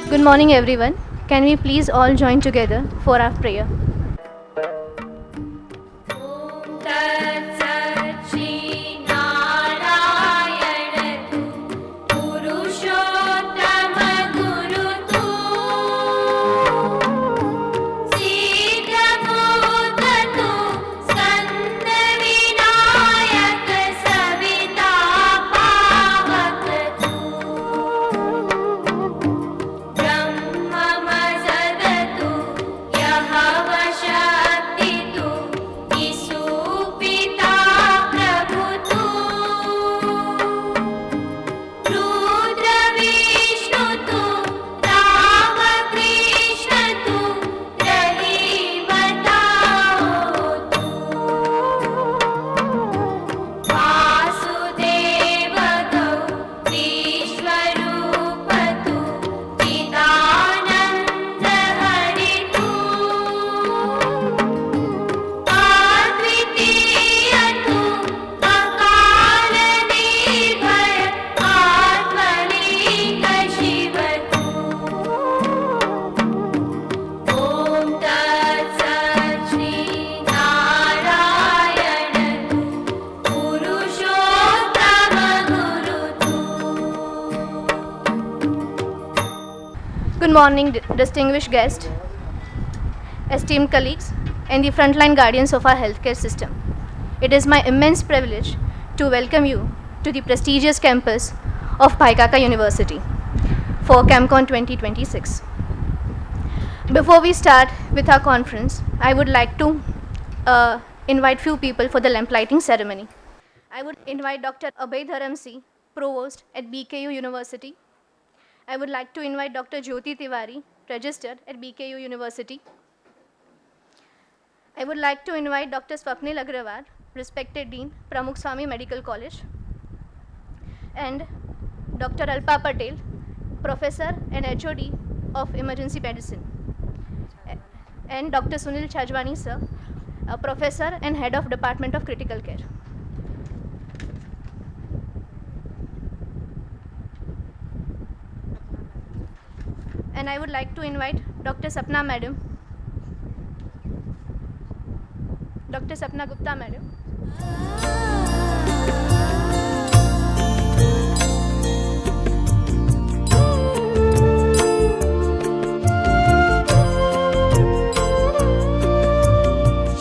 Good morning, everyone. Can we please all join together for our prayer? Good morning, distinguished guests, esteemed colleagues, and the frontline guardians of our healthcare system. It is my immense privilege to welcome you to the prestigious campus of Bhaikaka University for Kemkon 2026. Before we start with our conference, I would like to invite few people for the lamplighting ceremony. I would invite Dr. Abhay Dharamsi, Provost at BKU University. I would like to invite Dr. Jyoti Tiwari, registered at BKU University. I would like to invite Dr. Swapnil Agrawal, respected Dean, Pramukh Swami Medical College, and Dr. Alpa Patel, Professor and HOD of Emergency Medicine, and Dr. Sunil Chajwani, sir, a Professor and Head of Department of Critical Care. And I would like to invite Dr. Sapna Madam, Dr. Sapna Gupta Madam.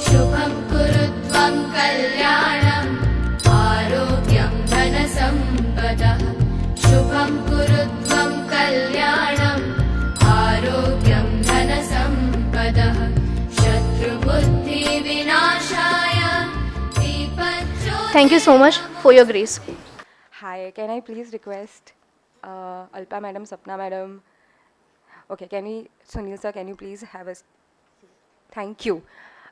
शुभं कुरुत्वं कल्याणम् आरोग्यं धनसम्पदः शुभं कुरुत्वं कल्याणम् आरोग्यं धनसम्पदः शत्रुबुद्धिविनाशाय दीपज्योतिः. Thank you so much for your grace. Hi, can I please request Alpa Madam, Sapna Madam? Okay, Sunil sir, can you please have a thank you.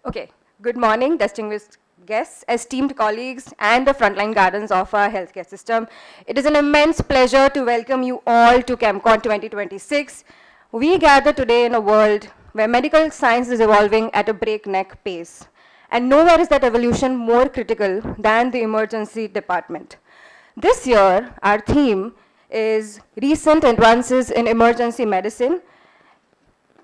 Okay, good morning, distinguished guests, esteemed colleagues, and the frontline guardians of our healthcare system. It is an immense pleasure to welcome you all to Kemkon 2026. We gather today in a world where medical science is evolving at a breakneck pace. And nowhere is that evolution more critical than the emergency department. This year, our theme is recent advances in emergency medicine.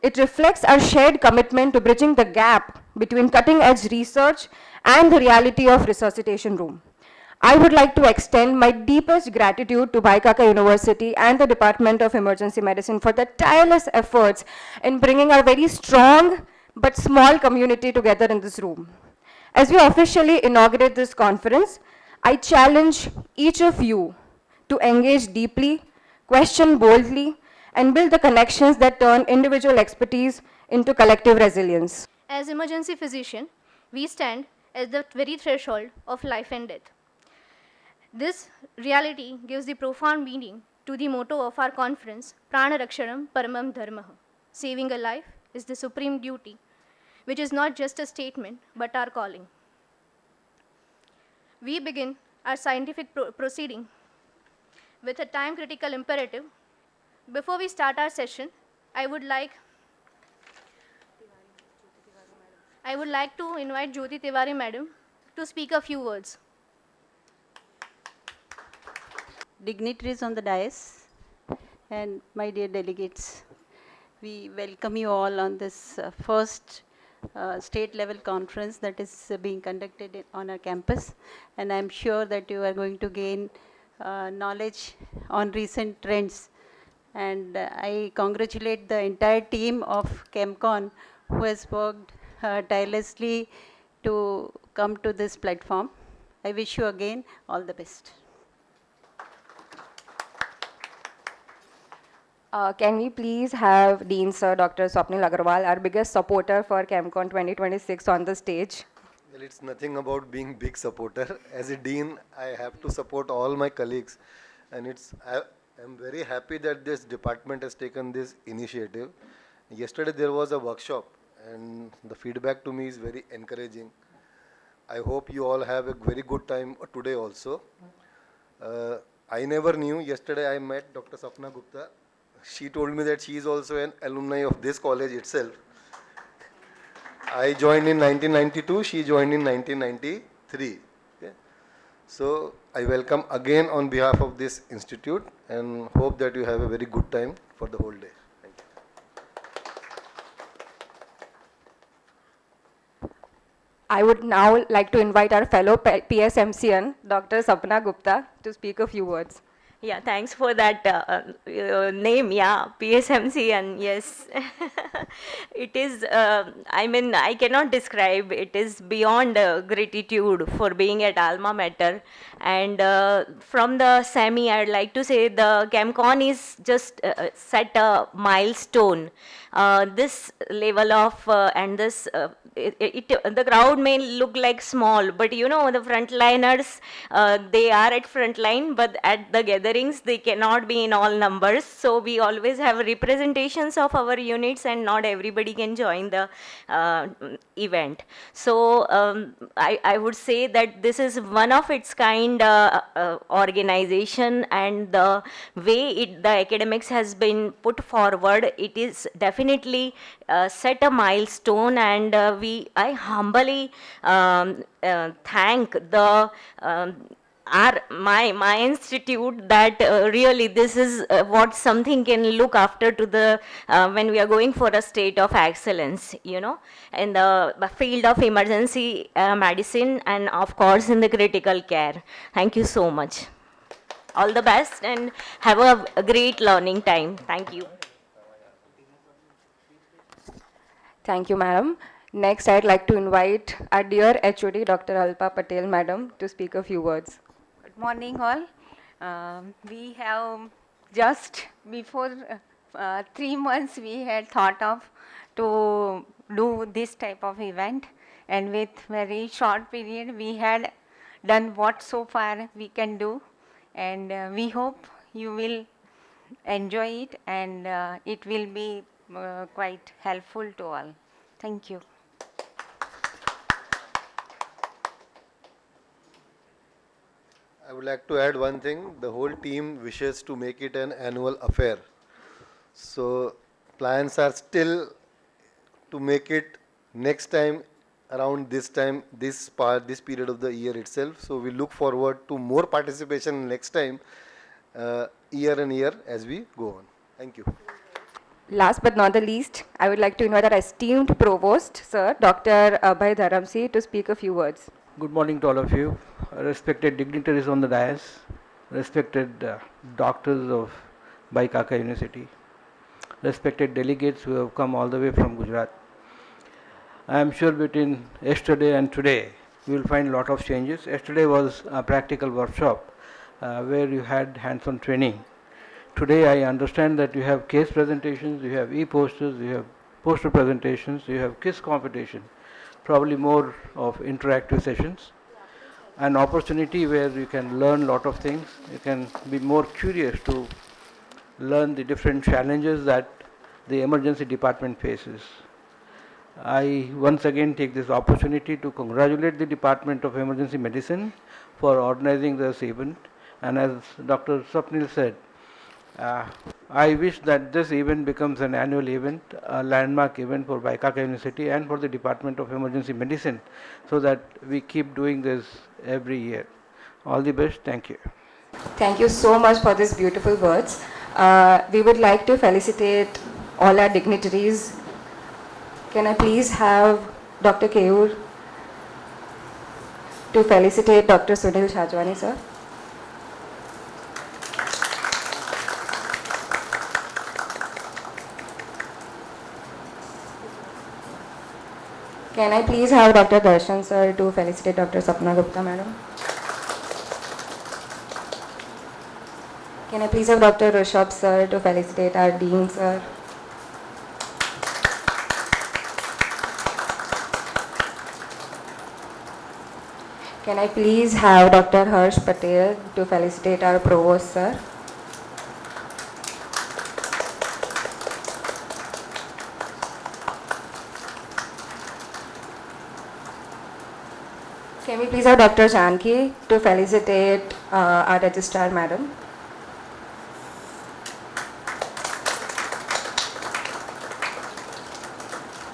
It reflects our shared commitment to bridging the gap between cutting-edge research and the reality of resuscitation room. I would like to extend my deepest gratitude to Bhaikaka University and the Department of Emergency Medicine for their tireless efforts in bringing our very strong but small community together in this room. As we officially inaugurate this conference, I challenge each of you to engage deeply, question boldly, and build the connections that turn individual expertise into collective resilience. As emergency physician, we stand at the very threshold of life and death. This reality gives the profound meaning to the motto of our conference, Prana Rakshanam Paramam Dharmah. Saving a life is the supreme duty, which is not just a statement, but our calling. We begin our scientific proceeding with a time-critical imperative. Before we start our session, I would like to invite Jyoti Tiwari Madam to speak a few words. Dignitaries on the dais and my dear delegates, We welcome you all on this first state level conference that is being conducted on our campus. And I'm sure that you are going to gain knowledge on recent trends. And I congratulate the entire team of Kemkon who has worked tirelessly to come to this platform. I wish you again all the best. Can we please have Dean Sir Dr. Swapnil Agarwal, our biggest supporter for Kemkon 2026 on the stage? Well, it's nothing about being big supporter. As a dean, I have to support all my colleagues, and I'm very happy that this department has taken this initiative. Yesterday there was a workshop, and the feedback to me is very encouraging. I hope you all have a very good time today also. I never knew. Yesterday I met Dr. Sapna Gupta. She told me that she is also an alumni of this college itself. I joined in 1992, she joined in 1993. Okay. So I welcome again on behalf of this institute and hope that you have a very good time for the whole day. Thank you. I would now like to invite our fellow PSMCN, Dr. Sapna Gupta, to speak a few words. Yeah, thanks for that name. Yeah, PSMC, and yes, it is. I mean, I cannot describe. It is beyond gratitude for being at Alma Mater. And from the SAMI, I'd like to say the Kemkon is just set a milestone. This level of and this the crowd may look like small, but you know the frontliners, they are at frontline, but at the gatherings they cannot be in all numbers. So we always have representations of our units, and not everybody can join the event. So I would say that this is one of its kind organization, and the way the academics has been put forward, it is definitely set a milestone, and I humbly thank the my institute that really this is what something can look after to the when we are going for a state of excellence, you know, in the field of emergency medicine, and of course in the critical care. Thank you so much. All the best, and have a great learning time. Thank you. Thank you, madam. Next, I'd like to invite our dear HOD, Dr. Alpa Patel, madam, to speak a few words. Good morning, all. We have just before 3 months we had thought of to do this type of event, and with very short period we had done what so far we can do, and we hope you will enjoy it, and it will be quite helpful to all. Thank you. I would like to add one thing. The whole team wishes to make it an annual affair. So plans are still to make it next time around this time, this period of the year itself. So we look forward to more participation next time, year and year as we go on. Thank you. Last but not the least, I would like to invite our esteemed provost, sir, Dr. Abhay Dharamsi, to speak a few words. Good morning to all of you, respected dignitaries on the dais, respected doctors of Baikaka University, respected delegates who have come all the way from Gujarat. I am sure between yesterday and today, you will find a lot of changes. Yesterday was a practical workshop where you had hands-on training. Today I understand that you have case presentations, you have e-posters, you have poster presentations, you have quiz competition, probably more of interactive sessions, an opportunity where you can learn a lot of things, you can be more curious to learn the different challenges that the emergency department faces. I once again take this opportunity to congratulate the Department of Emergency Medicine for organizing this event, and as Dr. Swapnil said, I wish that this event becomes an annual event, a landmark event for Baikaka University and for the Department of Emergency Medicine, so that we keep doing this every year. All the best. Thank you. Thank you so much for these beautiful words. We would like to felicitate all our dignitaries. Can I please have Dr. Keur to felicitate Dr. Sunil Shajwani, sir? Can I please have Dr. Darshan, sir, to felicitate Dr. Sapna Gupta, madam? Can I please have Dr. Rishabh, sir, to felicitate our dean, sir? Can I please have Dr. Harsh Patel to felicitate our provost, sir? Can we please have Dr. Janki to felicitate our registrar, madam?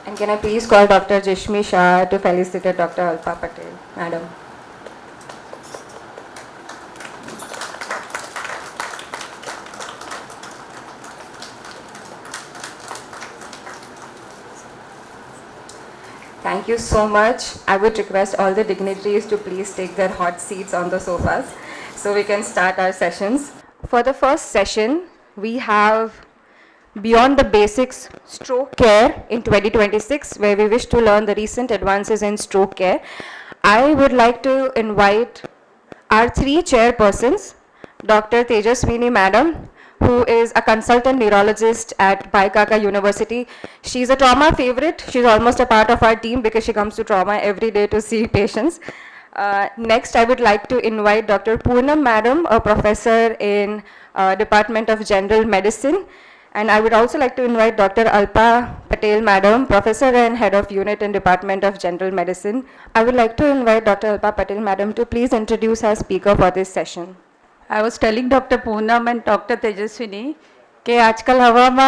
And can I please call Dr. Jishmi Shah to felicitate Dr. Alpa Patel, madam? Thank you so much. I would request all the dignitaries to please take their hot seats on the sofas so we can start our sessions. For the first session, we have Beyond the Basics Stroke Care in 2026, where we wish to learn the recent advances in stroke care. I would like to invite our three chairpersons, Dr. Tejaswini Madam, who is a consultant neurologist at Baikaka University. She's a trauma favorite. She's almost a part of our team because she comes to trauma every day to see patients. Next, I would like to invite Dr. Poonam Madam, a professor in Department of General Medicine. And I would also like to invite Dr. Alpa Patel Madam, professor and head of unit in Department of General Medicine. I would like to invite Dr. Alpa Patel Madam to please introduce our speaker for this session. I was telling Dr. Poonam and Dr. Tejaswini કે આજકાલ હવામાં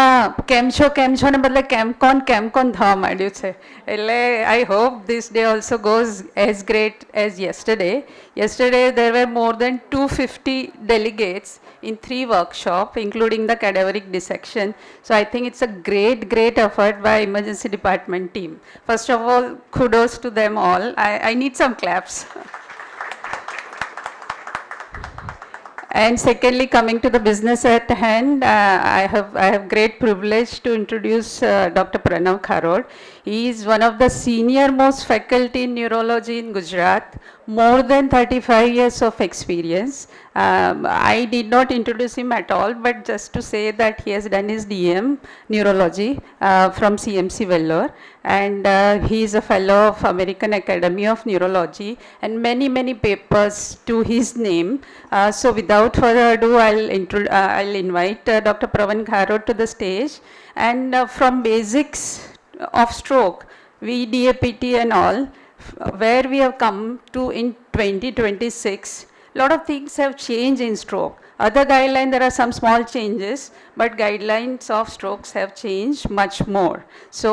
કેમ છો ને બદલે કેમકોન થવા માંડ્યું છે એટલે I hope this day also goes as great as yesterday. Yesterday there were more than 250 delegates in 3 workshops, including the cadaveric dissection. So I think it's a great effort by emergency department team. First of all, kudos to them all. I need some claps. And secondly, coming to the business at hand, I have great privilege to introduce Dr. Pranav Kharod. He is one of the senior most faculty in neurology in Gujarat, more than 35 years of experience. I did not introduce him at all, but just to say that he has done his DM neurology from CMC Vellore, and he is a fellow of American Academy of Neurology, and many papers to his name. So without further ado, I'll invite Dr. Pravan Kharod to the stage. And from basics of stroke, VDAPT and all, where we have come to in 2026, lot of things have changed in stroke. Other guidelines, there are some small changes, but guidelines of strokes have changed much more. So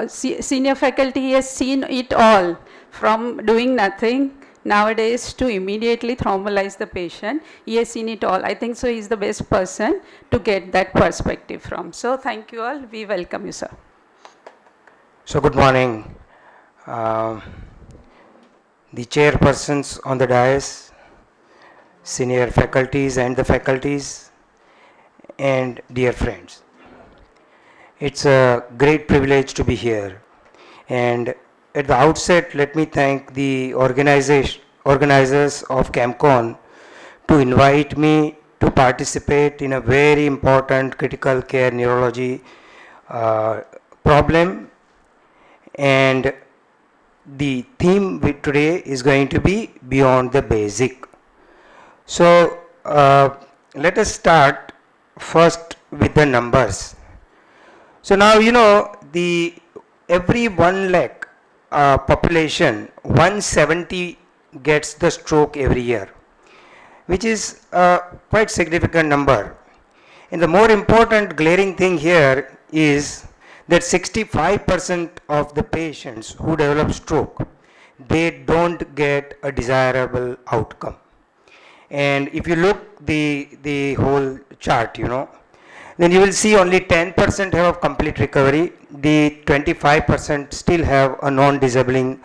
senior faculty has seen it all, from doing nothing nowadays to immediately thrombolize the patient. He has seen it all. I think so he's the best person to get that perspective from. So thank you all. We welcome you, sir. So good morning. The chairpersons on the dais, senior faculties and the faculties, and dear friends. It's a great privilege to be here. And at the outset, let me thank the organizers of Kemkon to invite me to participate in a very important critical care neurology problem. And the theme with today is going to be Beyond the Basic. So let us start first with the numbers. So now every 1 lakh population, 170 gets the stroke every year, which is a quite significant number. And the more important glaring thing here is that 65% of the patients who develop stroke, they don't get a desirable outcome. And if you look the whole chart, then you will see only 10% have complete recovery. The 25% still have a non-disabling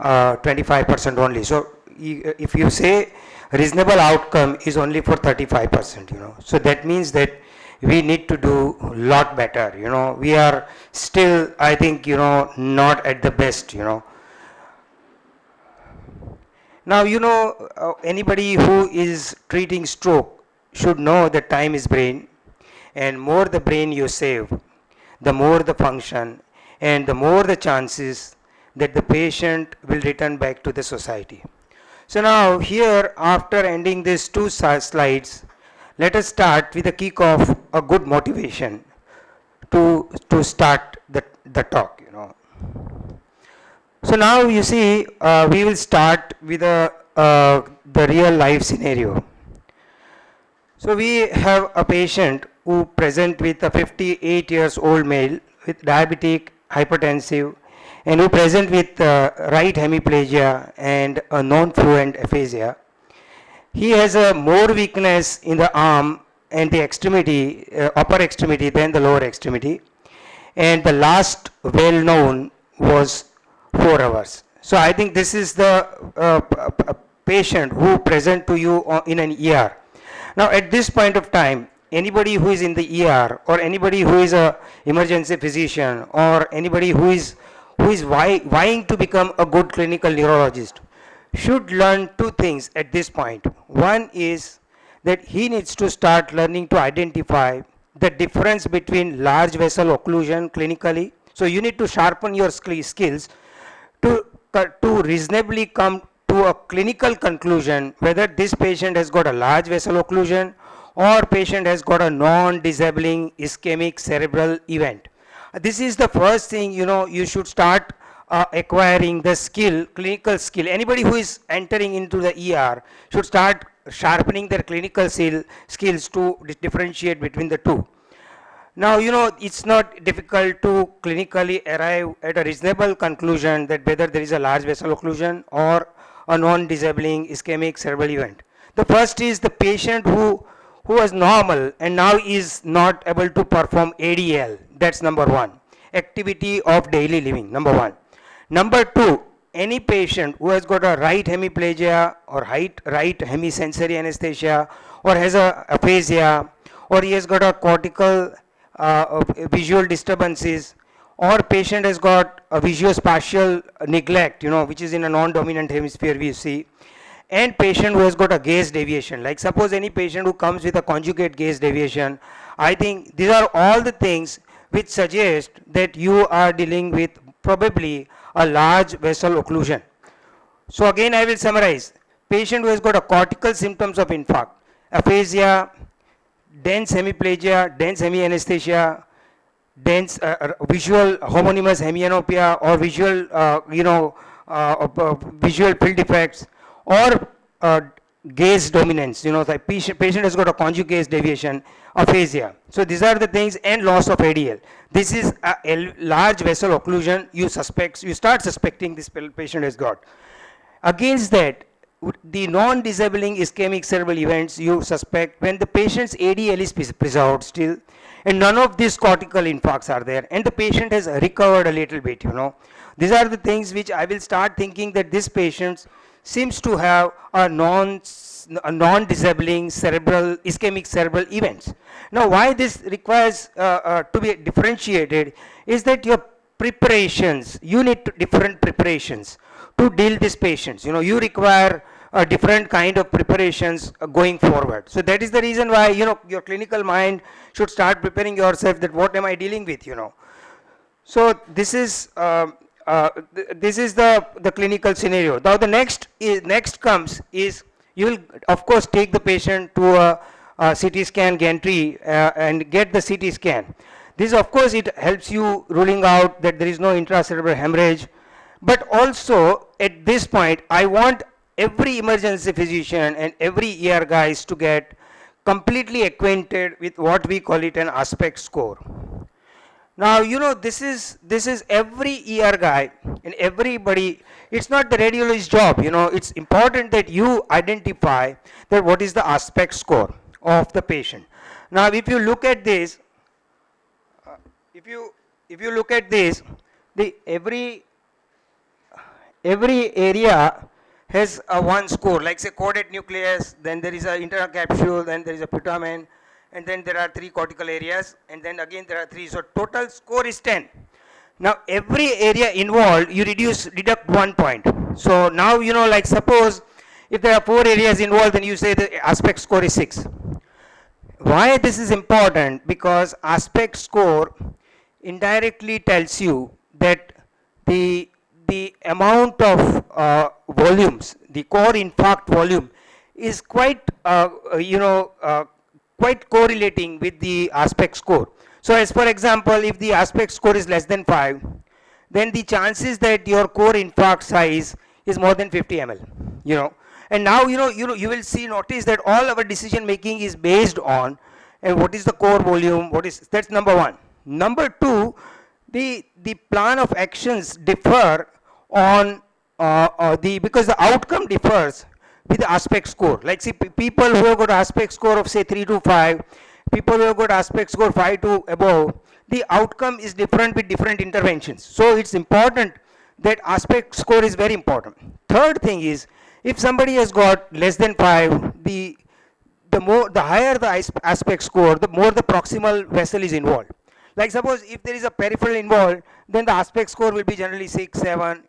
25% only. So if you say reasonable outcome is only for 35%, so that means that we need to do a lot better. We are still, I think, not at the best. Now, anybody who is treating stroke should know that time is brain, and more the brain you save, the more the function, and the more the chances that the patient will return back to the society. So now here, after ending these two slides, let us start with a kick of a good motivation to start the talk. So now you see, we will start with the real life scenario. So we have a patient who present with a 58 years old male with diabetic, hypertensive, and who present with right hemiplegia and a non-fluent aphasia. He has a more weakness in the arm and the extremity, upper extremity than the lower extremity. And the last well known was 4 hours. So I think this is the patient who present to you in an ER. Now at this point of time, anybody who is in the ER or anybody who is a emergency physician or anybody who is vying to become a good clinical neurologist should learn two things at this point. One is that he needs to start learning to identify the difference between large vessel occlusion clinically. So you need to sharpen your skills to reasonably come to a clinical conclusion whether this patient has got a large vessel occlusion or patient has got a non-disabling ischemic cerebral event. This is the first thing, you should start acquiring the skill, clinical skill. Anybody who is entering into the ER should start sharpening their clinical skills to differentiate between the two. Now, it's not difficult to clinically arrive at a reasonable conclusion that whether there is a large vessel occlusion or a non-disabling ischemic cerebral event. The first is the patient who was normal and now is not able to perform ADL. That's number one. Activity of daily living, number one. Number two, any patient who has got a right hemiplegia or right hemisensory anesthesia or has a aphasia or he has got a cortical visual disturbances or patient has got a visuospatial neglect, which is in a non-dominant hemisphere we see, and patient who has got a gaze deviation. Like suppose any patient who comes with a conjugate gaze deviation, I think these are all the things which suggest that you are dealing with probably a large vessel occlusion. So again I will summarize. Patient who has got a cortical symptoms of infarct, aphasia, dense hemiplegia, dense hemianesthesia, dense visual homonymous hemianopia or visual visual field defects or gaze dominance, the patient has got a conjugate gaze deviation, aphasia. So these are the things, and loss of ADL. This is a large vessel occlusion you start suspecting this patient has got. Against that, the non-disabling ischemic cerebral events you suspect when the patient's ADL is preserved still and none of these cortical infarcts are there and the patient has recovered a little bit. These are the things which I will start thinking that this patient seems to have a non-disabling cerebral ischemic cerebral events. Now why this requires to be differentiated is that your preparations, you need different preparations to deal these patients. You require a different kind of preparations going forward. So that is the reason why your clinical mind should start preparing yourself that what am I dealing with. So this is the clinical scenario. Now the next comes is you will of course take the patient to a CT scan gantry and get the CT scan. This of course it helps you ruling out that there is no intracerebral hemorrhage. But also at this point I want every emergency physician and every ER guys to get completely acquainted with what we call it an aspect score. Now this is every ER guy and everybody, it's not the radiologist's job, it's important that you identify that what is the aspect score of the patient. Now if you look at this, if you look at this, the every area has a one score, like say coded nucleus, then there is a internal capsule, then there is a putamen, and then there are 3 cortical areas, and then again there are 3. So total score is 10. Now every area involved, you deduct 1 point. So now, like suppose if there are 4 areas involved, then you say the aspect score is 6. Why this is important? Because aspect score indirectly tells you that the the amount of volumes, the core infarct volume, is quite quite correlating with the aspect score. So as for example, if the aspect score is less than 5, then the chances that your core infarct size is more than 50 ml, and now you will see, notice that all our decision making is based on and what is the core volume, that's number 1. Number 2, the plan of actions differ on because the outcome differs with the aspect score. Like see, people who have got aspect score of say 3 to 5, people who have got aspect score 5 to above, the outcome is different with different interventions. So it's important that aspect score is very important. Third thing is, if somebody has got less than 5, the higher the aspect score, the more the proximal vessel is involved. Like suppose if there is a peripheral involved, then the aspect score will be generally 6, 7,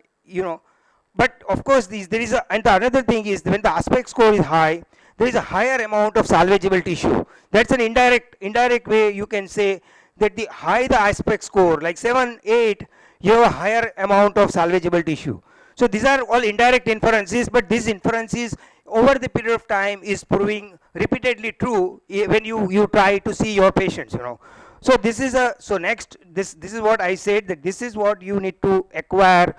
But of course, there is and the another thing is, when the aspect score is high, there is a higher amount of salvageable tissue. That's an indirect way you can say that the high the aspect score, like 7, 8, you have a higher amount of salvageable tissue. So these are all indirect inferences, but these inferences over the period of time is proving repeatedly true when you try to see your patients. So this is next, this is what I said, that this is what you need to acquire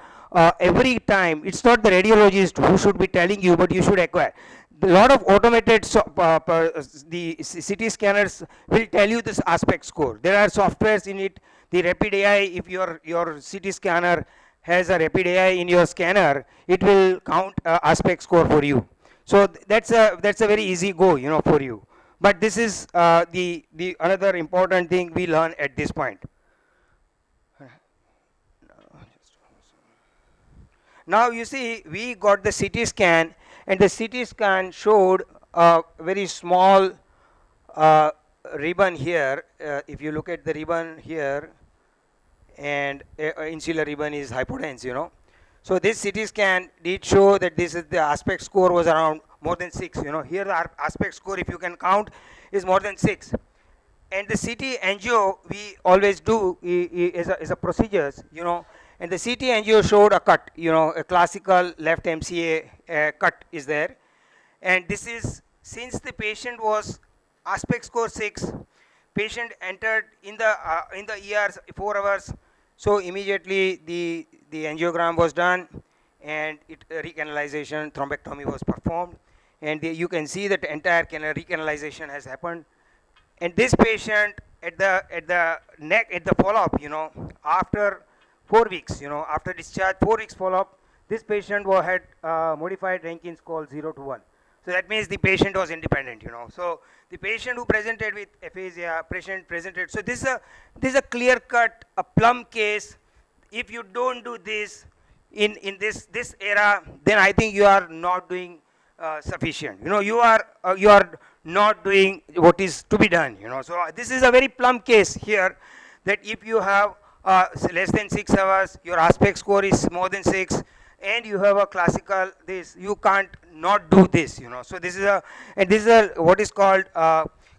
every time. It's not the radiologist who should be telling you, but you should acquire. A lot of automated the CT scanners will tell you this aspect score. There are softwares in it. The Rapid AI, if your CT scanner has a Rapid AI in your scanner, it will count aspect score for you. So that's a very easy go, for you. But this is the another important thing we learn at this point. Now you see, we got the CT scan, and the CT scan showed a very small ribbon here. If you look at the ribbon here, and insular ribbon is hypodense, So this CT scan did show that the aspect score was around more than 6. Here the aspect score, if you can count, is more than 6. And the CT angio we always do is a procedures, and the CT angio showed a cut, a classical left MCA cut is there. And this is, since the patient was aspect score 6, patient entered in the ER 4 hours, so immediately the angiogram was done, and recanalization, thrombectomy was performed, and you can see that entire recanalization has happened. And this patient at the follow-up, after 4 weeks, after discharge, 4 weeks follow-up, this patient had modified Rankin's call 0 to 1. So that means the patient was independent, So the patient who presented with aphasia, so this is a clear-cut, a plum case. If you don't do this in this era, then I think you are not doing sufficient. You are not doing what is to be done. So this is a very plum case here, that if you have less than 6 hours, your aspect score is more than 6, and you have a classical this, you can't not do this. So this is what is called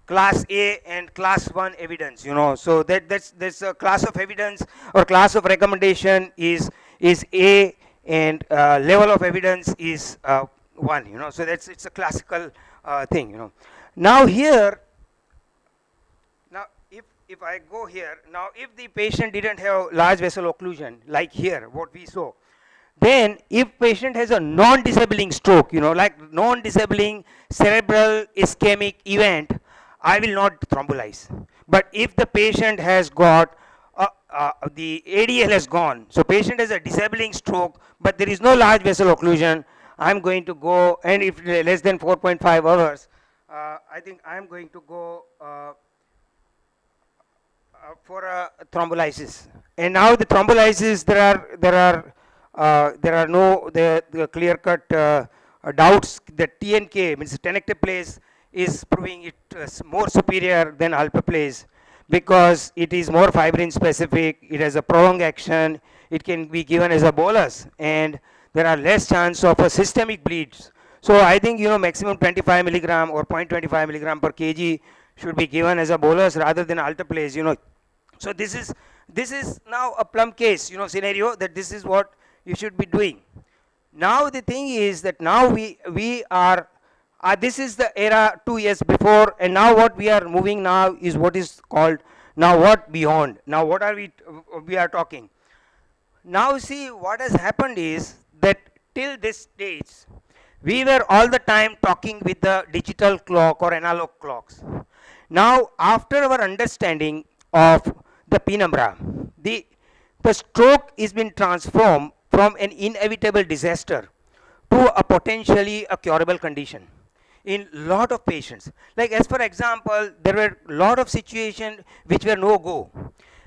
class A and class 1 evidence. So that's a class of evidence or class of recommendation is A, and level of evidence is 1. So it's a classical thing. Now here, if I go here, now if the patient didn't have large vessel occlusion, like here, what we saw, then if patient has a non-disabling stroke, like non-disabling cerebral ischemic event, I will not thrombolize. But if the patient has got the ADL has gone, so patient has a disabling stroke, but there is no large vessel occlusion, I'm going to go, and if less than 4.5 hours, I think I'm going to go for a thrombolysis. And now the thrombolysis, there are no the clear-cut doubts that TNK means tenecteplase is proving it more superior than alpeplase because it is more fibrin specific, it has a prolonged action, it can be given as a bolus, and there are less chance of a systemic bleeds. So I think maximum 25 milligram or 0.25 milligram per kg should be given as a bolus rather than alteplase. So this is now a plum case scenario that this is what you should be doing. Now the thing is that now we are this is the era 2 years before, and now what we are moving now is what is called now what beyond. Now what are we are talking. Now see what has happened is that till this stage we were all the time talking with the digital clock or analog clocks. Now after our understanding of the penumbra, the stroke is been transformed from an inevitable disaster to a potentially a curable condition in lot of patients. Like as for example, there were lot of situations which were no go,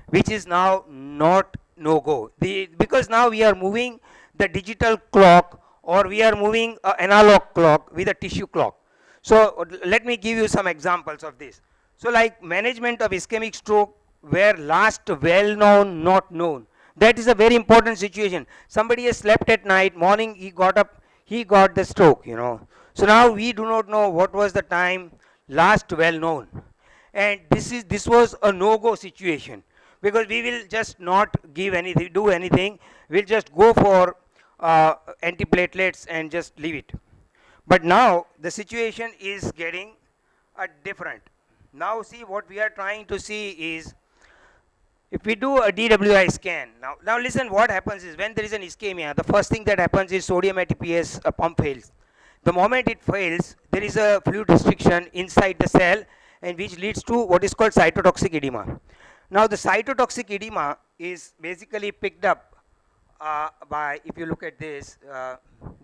which is now not no go. Because now we are moving the digital clock or we are moving an analog clock with a tissue clock. So let me give you some examples of this. So like management of ischemic stroke where last well known, not known. That is a very important situation. Somebody has slept at night, morning he got up, he got the stroke. So now we do not know what was the time last well known. And this was a no-go situation because we will just not give anything, do anything. We'll just go for antiplatelets and just leave it. But now the situation is getting different. Now see what we are trying to see is if we do a DWI scan, now listen what happens is when there is an ischemia, the first thing that happens is sodium ATPase pump fails. The moment it fails, there is a fluid restriction inside the cell and which leads to what is called cytotoxic edema. Now the cytotoxic edema is basically picked up by, if you look at this,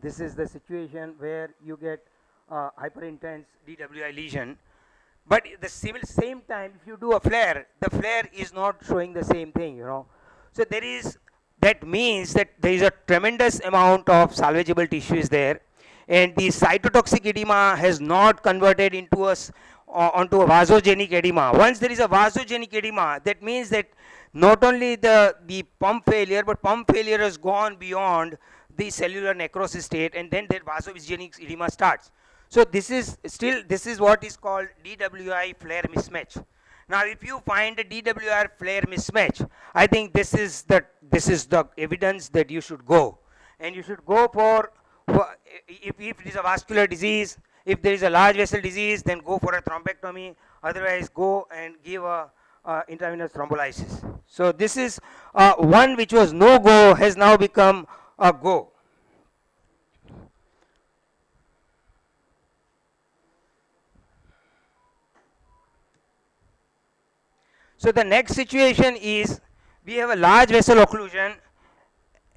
this is the situation where you get hyperintense DWI lesion. But at the same time, if you do a flare, the flare is not showing the same thing. So that means that there is a tremendous amount of salvageable tissue is there, and the cytotoxic edema has not converted into onto a vasogenic edema. Once there is a vasogenic edema, that means that not only the pump failure, but pump failure has gone beyond the cellular necrosis state, and then the vasogenic edema starts. So this is what is called DWI flare mismatch. Now if you find a DWI flare mismatch, I think this is the evidence that you should go, and you should go for if it is a vascular disease, if there is a large vessel disease, then go for a thrombectomy, otherwise go and give a intravenous thrombolysis. So this is one which was no go has now become a go. So the next situation is we have a large vessel occlusion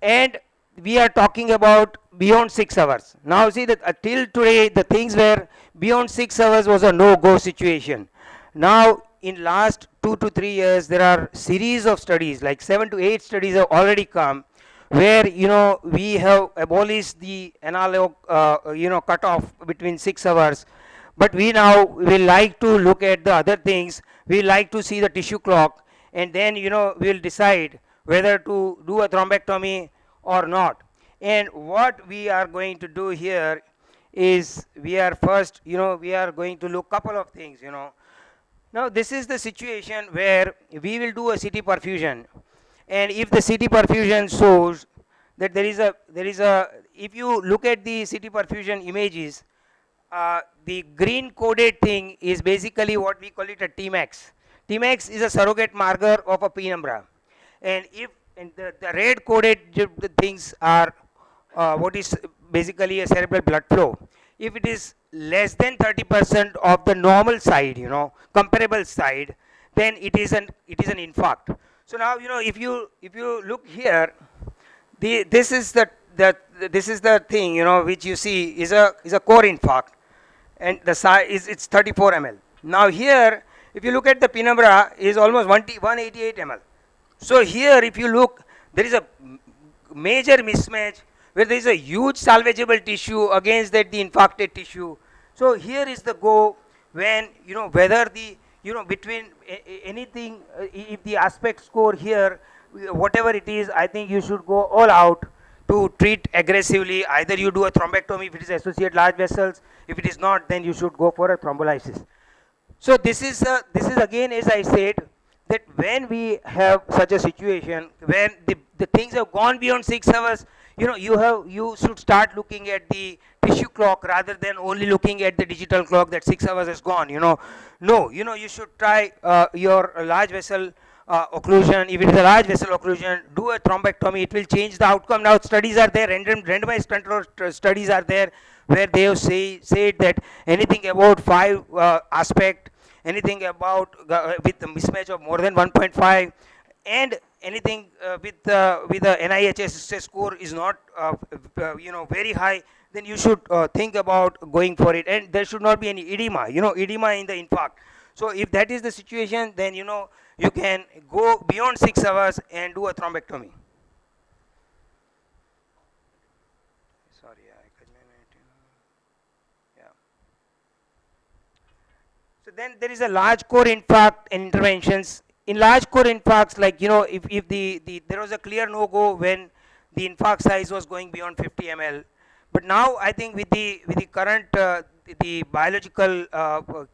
and we are talking about beyond 6 hours. Now see that till today the things were beyond 6 hours was a no-go situation. Now in last 2 to 3 years there are series of studies, like 7 to 8 studies have already come where we have abolished the analog cutoff between 6 hours. But we now will like to look at the other things. We like to see the tissue clock, and then we'll decide whether to do a thrombectomy or not. And what we are going to do here is we are going to look couple of things. Now this is the situation where we will do a CT perfusion, and if the CT perfusion shows that there is a if you look at the CT perfusion images, the green coded thing is basically what we call it a Tmax. Tmax is a surrogate marker of a penumbra, and the red coded things are what is basically a cerebral blood flow. If it is less than 30% of the normal side, comparable side, then it is an infarct. So now if you look here, this is the thing which you see is a core infarct, and the size it's 34 ml. Now here if you look at the penumbra is almost 188 ml. So here, if you look, there is a major mismatch where there is a huge salvageable tissue against that the infarcted tissue. So here is the go when, whether the, between anything, if the aspect score here, whatever it is, I think you should go all out to treat aggressively. Either you do a thrombectomy if it is associated large vessels. If it is not, then you should go for a thrombolysis. So this is again, as I said, that when we have such a situation when the things have gone beyond 6 hours, you should start looking at the tissue clock rather than only looking at the digital clock that 6 hours has gone. No, you should try your large vessel occlusion. If it is a large vessel occlusion, do a thrombectomy. It will change the outcome. Now studies are there, randomized control studies are there, where they have said that anything about 5 aspect, anything about with the mismatch of more than 1.5, and anything with the NIHSS score is not very high, then you should think about going for it, and there should not be any edema, edema in the infarct. So if that is the situation, then you can go beyond 6 hours and do a thrombectomy. Sorry, I cut my minute, yeah. So then there is a large core infarct and interventions. In large core infarcts, like, if there was a clear no-go when the infarct size was going beyond 50 ml. But now I think with the current the biological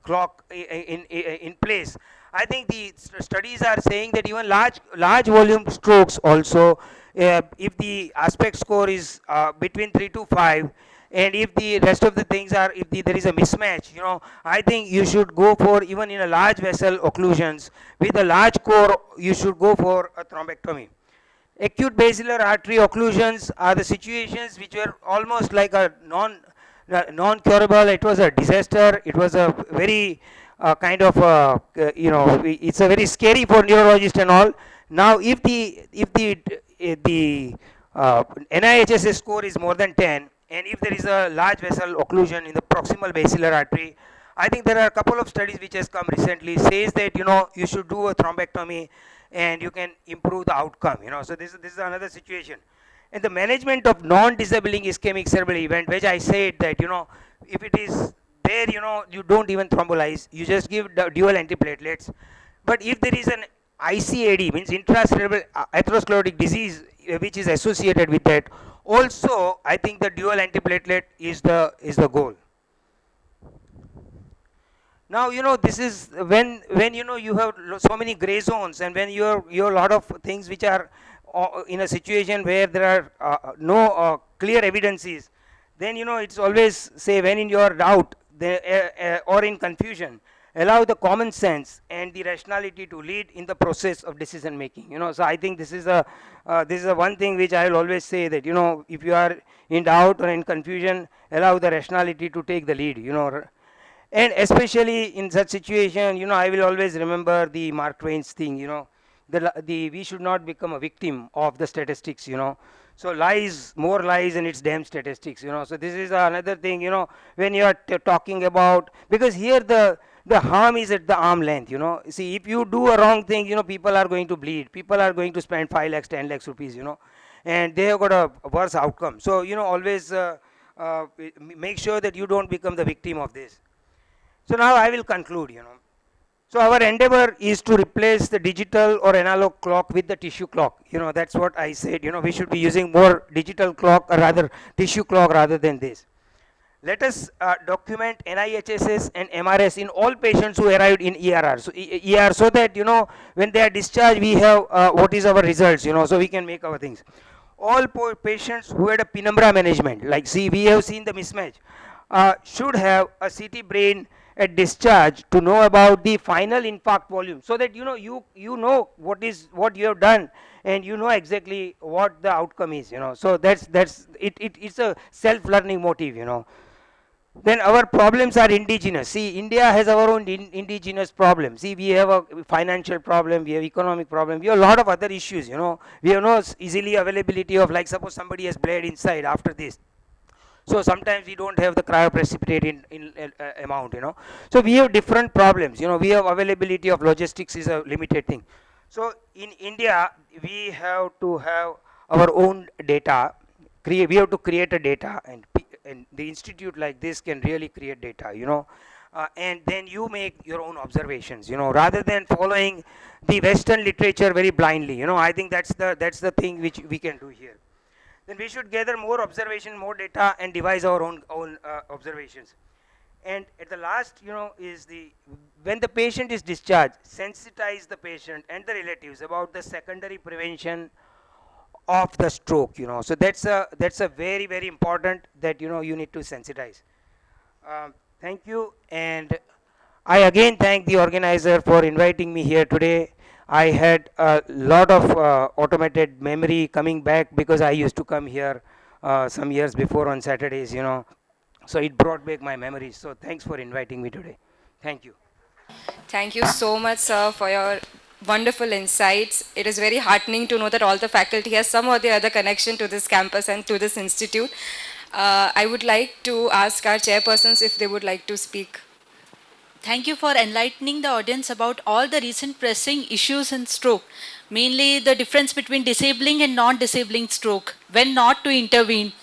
clock in place, I think the studies are saying that even large volume strokes also, if the aspect score is between 3 to 5, and if the rest of the things are, if there is a mismatch, I think you should go for, even in a large vessel occlusions with a large core, you should go for a thrombectomy. Acute basilar artery occlusions are the situations which were almost like a non-curable. It was a disaster. It was a very kind of it's a very scary for neurologists and all. Now if the NIHSS score is more than 10, and if there is a large vessel occlusion in the proximal basilar artery, I think there are a couple of studies which has come recently, says that you should do a thrombectomy and you can improve the outcome. So this is another situation. And the management of non-disabling ischemic cerebral event, which I said that if it is there, you don't even thrombolize, you just give the dual antiplatelets. But if there is an ICAD, means intracerebral atherosclerotic disease, which is associated with that, also I think the dual antiplatelet is the goal. Now this is when you have so many gray zones, and when you have a lot of things which are in a situation where there are no clear evidences, then it's always say, when in your doubt or in confusion, allow the common sense and the rationality to lead in the process of decision making. So I think this is a one thing which I will always say, that if you are in doubt or in confusion, allow the rationality to take the lead. And especially in such situation, I will always remember the Mark Twain's thing, we should not become a victim of the statistics. So more lies and it's damn statistics. So this is another thing, when you are talking about, because here the harm is at the arm length. See, if you do a wrong thing, people are going to bleed, people are going to spend 5 lakhs, 10 lakhs rupees, and they have got a worse outcome. So always make sure that you don't become the victim of this. So now I will conclude. So our endeavor is to replace the digital or analog clock with the tissue clock. That's what I said. We should be using more digital clock, or rather tissue clock, rather than this. Let us document NIHSS and MRS in all patients who arrived in ER, so that when they are discharged, we have what is our results. So we can make our things. All patients who had a penumbra management, like we have seen the mismatch, should have a CT brain at discharge to know about the final infarct volume, so that you know what you have done, and you know exactly what the outcome is. So that's it's a self-learning motive. Then our problems are indigenous. See, India has our own indigenous problems. See, we have a financial problem, we have economic problem, we have a lot of other issues. We have no easily availability of, like, suppose somebody has bled inside after this. So sometimes we don't have the cryoprecipitate in amount. So we have different problems. We have availability of logistics is a limited thing. So in India, we have to have our own data. We have to create a data, and the institute like this can really create data, and then you make your own observations, rather than following the Western literature very blindly. I think that's the thing which we can do here. Then we should gather more observation, more data, and devise our own observations. And at the last, is the when the patient is discharged, sensitize the patient and the relatives about the secondary prevention of the stroke. So that's a very very important that you need to sensitize. Thank you, and I again thank the organizer for inviting me here today. I had a lot of automated memory coming back because I used to come here some years before on Saturdays. So it brought back my memories. So thanks for inviting me today. Thank you. Thank you so much, sir, for your wonderful insights. It is very heartening to know that all the faculty has some or the other connection to this campus and to this institute. I would like to ask our chairpersons if they would like to speak. Thank you for enlightening the audience about all the recent pressing issues in stroke, mainly the difference between disabling and non-disabling stroke, when not to intervene.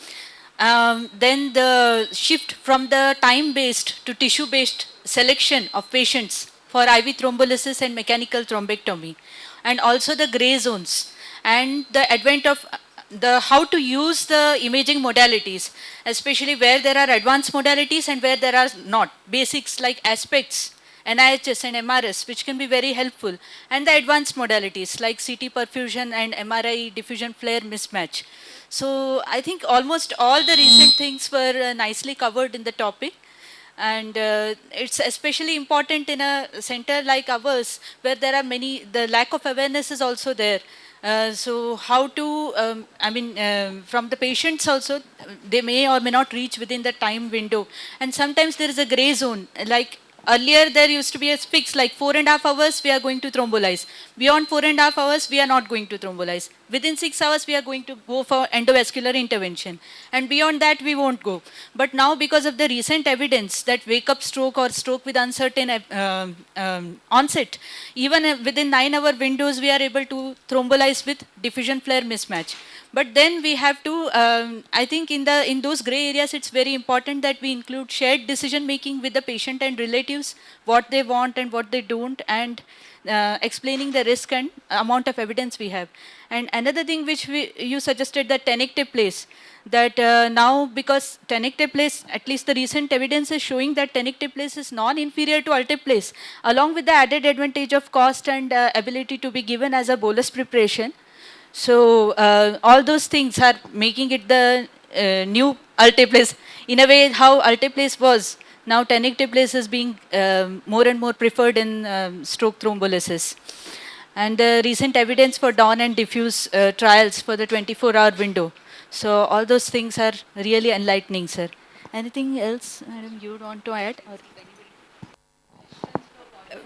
Then the shift from the time-based to tissue-based selection of patients for IV thrombolysis and mechanical thrombectomy, and also the gray zones, and the advent of the how to use the imaging modalities, especially where there are advanced modalities and where there are not. Basics like aspects, NIHS and MRS, which can be very helpful, and the advanced modalities like CT perfusion and MRI diffusion flare mismatch. So I think almost all the recent things were nicely covered in the topic. And it's especially important in a center like ours where there are many, the lack of awareness is also there. So how to, from the patients also, they may or may not reach within the time window. And sometimes there is a gray zone, like earlier there used to be a fix like 4.5 hours we are going to thrombolize. Beyond 4.5 hours we are not going to thrombolize. Within 6 hours we are going to go for endovascular intervention. And beyond that we won't go. But now because of the recent evidence that wake-up stroke or stroke with uncertain onset, even within 9-hour windows we are able to thrombolize with diffusion flare mismatch. But then we have to, I think in those gray areas, it's very important that we include shared decision making with the patient and relatives, what they want and what they don't, and explaining the risk and amount of evidence we have. And another thing which you suggested, that tenecteplase place, that now because tenecteplase place, at least the recent evidence is showing that tenecteplase place is non-inferior to alteplase, place, along with the added advantage of cost and ability to be given as a bolus preparation. So all those things are making it the new alteplase. In a way, how alteplase was, now tenecteplase is being more and more preferred in stroke thrombolysis. And the recent evidence for dawn and diffuse trials for the 24-hour window. So all those things are really enlightening, sir. Anything else, madam, you would want to add? Or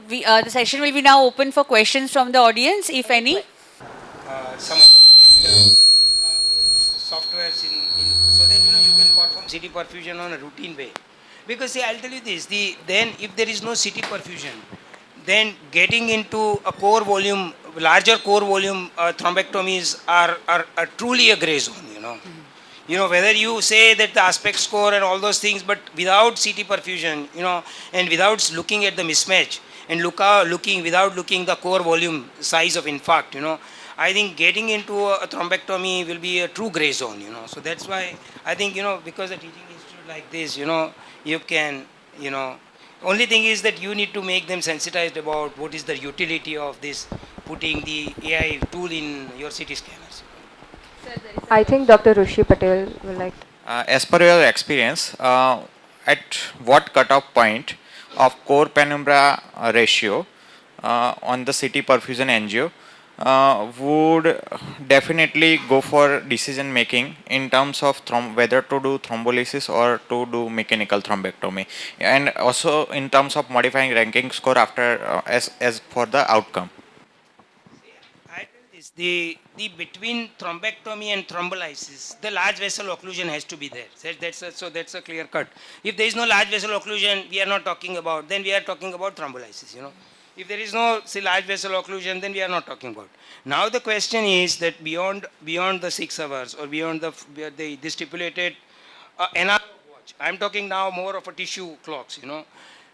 The session will be now open for questions from the audience, if any. Some automated softwares so that you can perform CT perfusion on a routine way. Because see, I'll tell you this: then if there is no CT perfusion, then getting into a core volume, larger core volume thrombectomies are truly a gray zone. Whether you say that the aspect score and all those things, but without CT perfusion, and without looking at the mismatch and without looking the core volume size of infarct, I think getting into a thrombectomy will be a true gray zone, So that's why I think, because a teaching institute like this, you can, only thing is that you need to make them sensitized about what is the utility of this, putting the AI tool in your CT scanners. I think Dr. Rushi Patel will like. As per your experience, at what cutoff point of core penumbra ratio on the CT perfusion angio would definitely go for decision making in terms of whether to do thrombolysis or to do mechanical thrombectomy, and also in terms of modifying ranking score after as for the outcome? I tell this, the between thrombectomy and thrombolysis, the large vessel occlusion has to be there. So that's a clear cut. If there is no large vessel occlusion, we are not talking about. Then we are talking about thrombolysis. If there is no, say, large vessel occlusion, then we are not talking about. Now the question is that beyond the 6 hours or beyond the stipulated NR watch, I'm talking now more of a tissue clocks, you know.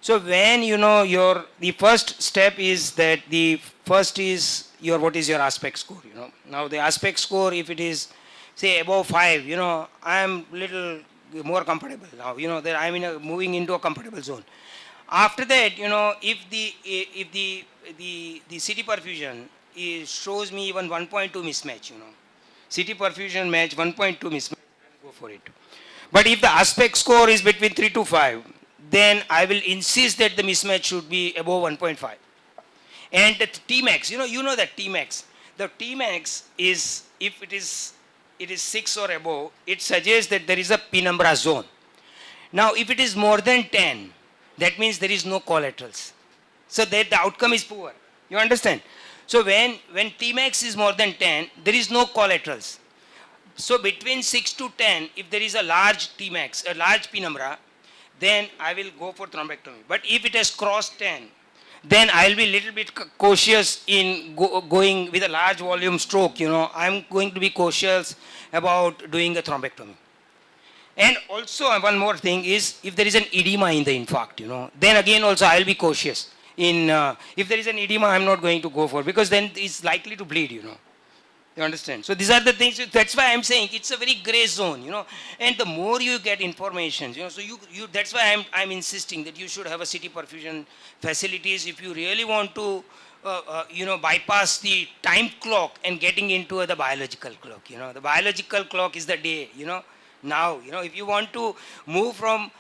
So when the first step is that the first is what is your aspect score, you know. Now the aspect score, if it is say above 5, you know, I am little more comfortable now, you know, that I'm moving into a comfortable zone. After that, you know, if the city perfusion shows me even 1.2 mismatch, you know, city perfusion match 1.2 mismatch, I'll go for it. But if the aspect score is between 3 to 5, then I will insist that the mismatch should be above 1.5. And the Tmax, you know that Tmax. The Tmax is, if it is 6 or above, it suggests that there is a penumbra zone. Now, if it is more than 10, that means there is no collaterals. So that the outcome is poor. You understand? So when Tmax is more than 10, there is no collaterals. So between 6 to 10, if there is a large Tmax, a large penumbra, then I will go for thrombectomy. But if it has crossed 10, then I'll be a little bit cautious in going with a large volume stroke, you know. I'm going to be cautious about doing a thrombectomy. And also one more thing is, if there is an edema in the infarct, you know, then again also I'll be cautious. If there is an edema, I'm not going to go for, because then it's likely to bleed, you know. You understand? So these are the things, that's why I'm saying it's a very gray zone, you know. And the more you get information, you know, so that's why I'm insisting that you should have a city perfusion facilities if you really want to, bypass the time clock and getting into the biological clock, you know. The biological clock is the day, you know. Now, you know, if you want to move from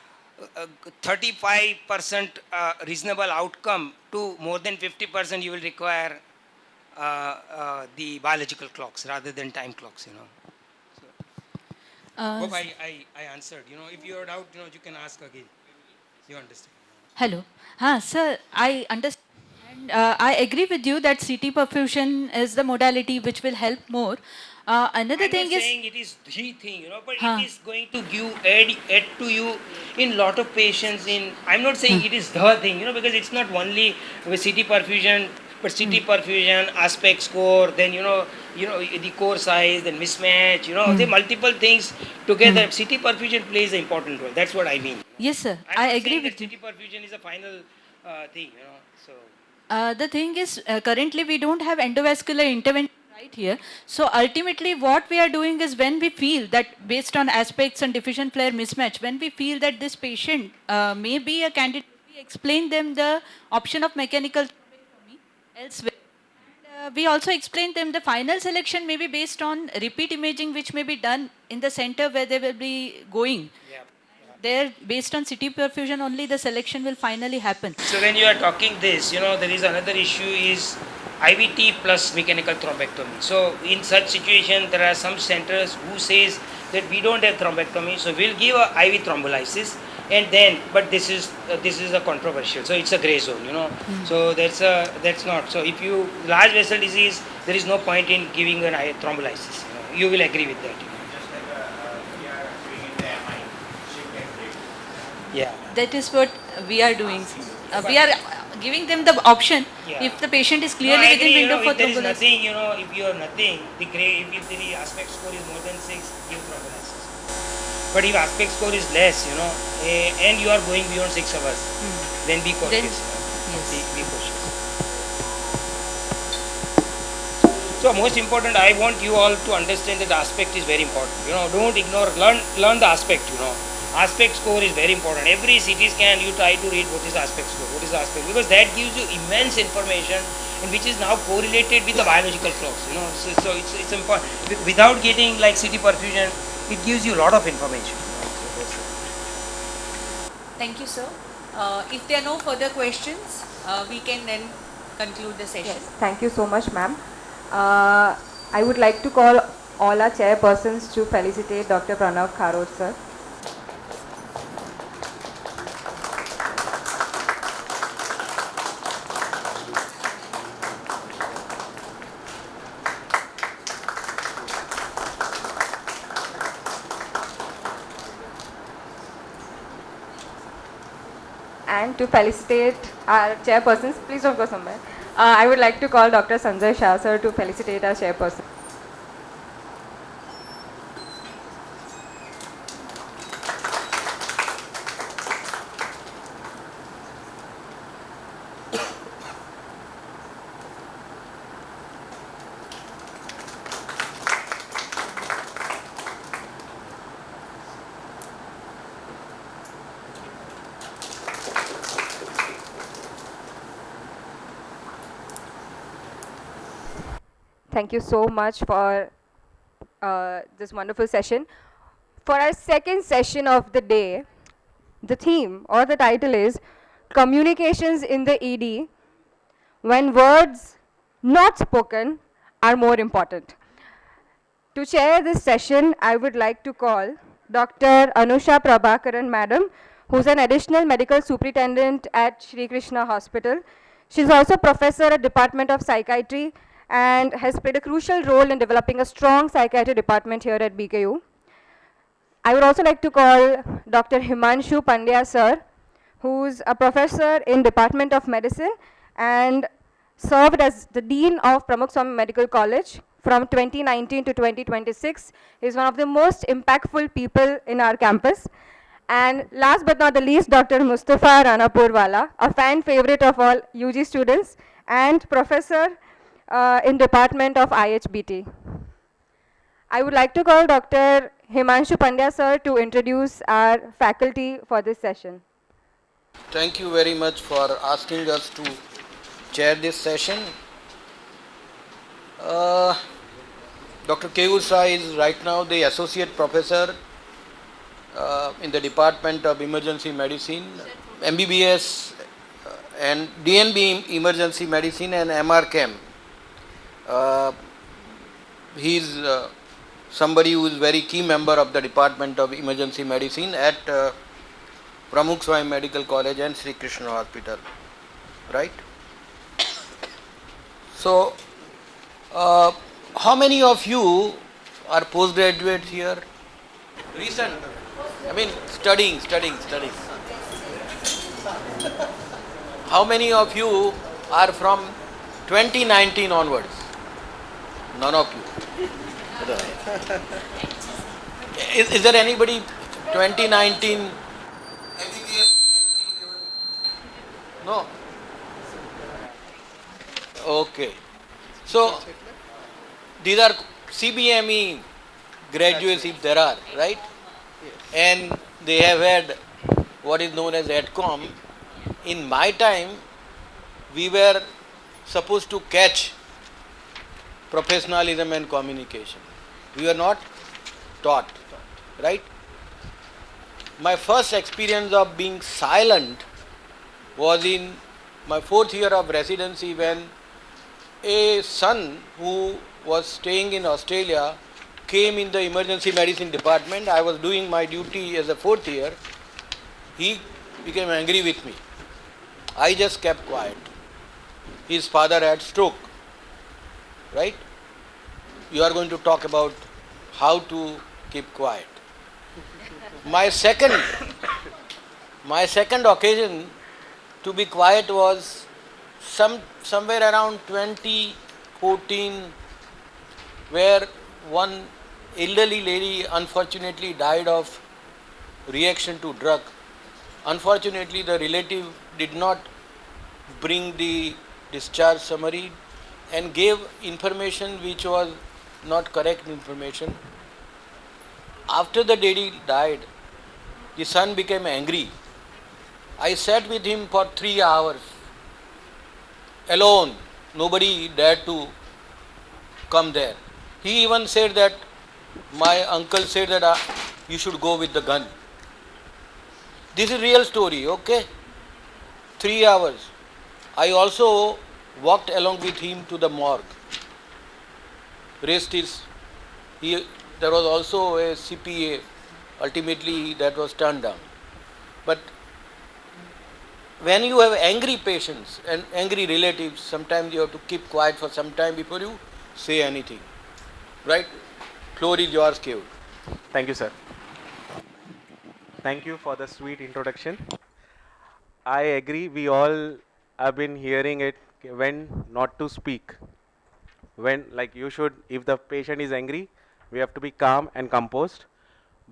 35% reasonable outcome to more than 50%, you will require the biological clocks rather than time clocks, you know. So, hope I answered. You know, if you are doubt, you know, you can ask again. You understand? Hello. Sir, I understand. And I agree with you that CT perfusion is the modality which will help more. Another I'm thing not is. saying it is the thing, you know, but it is going to add to you in lot of patients. I'm not saying it is the thing, you know, because it's not only with CT perfusion, but CT perfusion, aspect score, then you know the core size, then mismatch, you know, there are multiple things together. CT perfusion plays an important role. That's what I mean. Yes, sir. I'm I not agree saying with that you. CT perfusion is a final thing, you know. So. The thing is, currently we don't have endovascular intervention right here. So ultimately what we are doing is, when we feel that based on aspects and diffusion flare mismatch, when we feel that this patient may be a candidate, we explain them the option of mechanical thrombectomy elsewhere. And, we also explain them the final selection may be based on repeat imaging, which may be done in the center where they will be going. Yeah. There, based on CT perfusion only, the selection will finally happen. So when you are talking this, you know, there is another issue is IVT plus mechanical thrombectomy. So in such situation, there are some centers who says that we don't have thrombectomy, so we'll give a IV thrombolysis, and then, but this is a controversial. So it's a gray zone, you know. So that's not. So if you large vessel disease, there is no point in giving an IV thrombolysis. You know, you will agree with that. Yeah. That is what we are doing. We are giving them the option. Yeah. If the patient is No, clearly I within agree, you window know, for if there is thrombolysis. nothing, you know, if you have nothing, if the aspect score is more than 6, give thrombolysis. But if aspect score is less, you know, and you are going beyond 6 hours, then be cautious. Yes. Be cautious. So most important, I want you all to understand that the aspect is very important. You know, don't ignore, learn the aspect, you know. Aspect score is very important. Every CT scan you try to read what is the aspect score, what is the aspect, because that gives you immense information, and which is now correlated with the biological clocks, you know. So it's important. Without getting like CT perfusion, it gives you a lot of information. Thank you, sir. If there are no further questions, we can then conclude the session. Yes, thank you so much, ma'am. I would like to call all our chairpersons to felicitate Dr. Pranav Kharot, sir. And to felicitate our chairpersons, please don't go somewhere. I would like to call Dr. Sanjay Shah sir to felicitate our chairperson. Thank you so much for this wonderful session. For our second session of the day, the theme or the title is Communications in the ED when words not spoken are more important. To chair this session, I would like to call Dr. Anusha Prabhakaran Madam, who's an additional medical superintendent at Shri Krishna Hospital. She's also professor at Department of Psychiatry and has played a crucial role in developing a strong psychiatry department here at BKU. I would also like to call Dr. Himanshu Pandya sir, who's a professor in Department of Medicine and served as the Dean of Pramukh Swami Medical College from 2019 to 2026. He's one of the most impactful people in our campus. And last but not the least, Dr. Mustafa Ranapurwala, a fan favorite of all UG students and professor in Department of IHBT. I would like to call Dr. Himanshu Pandya sir to introduce our faculty for this session. Thank you very much for asking us to chair this session. Dr. Keusa is right now the Associate Professor in the Department of Emergency Medicine, MBBS and DNB Emergency Medicine and MRChem. He is somebody who is very key member of the Department of Emergency Medicine at Pramukh Swami Medical College and Sri Krishna Hospital, right? So, how many of you are postgraduates here? Recent, I mean studying. How many of you are from 2019 onwards? None of you. Is there anybody 2019? No. Okay. So these are CBME graduates if there are, right? And they have had what is known as ADCOM. In my time, we were supposed to catch professionalism and communication. We were not taught, right? My first experience of being silent was in my 4th year of residency when a son who was staying in Australia came in the emergency medicine department. I was doing my duty as a 4th year. He became angry with me. I just kept quiet. His father had stroke, right? You are going to talk about how to keep quiet. My second occasion to be quiet was somewhere around 2014, where one elderly lady unfortunately died of reaction to drug. Unfortunately, the relative did not bring the discharge summary and gave information which was not correct information. After the lady died, the son became angry. I sat with him for 3 hours, alone. Nobody dared to come there. He even said that, my uncle said that you should go with the gun. This is real story, okay? 3 hours. I also walked along with him to the morgue. Rest is, there was also a CPA. Ultimately, that was turned down. But when you have angry patients and angry relatives, sometimes you have to keep quiet for some time before you say anything. Right? Floor is yours, Kev. Thank you, sir. Thank you for the sweet introduction. I agree, we all I've been hearing it when not to speak. When, like, you should, if the patient is angry, we have to be calm and composed.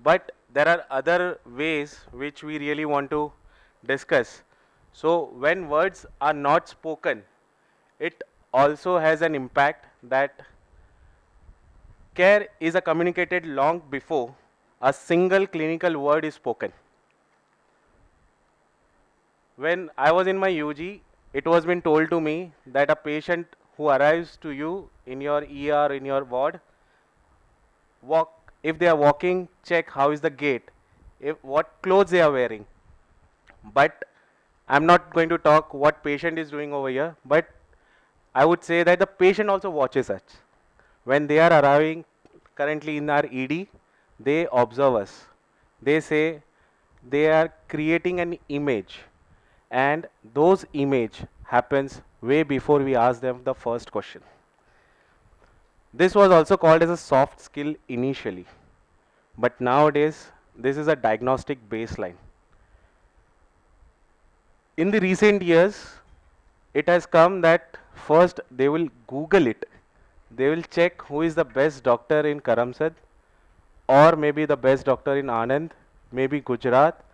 But there are other ways which we really want to discuss. So when words are not spoken, it also has an impact that care is a communicated long before a single clinical word is spoken. When I was in my UG, it was been told to me that a patient who arrives to you in your ER, in your ward, if they are walking, check how is the gait, if what clothes they are wearing. But I'm not going to talk what patient is doing over here, but I would say that the patient also watches us. When they are arriving currently in our ED, they observe us. They say they are creating an image, and those image happens way before we ask them the first question. This was also called as a soft skill initially, but nowadays this is a diagnostic baseline. In the recent years, it has come that first they will Google it. They will check who is the best doctor in Karamsad, or maybe the best doctor in Anand, maybe Gujarat.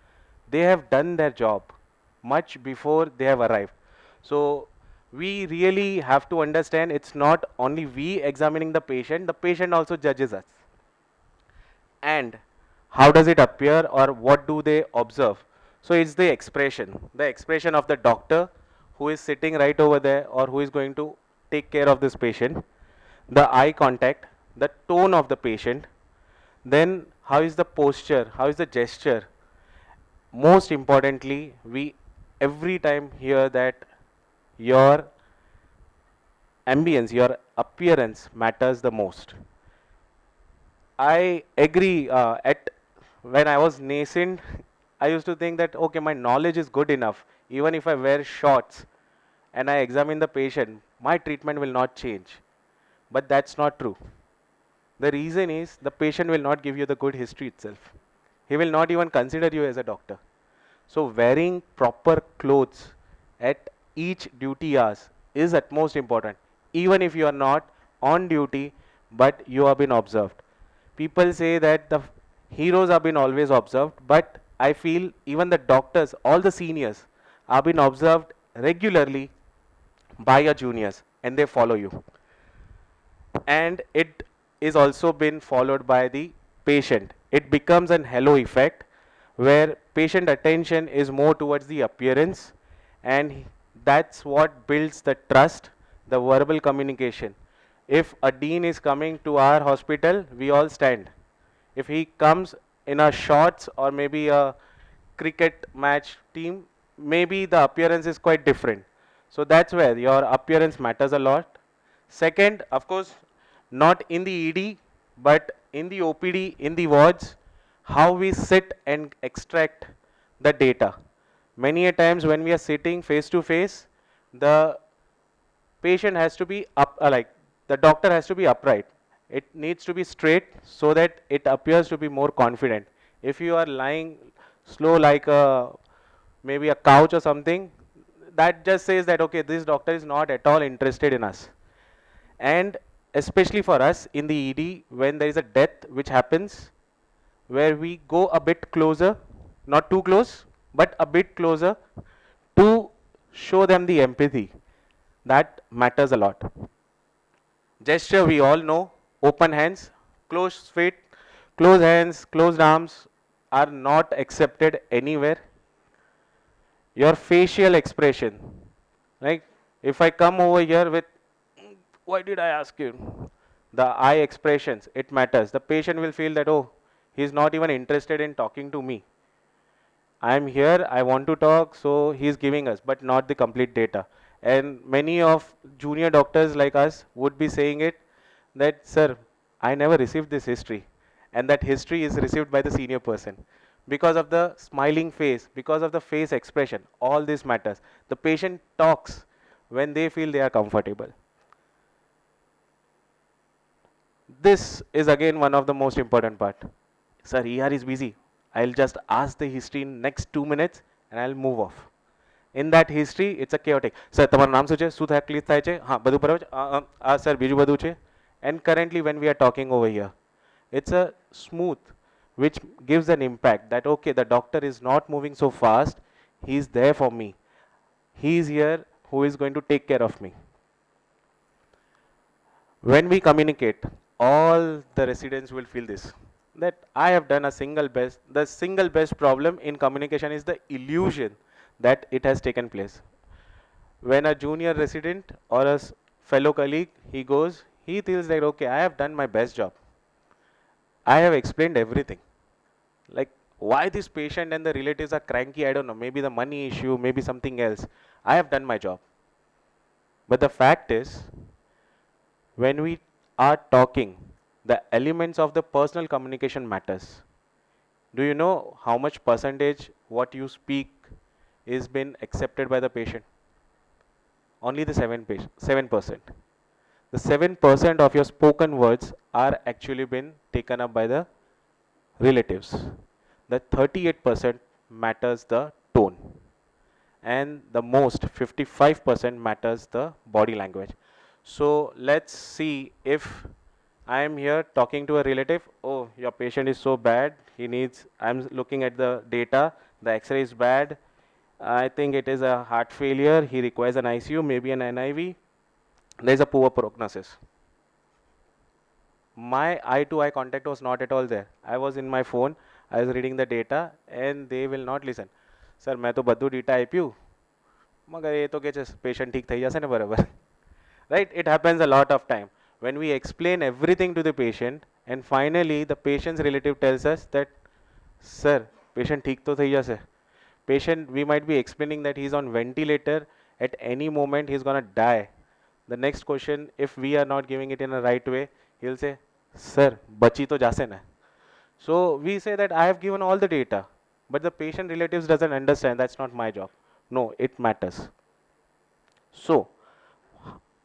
They have done their job much before they have arrived. So we really have to understand it's not only we examining the patient also judges us. And how does it appear, or what do they observe? So it's the expression of the doctor who is sitting right over there or who is going to take care of this patient, the eye contact, the tone of the patient, then how is the posture, how is the gesture. Most importantly, we every time hear that your ambience, your appearance matters the most. I agree. At when I was nascent, I used to think that okay, my knowledge is good enough. Even if I wear shorts and I examine the patient, my treatment will not change. But that's not true. The reason is the patient will not give you the good history itself. He will not even consider you as a doctor. So wearing proper clothes at each duty hours is at most important. Even if you are not on duty, but you have been observed. People say that the heroes have been always observed, but I feel even the doctors, all the seniors, have been observed regularly by your juniors, and they follow you. And it is also been followed by the patient. It becomes an halo effect where patient attention is more towards the appearance, and that's what builds the trust, the verbal communication. If a dean is coming to our hospital, we all stand. If he comes in a shorts or maybe a cricket match team, maybe the appearance is quite different. So that's where your appearance matters a lot. Second, of course, not in the ED, but in the OPD, in the wards, how we sit and extract the data. Many a times when we are sitting face to face, the patient has to be like the doctor has to be upright. It needs to be straight so that it appears to be more confident. If you are lying slow like maybe a couch or something, that just says that okay, this doctor is not at all interested in us. And especially for us in the ED, when there is a death which happens, where we go a bit closer, not too close, but a bit closer to show them the empathy. That matters a lot. Gesture we all know, open hands, closed feet, closed hands, closed arms are not accepted anywhere. Your facial expression, like if I come over here with, why did I ask you? The eye expressions, it matters. The patient will feel that, oh, he's not even interested in talking to me. I'm here, I want to talk, so he's giving us, but not the complete data. And many of junior doctors like us would be saying it that, sir, I never received this history. And that history is received by the senior person. Because of the smiling face, because of the face expression, all this matters. The patient talks when they feel they are comfortable. This is again one of the most important part. Sir, ER is busy. I'll just ask the history in next 2 minutes and I'll move off. In that history, it's a chaotic. Sir, તમારું નામ શું છે? શું થાય click થાય છે? હા, બધું બરાબર છે? સર બીજું બધું છે? And currently when we are talking over here, it's a smooth, which gives an impact that okay, the doctor is not moving so fast, he is there for me. He is here who is going to take care of me. When we communicate, all the residents will feel this, that I have done a single best. The single best problem in communication is the illusion that it has taken place. When a junior resident or a fellow colleague, he goes, he feels like, okay, I have done my best job. I have explained everything. Like why this patient and the relatives are cranky, I don't know. Maybe the money issue, maybe something else. I have done my job. But the fact is, when we are talking, the elements of the personal communication matters. Do you know how much percentage what you speak is been accepted by the patient? Only the 7%. The 7% of your spoken words are actually been taken up by the relatives. The 38% matters the tone, and the most 55% matters the body language. So let's see if I am here talking to a relative. Oh, your patient is so bad. He needs, I'm looking at the data. The X-ray is bad. I think it is a heart failure. He requires an ICU, maybe an NIV. There is a poor prognosis. My eye-to-eye contact was not at all there. I was in my phone. I was reading the data, and they will not listen. Sir, मैं तो बद्दू data आप्યું मगर ये तो के patient ठीक થઈ જશે ને બરાબર. Right? It happens a lot of time. When we explain everything to the patient, and finally the patient's relative tells us that, sir, patient ठीक तो થઈ જશે. Patient, we might be explaining that he's on ventilator. At any moment he's gonna die. The next question, if we are not giving it in a right way, he'll say, sir, बची तो जासे ना. So we say that I have given all the data, but the patient relatives doesn't understand. That's not my job. No, it matters. So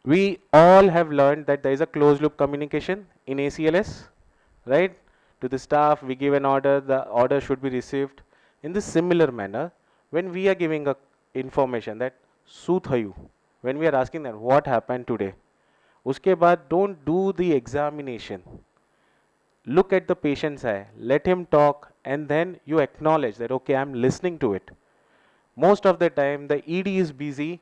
we all have learned that there is a closed loop communication in ACLS, right? To the staff, we give an order, the order should be received. In this similar manner, when we are giving a information that su thayu, when we are asking that what happened today, uske baad don't do the examination. Look at the patient's eye, let him talk, and then you acknowledge that okay, I'm listening to it. Most of the time the ED is busy.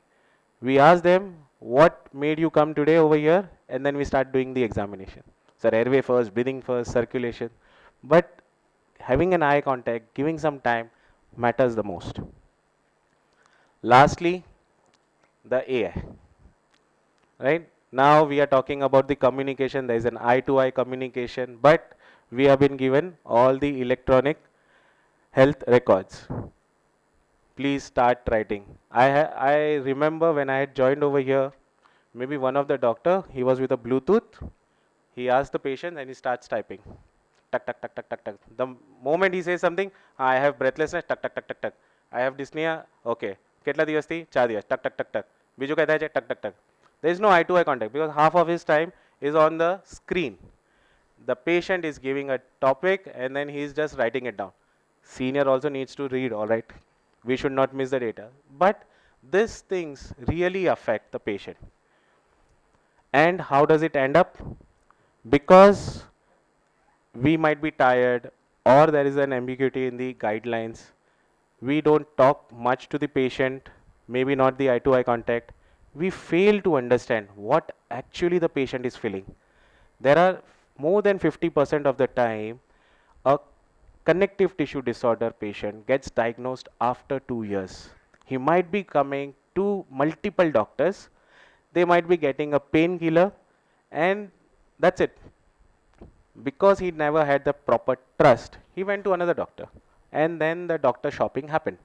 We ask them, what made you come today over here? And then we start doing the examination. So airway first, breathing first, circulation. But having an eye contact, giving some time matters the most. Lastly, the AI. Right? Now we are talking about the communication. There is an eye-to-eye communication, but we have been given all the electronic health records. Please start writing. I remember when I had joined over here, maybe one of the doctor, he was with a Bluetooth. He asked the patient and he starts typing. Tuck, tuck, tuck, tuck, tuck, tuck. The moment he says something, I have breathlessness, tuck, tuck, tuck, tuck, tuck. I have dyspnea, okay. કેટલા દિવસથી 4 દિવસ ટક ટક ટક ટક બીજું કઈ થાય છે ટક ટક ટક. There is no eye to eye contact because half of his time is on the screen. The patient is giving a topic and then he is just writing it down. Senior also needs to read, all right. We should not miss the data. But these things really affect the patient. And how does it end up? Because we might be tired or there is an ambiguity in the guidelines. We don't talk much to the patient, maybe not the eye to eye contact. We fail to understand what actually the patient is feeling. There are more than 50% of the time a connective tissue disorder patient gets diagnosed after 2 years. He might be coming to multiple doctors. They might be getting a painkiller and that's it. Because he never had the proper trust, he went to another doctor and then the doctor shopping happened.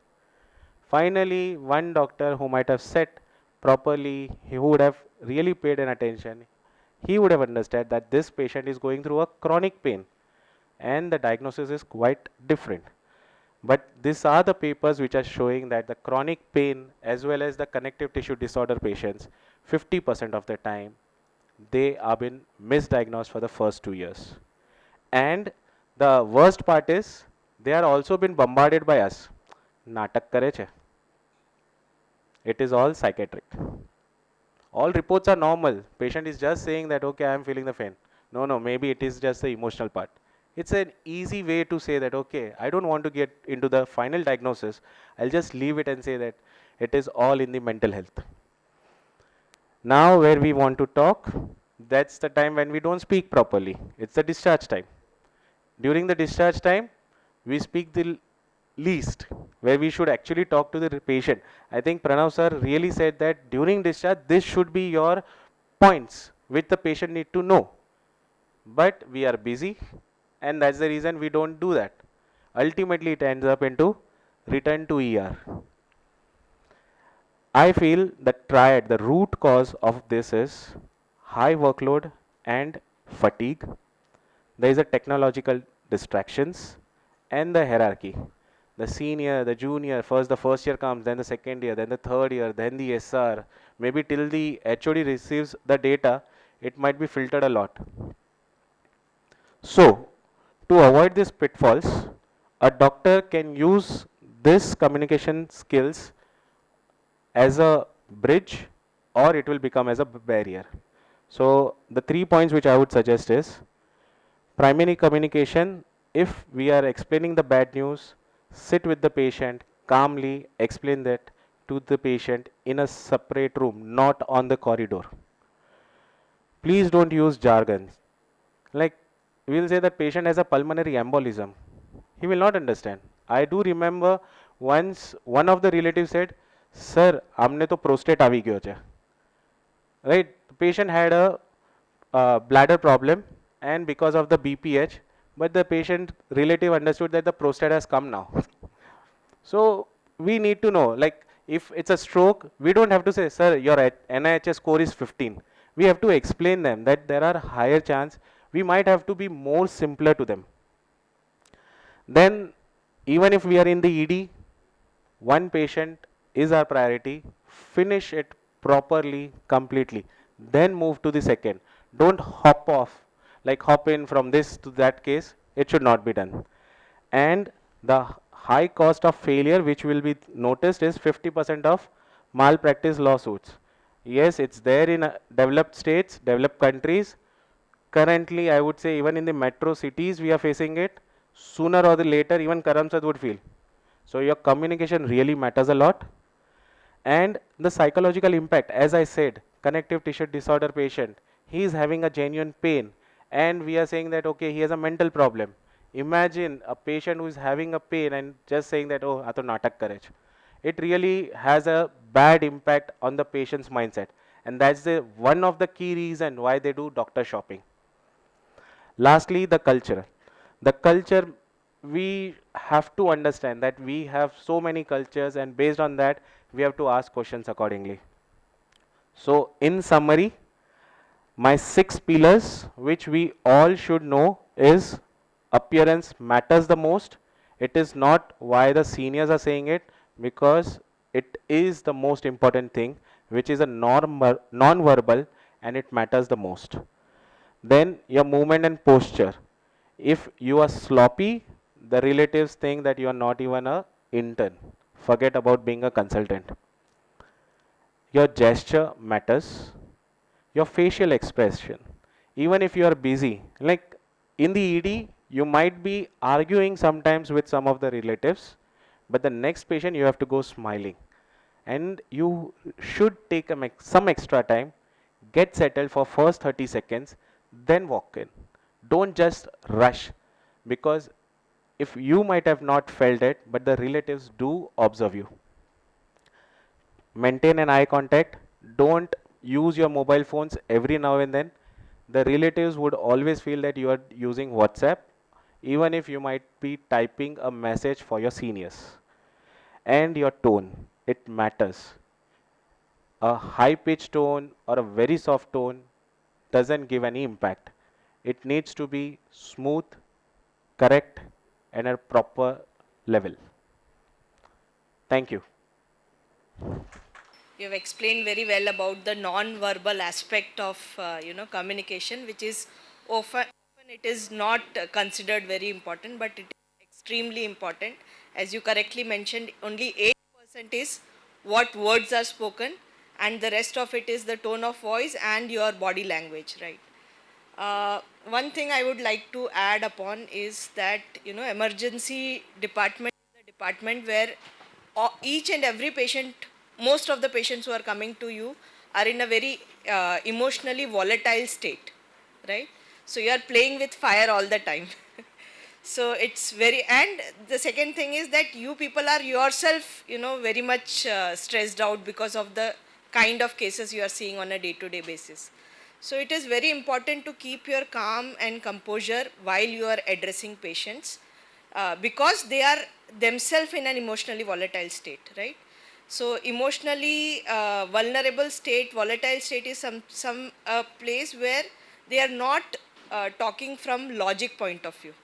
Finally, one doctor who might have set properly, he would have really paid an attention, he would have understood that this patient is going through a chronic pain and the diagnosis is quite different. But these are the papers which are showing that the chronic pain as well as the connective tissue disorder patients, 50% of the time, they have been misdiagnosed for the first 2 years. And the worst part is, they are also been bombarded by us. નાટક કરે છે. It is all psychiatric. All reports are normal. Patient is just saying that, okay, I am feeling the pain. No, maybe it is just the emotional part. It's an easy way to say that, okay, I don't want to get into the final diagnosis. I'll just leave it and say that it is all in the mental health. Now, where we want to talk, that's the time when we don't speak properly. It's the discharge time. During the discharge time, we speak the least, where we should actually talk to the patient. I think Pranav sir really said that during discharge, this should be your points which the patient need to know. But we are busy, and that's the reason we don't do that. Ultimately, it ends up into return to ER. I feel the triad, the root cause of this is high workload and fatigue. There is a technological distractions and the hierarchy. The senior, the junior, first the first year comes, then the second year, then the third year, then the SR. Maybe till the HOD receives the data, it might be filtered a lot. So, to avoid these pitfalls, a doctor can use this communication skills as a bridge or it will become as a barrier. So, the 3 points which I would suggest is primary communication. If we are explaining the bad news, sit with the patient, calmly explain that to the patient in a separate room, not on the corridor. Please don't use jargon. Like, we will say that patient has a pulmonary embolism. He will not understand. I do remember once one of the relatives said, Sir, हमने तो prostate आवी गयो छे. Right? The patient had a bladder problem and because of the BPH, but the patient relative understood that the prostate has come now. So we need to know, like if it's a stroke, we don't have to say, sir, your NIHS score is 15. We have to explain them that there are higher chance. We might have to be more simpler to them. Then even if we are in the ED, one patient is our priority. Finish it properly, completely. Then move to the second. Don't hop off, like hop in from this to that case. It should not be done. And the high cost of failure which will be noticed is 50% of malpractice lawsuits. Yes, it's there in developed states, developed countries. Currently, I would say even in the metro cities, we are facing it. Sooner or the later, even Karamsad would feel. So your communication really matters a lot. And the psychological impact, as I said, connective tissue disorder patient, he is having a genuine pain. And we are saying that, okay, he has a mental problem. Imagine a patient who is having a pain and just saying that, oh, ato natak kare chhe. It really has a bad impact on the patient's mindset. And that's the one of the key reason why they do doctor shopping. Lastly, the culture. The culture, we have to understand that we have so many cultures and based on that, we have to ask questions accordingly. So in summary, my 6 pillars which we all should know is appearance matters the most. It is not why the seniors are saying it, because it is the most important thing, which is a non-verbal and it matters the most. Then your movement and posture. If you are sloppy, the relatives think that you are not even a intern. Forget about being a consultant. Your gesture matters. Your facial expression. Even if you are busy, like in the ED, you might be arguing sometimes with some of the relatives, but the next patient you have to go smiling. And you should take some extra time, get settled for first 30 seconds, then walk in. Don't just rush, because if you might have not felt it, but the relatives do observe you. Maintain an eye contact. Don't use your mobile phones every now and then. The relatives would always feel that you are using WhatsApp, even if you might be typing a message for your seniors. And your tone, it matters. A high pitched tone or a very soft tone doesn't give any impact. It needs to be smooth, correct, and at proper level. Thank you. You have explained very well about the non-verbal aspect of communication, which is often it is not considered very important, but it is extremely important. As you correctly mentioned, only 8% is what words are spoken, and the rest of it is the tone of voice and your body language, right? One thing I would like to add upon is that emergency department is the department where each and every patient, most of the patients who are coming to you are in a very emotionally volatile state, right? So you are playing with fire all the time. So it's very, and the second thing is that you people are yourself very much stressed out because of the kind of cases you are seeing on a day to day basis. So it is very important to keep your calm and composure while you are addressing patients, because they are themselves in an emotionally volatile state, right? So emotionally vulnerable state, volatile state is some place where they are not talking from logic point of view.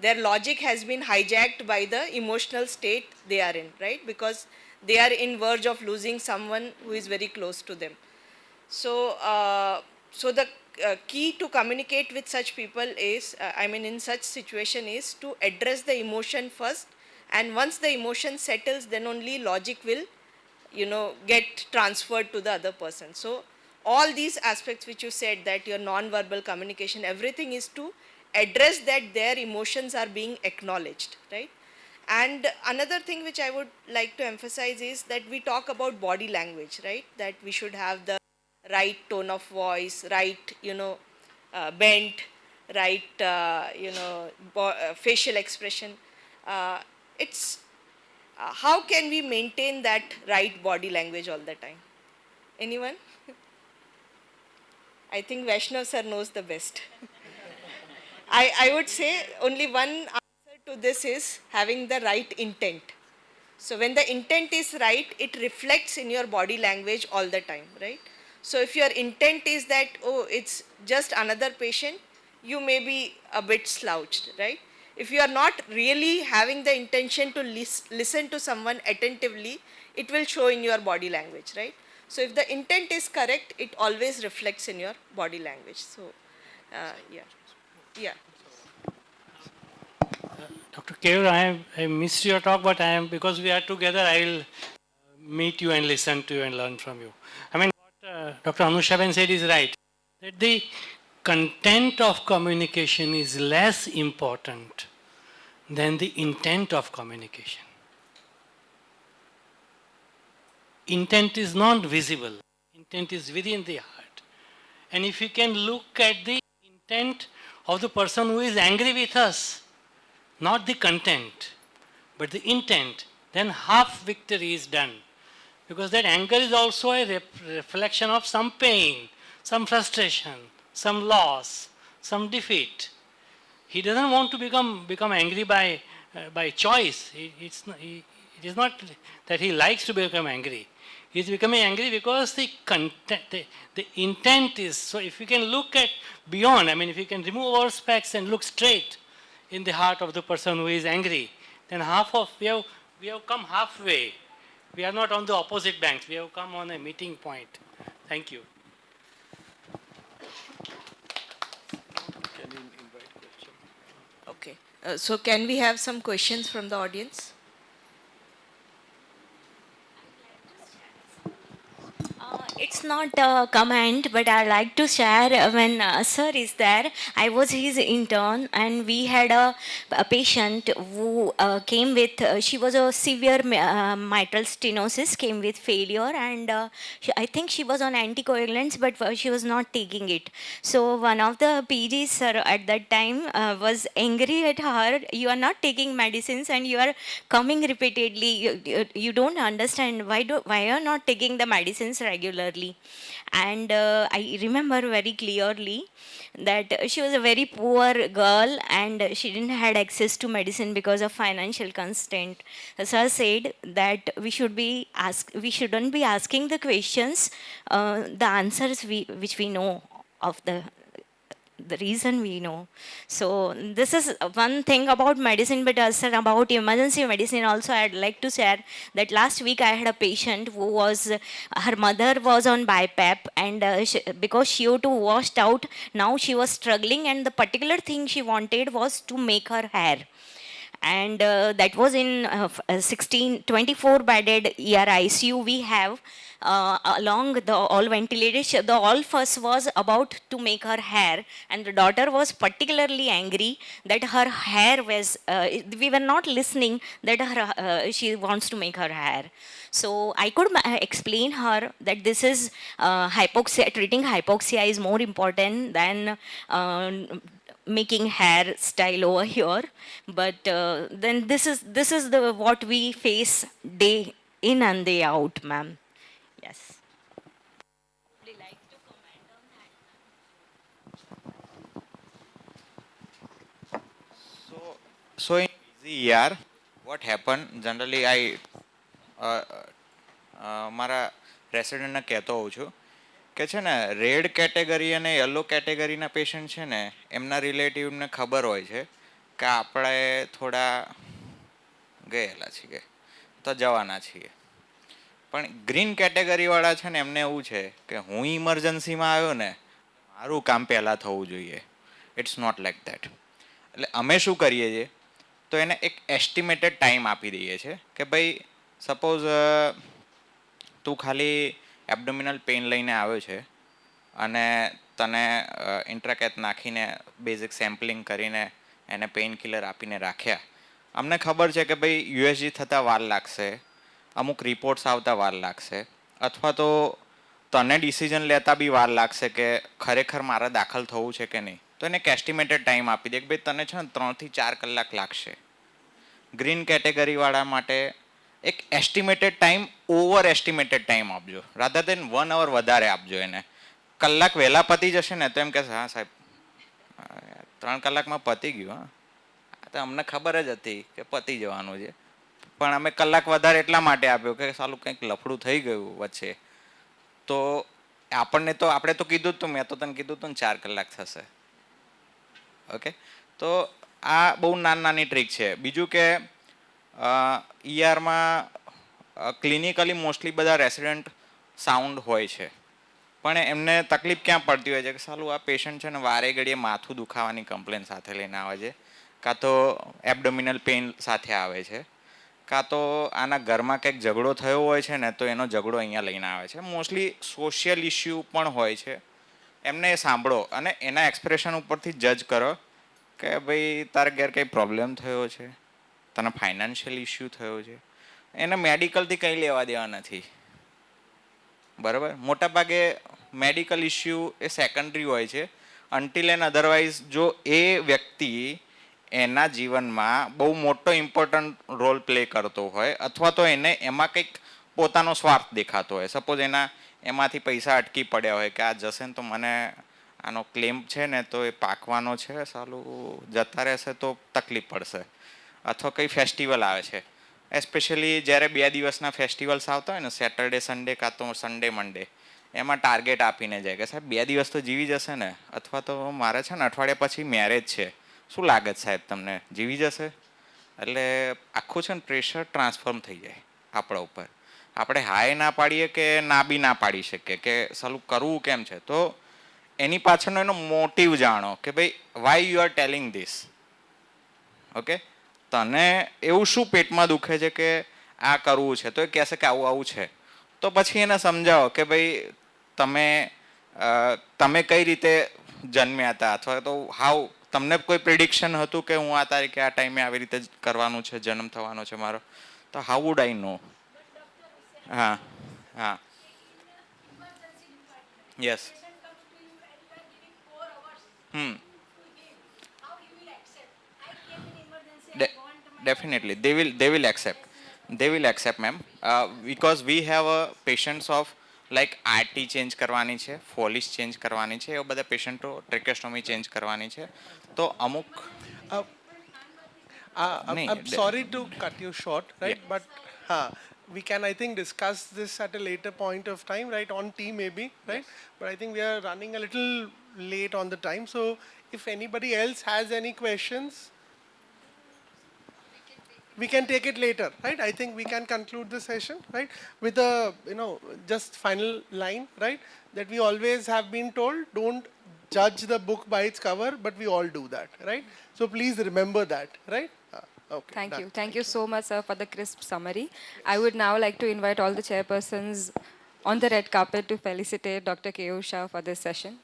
Their logic has been hijacked by the emotional state they are in, right? Because they are in verge of losing someone who is very close to them. So, so the key to communicate with such people is, in such situation is to address the emotion first, and once the emotion settles, then only logic will, get transferred to the other person. So, all these aspects which you said, that your non-verbal communication, everything is to address that their emotions are being acknowledged, right? And another thing which I would like to emphasize is that we talk about body language, right? That we should have the right tone of voice, right, bent, right, facial expression. It's How can we maintain that right body language all the time? Anyone? I think Vaishnav sir knows the best. I would say only one answer to this is having the right intent. So when the intent is right, it reflects in your body language all the time, right? So if your intent is that, oh, it's just another patient, you may be a bit slouched, right? If you are not really having the intention to listen to someone attentively, it will show in your body language, right? So if the intent is correct, it always reflects in your body language. So, yeah. Yeah. Dr. Kev, I missed your talk, but because we are together, I'll meet you and listen to you and learn from you. What Dr. Anushaben said is right, that the content of communication is less important than the intent of communication. Intent is not visible. Intent is within the heart. And if you can look at the intent of the person who is angry with us, not the content, but the intent, then half victory is done. Because that anger is also a reflection of some pain, some frustration, some loss, some defeat. He doesn't want to become angry by choice. It is not that he likes to become angry. He is becoming angry because the content, the intent is. So if you can look at beyond, if you can remove our specs and look straight in the heart of the person who is angry, then we have come halfway. We are not on the opposite banks. We have come on a meeting point. Thank you. Okay. So can we have some questions from the audience? It's not a comment, but I like to share when sir is there. I was his intern, and we had a patient who came with. She was a severe mitral stenosis, came with failure, and I think she was on anticoagulants, but she was not taking it. So one of the PGs sir at that time was angry at her. You are not taking medicines, and you are coming repeatedly. You don't understand why you are not taking the medicines regularly. And I remember very clearly that she was a very poor girl, and she didn't had access to medicine because of financial constraint. Sir said that we shouldn't be asking the questions, the answers which we know of the reason we know. So this is one thing about medicine, but also about emergency medicine also I'd like to share that last week I had a patient who was, her mother was on BiPAP, and because CO2 washed out, now she was struggling, and the particular thing she wanted was to make her hair. and that was in 24 bedded ER ICU we have. Along the all ventilated, the all fuss was about to make her hair, and the daughter was particularly angry that her hair was. We were not listening that her she wants to make her hair. So I could explain her that this is hypoxia. Treating hypoxia is more important than making hair style over here. But then this is the what we face day in and day out, ma'am. Yes. So in busy ER, what happened generally, I મારા રેસિડન્ટને કહેતો હોઉં છું કે છે ને red category અને yellow કેટેગરીના patient છે ને એમના રિલેટિવને ખબર હોય છે કે આપણે થોડા ગયેલા છીએ તો જવાના છીએ, પણ ગ્રીન કેટેગરીવાળા છે ને એમને એવું છે કે હું ઇમરજન્સીમાં આવ્યો ને મારું કામ પહેલાં થવું જોઈએ. It's not like that. એટલે અમે શું કરીએ છીએ તો એને એક એસ્ટિમેટેડ ટાઈમ આપી દઈએ છીએ કે ભાઈ સપોઝ તું ખાલી એબડોમિનલ પેઇન લઈને આવ્યો છે અને તને ઇન્ટ્રાકેથ નાખીને બેઝિક સેમ્પલિંગ કરીને એને પેઇન કિલર આપીને રાખ્યા. અમને ખબર છે કે ભાઈ યુએસજી થતાં વાર લાગશે, અમુક રિપોર્ટ્સ આવતા વાર લાગશે, અથવા તો તને ડિસિઝન લેતા બી વાર લાગશે કે ખરેખર મારે દાખલ થવું છે કે નહીં. તો એને એક એસ્ટિમેટેડ ટાઈમ આપી દે કે ભાઈ તને છે ને 3 થી 4 કલાક લાગશે. ગ્રીન કેટેગરીવાળા માટે એક estimated time, over estimated time આપજો, રાધર દેન 1 hour વધારે આપજો એને. કલાક વહેલા પતી જશે ને તો એમ કહેશે હા સાહેબ 3 કલાકમાં પતી ગયું. હા તો અમને ખબર જ હતી કે પતી જવાનું છે, પણ અમે કલાક વધારે એટલા માટે આપ્યો કે સાલું કંઈક લફડું થઈ ગયું વચ્ચે. તો આપણને તો આપણે તો કીધું જ તું, મેં તો તને કીધું હતું ને 4 કલાક થશે. ઓકે, તો આ બહુ નાની ટ્રીક છે. બીજું કે ERમાં ક્લિનિકલી મોસ્ટલી બધા રેસિડન્ટ સાઉન્ડ હોય છે, પણ એમને તકલીફ ક્યાં પડતી હોય છે કે સાલું આ પેશન્ટ છે ને વારે ઘડીએ માથું દુખાવાની કમ્પ્લેન સાથે લઈને આવે છે, કાં તો એબડોમિનલ પેઇન સાથે આવે છે, કાં તો આના ઘરમાં કંઈક ઝઘડો થયો હોય છે ને તો એનો ઝઘડો અહીંયા લઈને આવે છે. મોસ્ટલી સોશિયલ ઇસ્યુ પણ હોય છે. એમને સાંભળો અને એના એક્સપ્રેશન ઉપરથી જજ કરો કે ભાઈ તારે ઘેર કંઈ પ્રોબ્લેમ થયો છે, તને ફાઇનાન્શિયલ ઇસ્યુ થયો છે. એને મેડિકલથી કંઈ લેવા દેવા નથી, બરાબર. મોટાભાગે મેડિકલ ઇસ્યુ એ સેકન્ડરી હોય છે અન્ટિલ એન્ડ અધરવાઇઝ જો એ વ્યક્તિ એના જીવનમાં બહુ મોટો ઇમ્પોર્ટન્ટ રોલ પ્લે કરતો હોય અથવા તો એને એમાં કંઈક પોતાનો સ્વાર્થ દેખાતો હોય. સપોઝ એમાંથી પૈસા અટકી પડ્યા હોય કે આ જશે ને તો મને આનો ક્લેમ છે ને તો એ પાકવાનો છે, સાલું જતા રહેશે તો તકલીફ પડશે, અથવા કંઈ ફેસ્ટિવલ આવે છે, એસ્પેશિયલી જ્યારે 2 દિવસના ફેસ્ટિવલ્સ આવતા હોય ને સેટરડે સન્ડે કાં તો સન્ડે મંડે, એમાં ટાર્ગેટ આપીને જાય કે સાહેબ 2 દિવસ તો જીવી જશે ને, અથવા તો મારે છે ને અઠવાડિયા પછી મેરેજ છે, શું લાગે છે સાહેબ તમને જીવી જશે? એટલે આખું છે ને પ્રેશર ટ્રાન્સફોર્મ થઈ જાય આપણા ઉપર. આપણે હાય ના પાડીએ કે ના બી ના પાડી શકીએ કે સાલું કરવું કેમ છે. તો એની પાછળનો એનો મોટિવ જાણો કે ભાઈ why you are telling this. Okay, તને એવું શું પેટમાં દુખે છે કે આ કરવું છે, તો એ કહેશે કે આવું આવું છે. તો પછી એને સમજાવો કે ભાઈ તમે કઈ રીતે જન્મ્યા હતા, અથવા તો હાઉ તમને કોઈ પ્રિડિક્શન હતું કે હું આ તારીખે આ ટાઈમે આવી રીતે કરવાનું છે, જન્મ થવાનો છે મારો, તો હાઉ વુડ આઈ નો. હા હા yes. Definitely they will accept ma'am, because we have patients of like RT change કરવાની છે, ફોલિશ ચેન્જ કરવાની છે, એવા બધા પેશન્ટો ટ્રેકેસ્ટોમી ચેન્જ કરવાની છે. તો અમુક I'm sorry to cut you short, right? But we can, I think, discuss this at a later point of time, right? On tea maybe, right? But I think we are running a little late on the time. So if anybody else has any questions, we can take it later, right? I think we can conclude the session, right? With a, just final line, right? That we always have been told, don't judge the book by its cover, but we all do that, right? So please remember that, right? Okay. Thank done. you. Thank you so much, sir, for the crisp summary. I would now like to invite all the chairpersons on the red carpet to felicitate Dr. K.O. Shah for this session.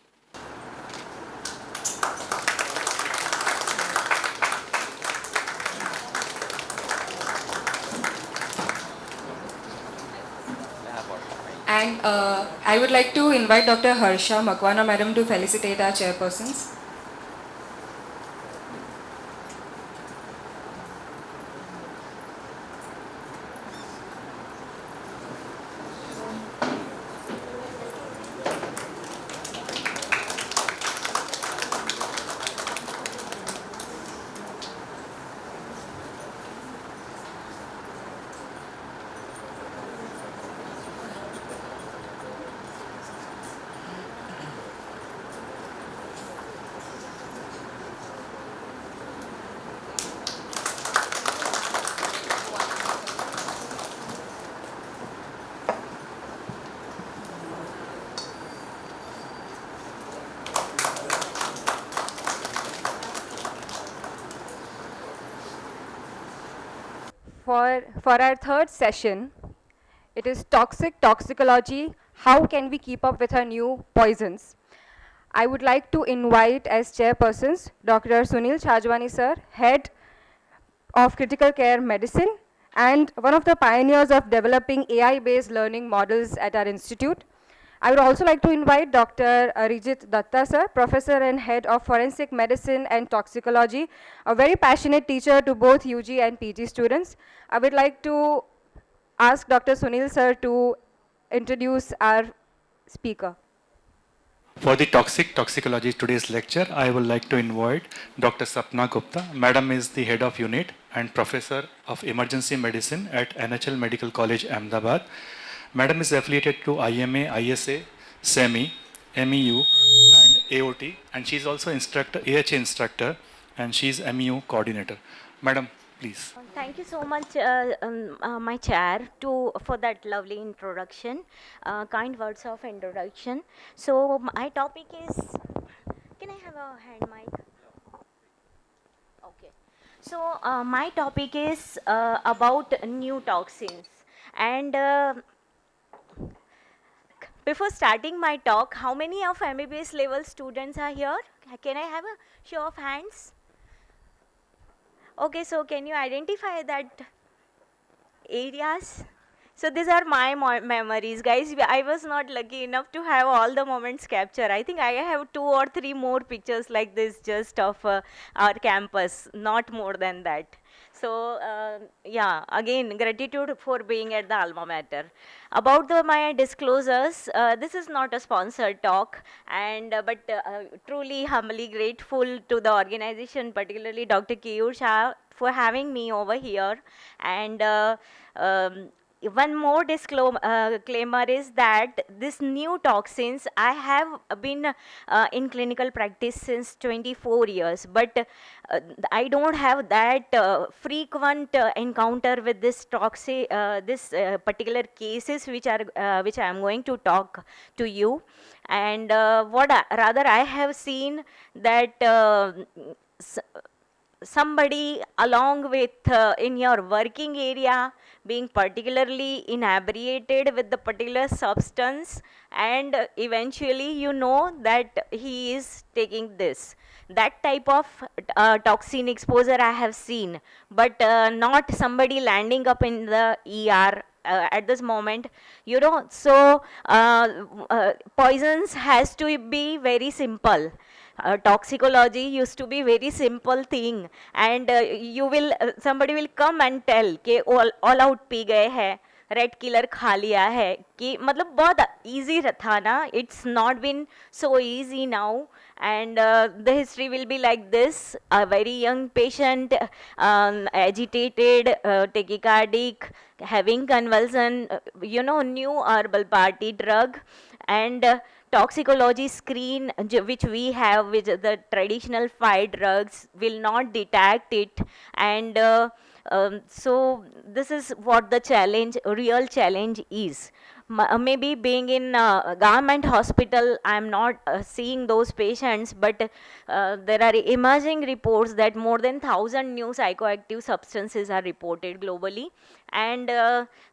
And I would like to invite Dr. Harsha Makwana madam to felicitate our chairpersons. For our third session, it is toxic toxicology. How can we keep up with our new poisons? I would like to invite as chairpersons Dr. Sunil Chhajwani sir, head of critical care medicine and one of the pioneers of developing AI-based learning models at our institute. I would also like to invite Dr. Arijit Datta sir, professor and head of forensic medicine and toxicology, a very passionate teacher to both UG and PG students. I would like to ask Dr. Sunil sir to introduce our speaker. For the toxicology today's lecture, I would like to invite Dr. Sapna Gupta. Madam is the head of unit and professor of emergency medicine at NHL Medical College, Ahmedabad. Madam is affiliated to IMA, ISA, SEMI, MEU, and AOT, and she is also AHA instructor, and she is MEU coordinator. Madam, please. Thank you so much, my chair, for that lovely introduction, kind words of introduction. So my topic is, can I have a hand mic? Okay. So my topic is about new toxins. And before starting my talk, how many of MBBS level students are here? Can I have a show of hands? Okay, so can you identify that areas? So these are my memories, guys. I was not lucky enough to have all the moments captured. I think I have 2 or 3 more pictures like this just of our campus, not more than that. So yeah, again, gratitude for being at the alma mater. About my disclosures, this is not a sponsored talk, and but truly humbly grateful to the organization, particularly Dr. Keyur Shah, for having me over here. And one more disclaimer is that this new toxins, I have been in clinical practice since 24 years, but I don't have that frequent encounter with this particular cases which I am going to talk to you. And rather I have seen that somebody along with in your working area being particularly inebriated with the particular substance, and eventually you know that he is taking this. That type of toxin exposure I have seen, but not somebody landing up in the ER at this moment, you know. So poisons has to be very simple. Toxicology used to be very simple thing, and you will somebody will come and tell कि all out P गए हैं, red killer खा लिया है, कि मतलब बहुत easy था ना. It's not been so easy now, and the history will be like this: a very young patient, agitated, tachycardic, having convulsion, new herbal party drug, and toxicology screen which we have with the traditional fight drugs will not detect it. And so this is what the real challenge is. Maybe being in government hospital, I'm not seeing those patients, but there are emerging reports that more than 1,000 new psychoactive substances are reported globally. And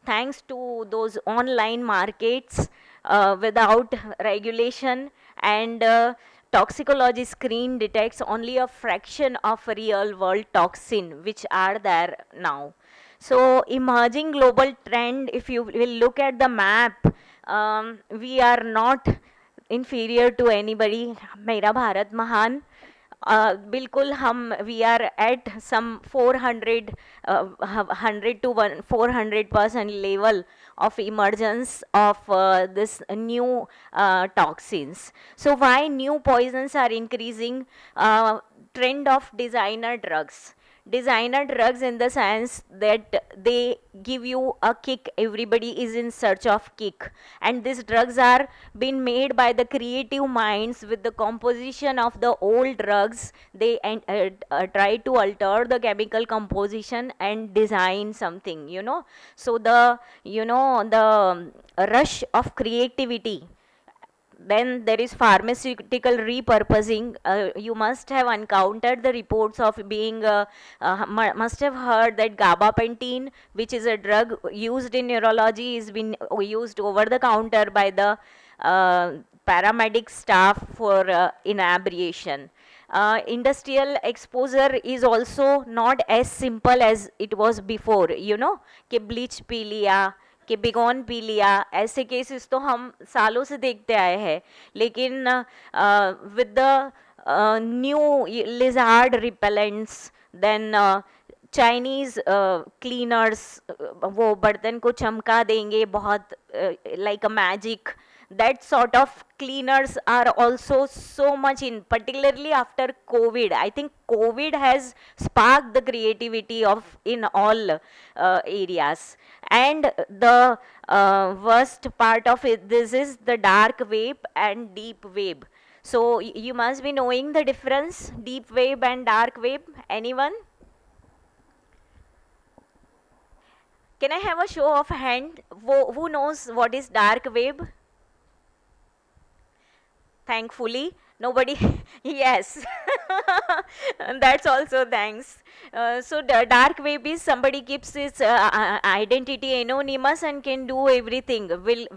thanks to those online markets without regulation, and toxicology screen detects only a fraction of real world toxin which are there now. So emerging global trend, if you will look at the map, we are not inferior to anybody. मेरा भारत महान, बिल्कुल हम we are at some 400 100 to 400% level of emergence of this new toxins. So why new poisons are increasing? Trend of designer drugs in the sense that they give you a kick. Everybody is in search of kick, and these drugs are being made by the creative minds with the composition of the old drugs. They try to alter the chemical composition and design something, so the rush of creativity. Then there is pharmaceutical repurposing. You must have encountered the reports of being, must have heard that gabapentin, which is a drug used in neurology, is been used over the counter by the paramedic staff for inebriation. Industrial exposure is also not as simple as it was before, कि bleach P लिया, कि बिगॉन P लिया. ऐसे cases तो हम सालों से देखते आए हैं, लेकिन with the new lizard repellents, then Chinese cleaners वो बर्तन को चमका देंगे बहुत, like a magic. That sort of cleaners are also so much in, particularly after COVID. I think COVID has sparked the creativity of in all areas. And the worst part of it, this is the dark web and deep web. So you must be knowing the difference, deep web and dark web. Anyone? Can I have a show of hand? Who knows what is dark web? Thankfully, nobody. Yes, that's also thanks. So the dark web is somebody keeps his identity anonymous and can do everything. Will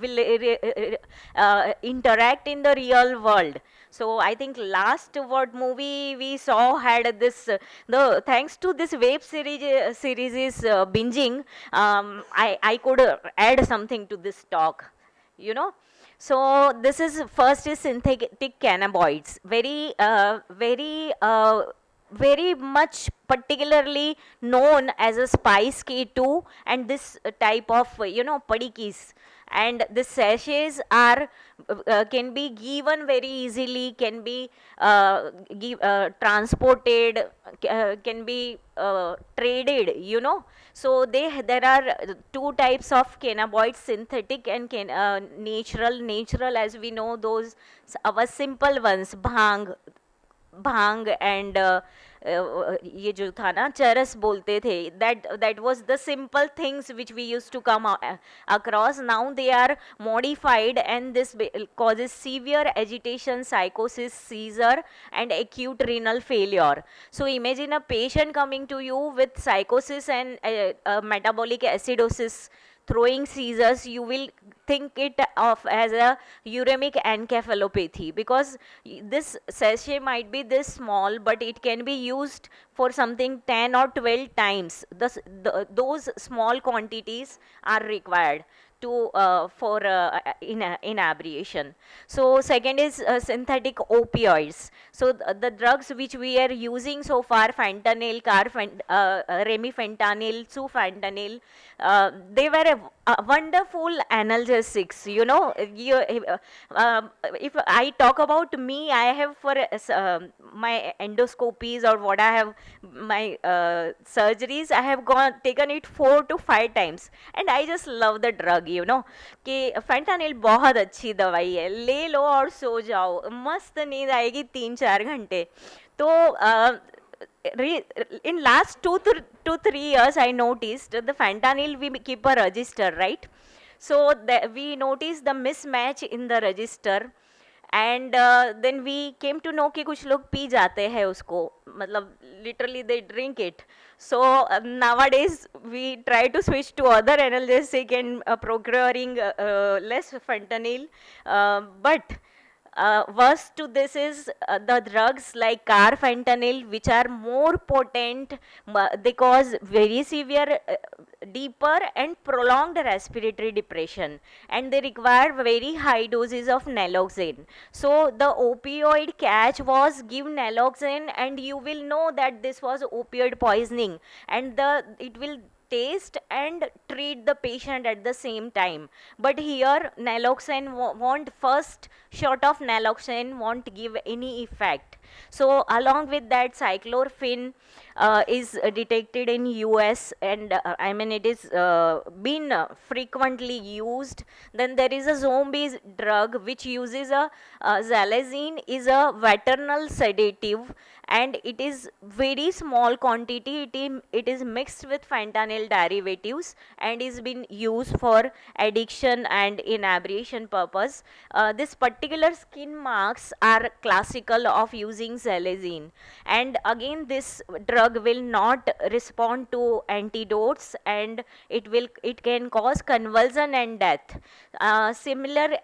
interact in the real world. So I think last what movie we saw had this. The thanks to this web series is binging. I could add something to this talk. So this is first is synthetic cannabinoids, very much particularly known as a spice K2, and this type of padikis. And the sachets are can be given very easily, can be transported, can be traded. So there are two types of cannabinoids, synthetic and natural. Natural, as we know, those our simple ones, bhang and ये जो था ना चरस बोलते थे, that was the simple things which we used to come across. Now they are modified, and this causes severe agitation, psychosis, seizure, and acute renal failure. So imagine a patient coming to you with psychosis and metabolic acidosis, throwing seizures. You will think it of as a uremic encephalopathy, because this sachet might be this small, but it can be used for something 10 or 12 times. Those small quantities are required to for inebriation. So second is synthetic opioids. So the drugs which we are using so far, fentanyl, remifentanil, sufentanil, they were wonderful analgesics. If I talk about me, I have for my endoscopies or what I have, my surgeries, I have taken it 4 to 5 times, and I just love the drug. कि fentanyl बहुत अच्छी दवाई है, ले लो और सो जाओ, मस्त नींद आएगी 3-4 घंटे. तो in last 2 to 3 years, I noticed the fentanyl, we keep a register, right? So we noticed the mismatch in the register, and then we came to know कि कुछ लोग पी जाते हैं उसको, मतलब literally they drink it. So nowadays we try to switch to other analgesic and procuring less fentanyl, but worse to this is the drugs like carfentanil, which are more potent. They cause very severe, deeper and prolonged respiratory depression, and they require very high doses of naloxone. So the opioid catch was give naloxone, and you will know that this was opioid poisoning, and it will taste and treat the patient at the same time. But here naloxone won't, first shot of naloxone won't give any effect. So along with that, cyclorphin is detected in US, and I mean it is been frequently used. Then there is a zombies drug which uses a xylazine, is a veterinal sedative, and it is very small quantity. It is mixed with fentanyl derivatives and is been used for addiction and inebriation purpose. This particular skin marks are classical of using xylazine, and again this drug will not respond to antidotes, and it can cause convulsion and death. Similar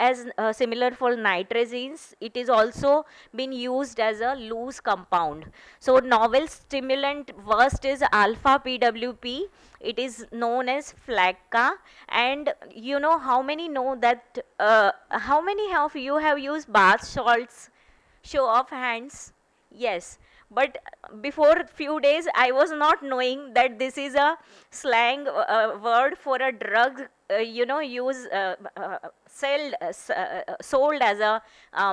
for nitrazines, it is also been used as a loose compound. So novel stimulant worst is alpha PWP. It is known as flagca, and you know how many know that how many of you have used bath salts? Show of hands. Yes, but before few days I was not knowing that this is a slang word for a drug, use sold as a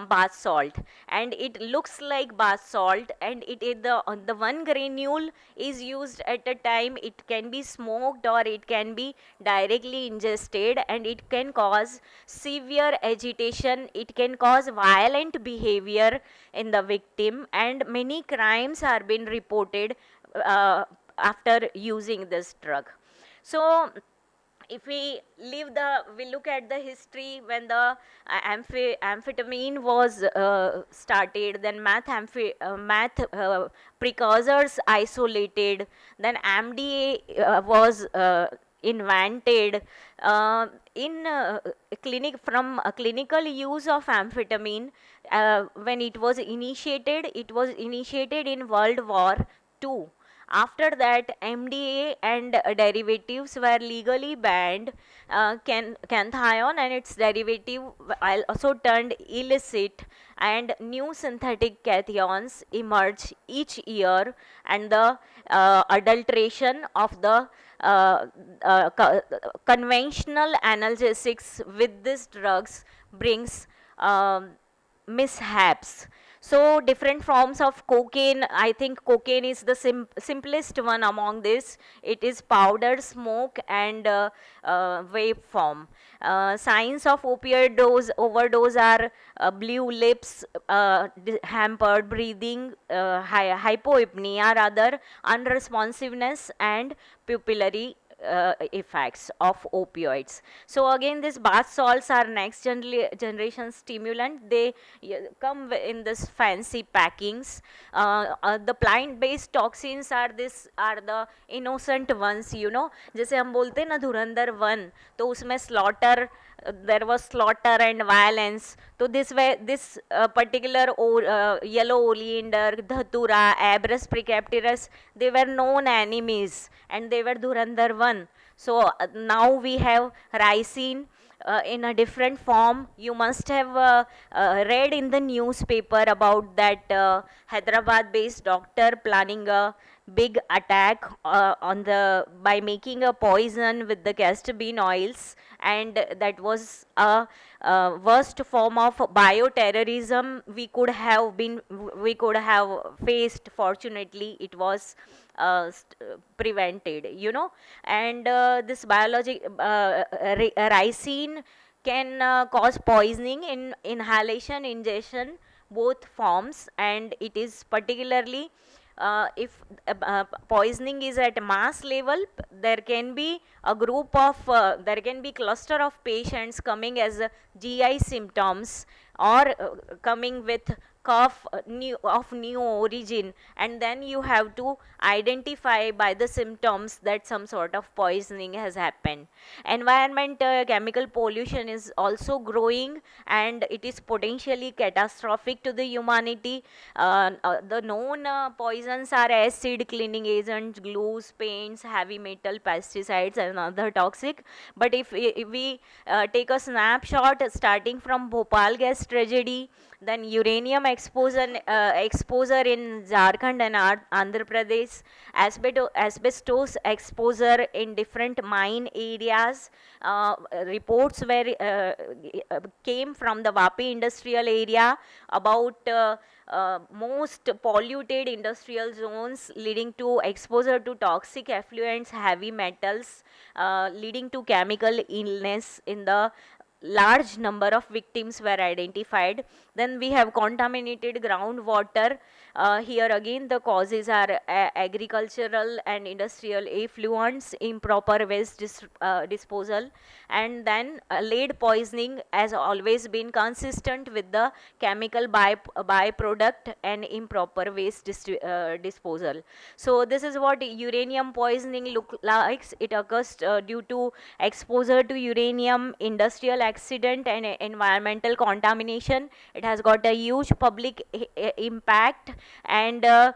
bath salt, and it looks like bath salt, and the one granule is used at a time. It can be smoked or it can be directly ingested, and it can cause severe agitation, it can cause violent behavior in the victim, and many crimes are being reported after using this drug. So if we look at the history when the amphetamine was started, then math precursors isolated, then MDA was invented. In clinical use of amphetamine, when it was initiated in World War II. After that, MDA and derivatives were legally banned. Canthion and its derivative also turned illicit, and new synthetic cations emerge each year, and the adulteration of the conventional analgesics with these drugs brings mishaps. So different forms of cocaine, I think cocaine is the simplest one among this. It is powder, smoke, and vape form. Signs of opioid overdose are blue lips, hampered breathing, hypoapnea rather, unresponsiveness, and pupillary effects of opioids. So again, these bath salts are next generation stimulant. They come in this fancy packings. The plant based toxins are the innocent ones, जैसे हम बोलते हैं ना धुरंधर 1, तो उसमें slaughter, there was slaughter and violence. So this particular yellow oleander, dhatura, abrus precapterus, they were known enemies, and they were dhurandhar 1. So now we have ricin in a different form. You must have read in the newspaper about that Hyderabad based doctor planning a big attack by making a poison with the castor bean oils, and that was a worst form of bioterrorism we could have faced. Fortunately, it was prevented, and this ricin can cause poisoning in inhalation, ingestion, both forms, and it is particularly if poisoning is at mass level, there can be a group of, there can be cluster of patients coming as GI symptoms, or coming with cough of new origin, and then you have to identify by the symptoms that some sort of poisoning has happened. Environment chemical pollution is also growing, and it is potentially catastrophic to the humanity. The known poisons are acid, cleaning agents, glues, paints, heavy metal, pesticides, and other toxic. But if we take a snapshot starting from Bhopal gas tragedy, then uranium exposure in Jharkhand and Andhra Pradesh, asbestos exposure in different mine areas. Reports came from the Vapi industrial area about most polluted industrial zones, leading to exposure to toxic effluents, heavy metals, leading to chemical illness in the large number of victims were identified. Then we have contaminated groundwater. Here again the causes are agricultural and industrial effluents, improper waste disposal, and then lead poisoning has always been consistent with the chemical byproduct and improper waste disposal. So this is what uranium poisoning look like. It occurs due to exposure to uranium, industrial accident, and environmental contamination. It has got a huge public impact, and the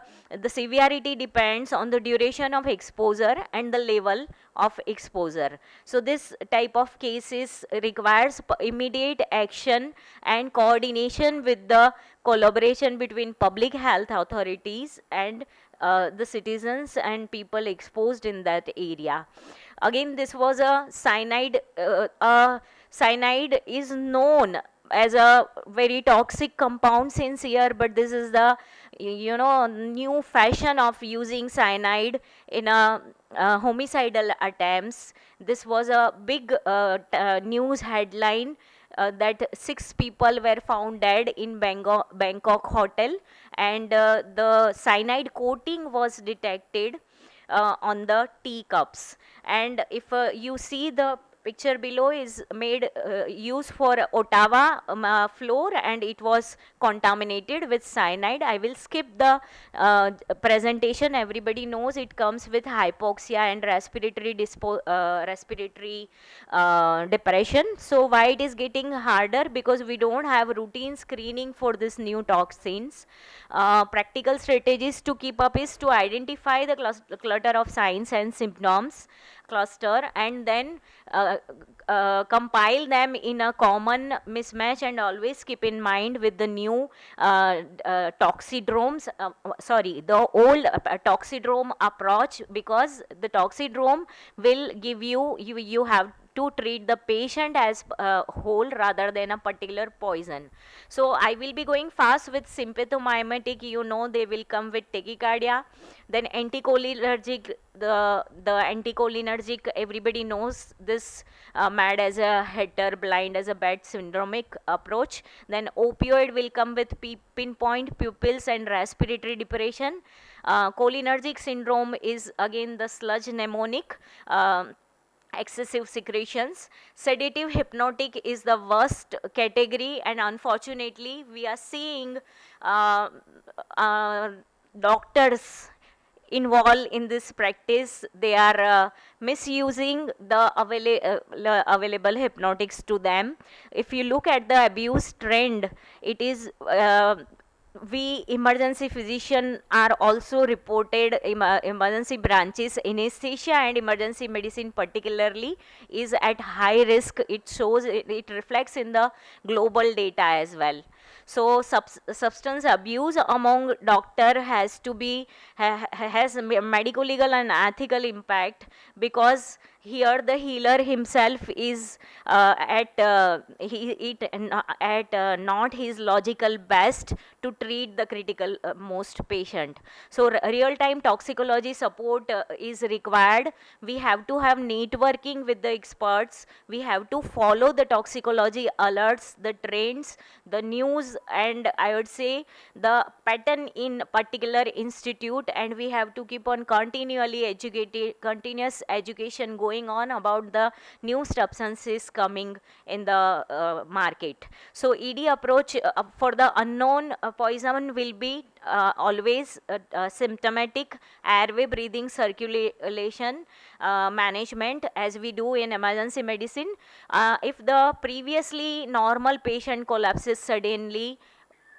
severity depends on the duration of exposure and the level of exposure. So this type of cases requires immediate action and coordination with the collaboration between public health authorities and the citizens and people exposed in that area. Again, this was a cyanide. Cyanide is known as a very toxic compound since here, but this is the new fashion of using cyanide in a homicidal attempts. This was a big news headline that 6 people were found dead in Bangkok hotel, and the cyanide coating was detected on the teacups. And if you see the picture below is made use for Ottawa floor, and it was contaminated with cyanide. I will skip the presentation. Everybody knows it comes with hypoxia and respiratory depression. So why it is getting harder? Because we don't have routine screening for this new toxins. Practical strategies to keep up is to identify the clutter of signs and symptoms cluster, and then compile them in a common mismatch, and always keep in mind with the new toxidromes, the old toxidrome approach, because the toxidrome will give you have to treat the patient as whole rather than a particular poison. So I will be going fast with sympathomimetic. They will come with tachycardia. Then anticholinergic, the anticholinergic, everybody knows this, mad as a hatter, blind as a bat syndromic approach. Then opioid will come with pinpoint pupils and respiratory depression. Cholinergic syndrome is again the sludge mnemonic. Excessive secretions. Sedative hypnotic is the worst category, and unfortunately we are seeing doctors involved in this practice. They are misusing the available hypnotics to them. If you look at the abuse trend, it is we emergency physician are also reported, emergency branches, anesthesia and emergency medicine particularly is at high risk. It shows, it reflects in the global data as well. So substance abuse among doctor has to be has medical, legal and ethical impact, because here the healer himself is at not his logical best to treat the critical most patient. So real time toxicology support is required. We have to have networking with the experts. We have to follow the toxicology alerts, the trends, the news, and I would say the pattern in particular institute, and we have to keep on continuous education going on about the new substances coming in the market. So ED approach for the unknown poison will be always symptomatic airway breathing circulation management, as we do in emergency medicine. If the previously normal patient collapses suddenly,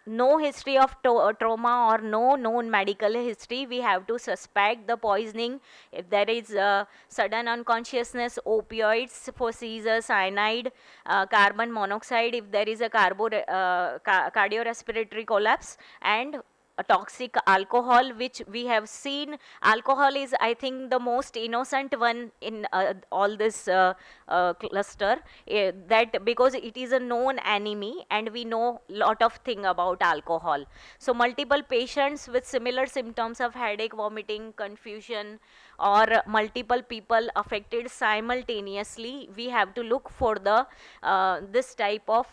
no history of trauma or no known medical history, we have to suspect the poisoning. If there is sudden unconsciousness, opioids for seizure, cyanide, carbon monoxide, if there is a cardiorespiratory collapse, and a toxic alcohol, which we have seen. Alcohol is, I think, the most innocent one in all this cluster, that because it is a known enemy and we know lot of thing about alcohol. So multiple patients with similar symptoms of headache, vomiting, confusion, or multiple people affected simultaneously, we have to look for the this type of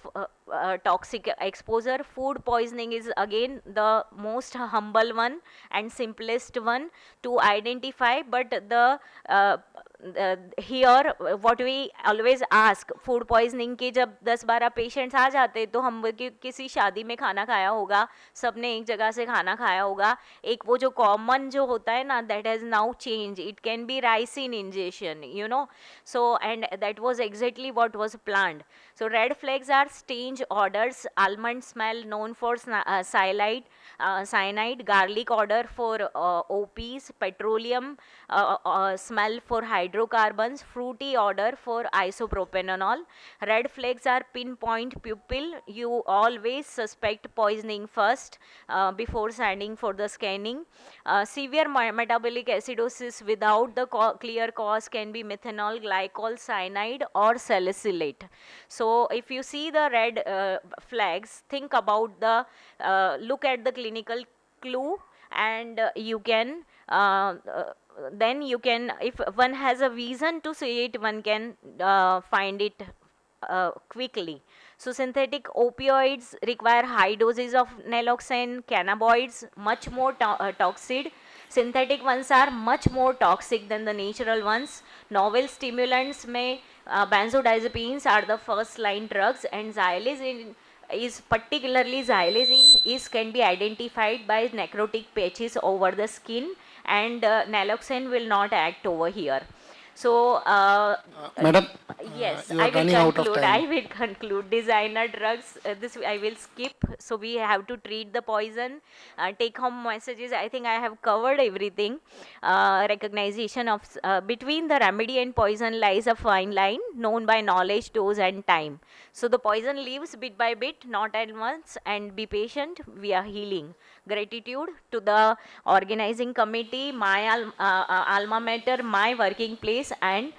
toxic exposure. Food poisoning is again the most humble one and simplest one to identify, but the here what we always ask, food poisoning के जब 10-12 patients आ जाते तो हम किसी शादी में खाना खाया होगा, सबने एक जगह से खाना खाया होगा, एक वो जो कॉमन जो होता है ना, that has now changed, it can be ricin ingestion, you know. So and that was exactly what was planned. So red flags are strange odors, almond smell known for cyanide, garlic odor for OPs, petroleum smell for hydrocarbons, fruity odor for isopropanol. Red flags are pinpoint pupil. You always suspect poisoning first before sending for the scanning. Severe metabolic acidosis without the clear cause can be methanol, glycol, cyanide, or salicylate. So if you see the red flags, think about the look at the clinical clue, and you can then you can, if one has a reason to say it, one can find it quickly. So synthetic opioids require high doses of naloxone, cannabinoids, much more toxic. Synthetic ones are much more toxic than the natural ones. Novel stimulants may benzodiazepines are the first line drugs, and xylazine is particularly xylazine is can be identified by necrotic patches over the skin, and naloxone will not act over here. So Madam, yes, you I are will running out of conclude. time. I will conclude. Designer drugs. This I will skip. So we have to treat the poison. Take home messages. I think I have covered everything. Recognition of between the remedy and poison lies a fine line, known by knowledge, dose, and time. So the poison leaves bit by bit, not at once, and be patient. We are healing. Gratitude to the organizing committee, my alma mater, my working place, and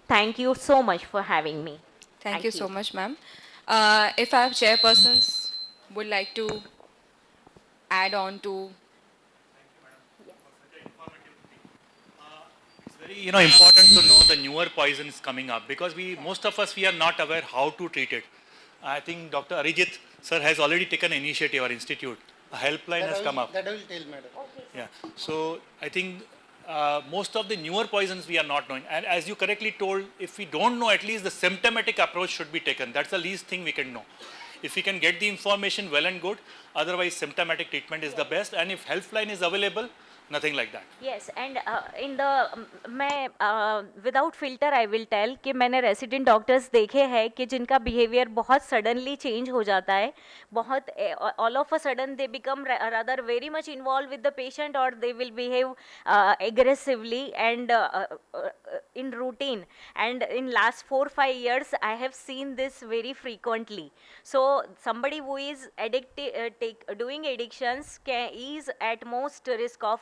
thank you so much for having me. Thank you so much, ma'am. If our chairpersons would like to add on to. It's very important to know the newer poisons coming up, because most of us we are not aware how to treat it. I think Dr. Arijit sir has already taken initiative. Our institute, a helpline has come up. That I will tell, madam. Yeah. So I think most of the newer poisons we are not knowing. And as you correctly told, if we don't know, at least the symptomatic approach should be taken. That's the least thing we can know. If we can get the information, well and good. Otherwise, symptomatic treatment is the best. And if helpline is available, nothing like that. Yes, and in the मैं without filter I will tell कि मैंने resident doctors देखे हैं कि जिनका behavior बहुत suddenly change हो जाता है, बहुत all of a sudden they become rather very much involved with the patient, or they will behave aggressively, and in routine, and in last 4 5 years I have seen this very frequently. So somebody who is doing addictions is at most risk of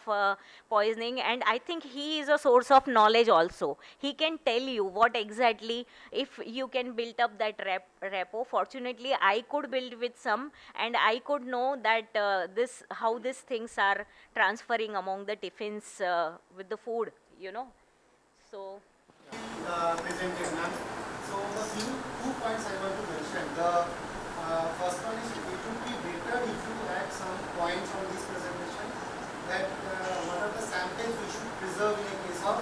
poisoning, and I think he is a source of knowledge also. He can tell you what exactly, if you can build up that repo. Fortunately I could build with some, and I could know that this how these things are transferring among the tiffins with the food, you know. So presented, ma'am. So the two points I want to mention. The first one is it would be better if you add some points on this presentation that what are the samples we should preserve in a case of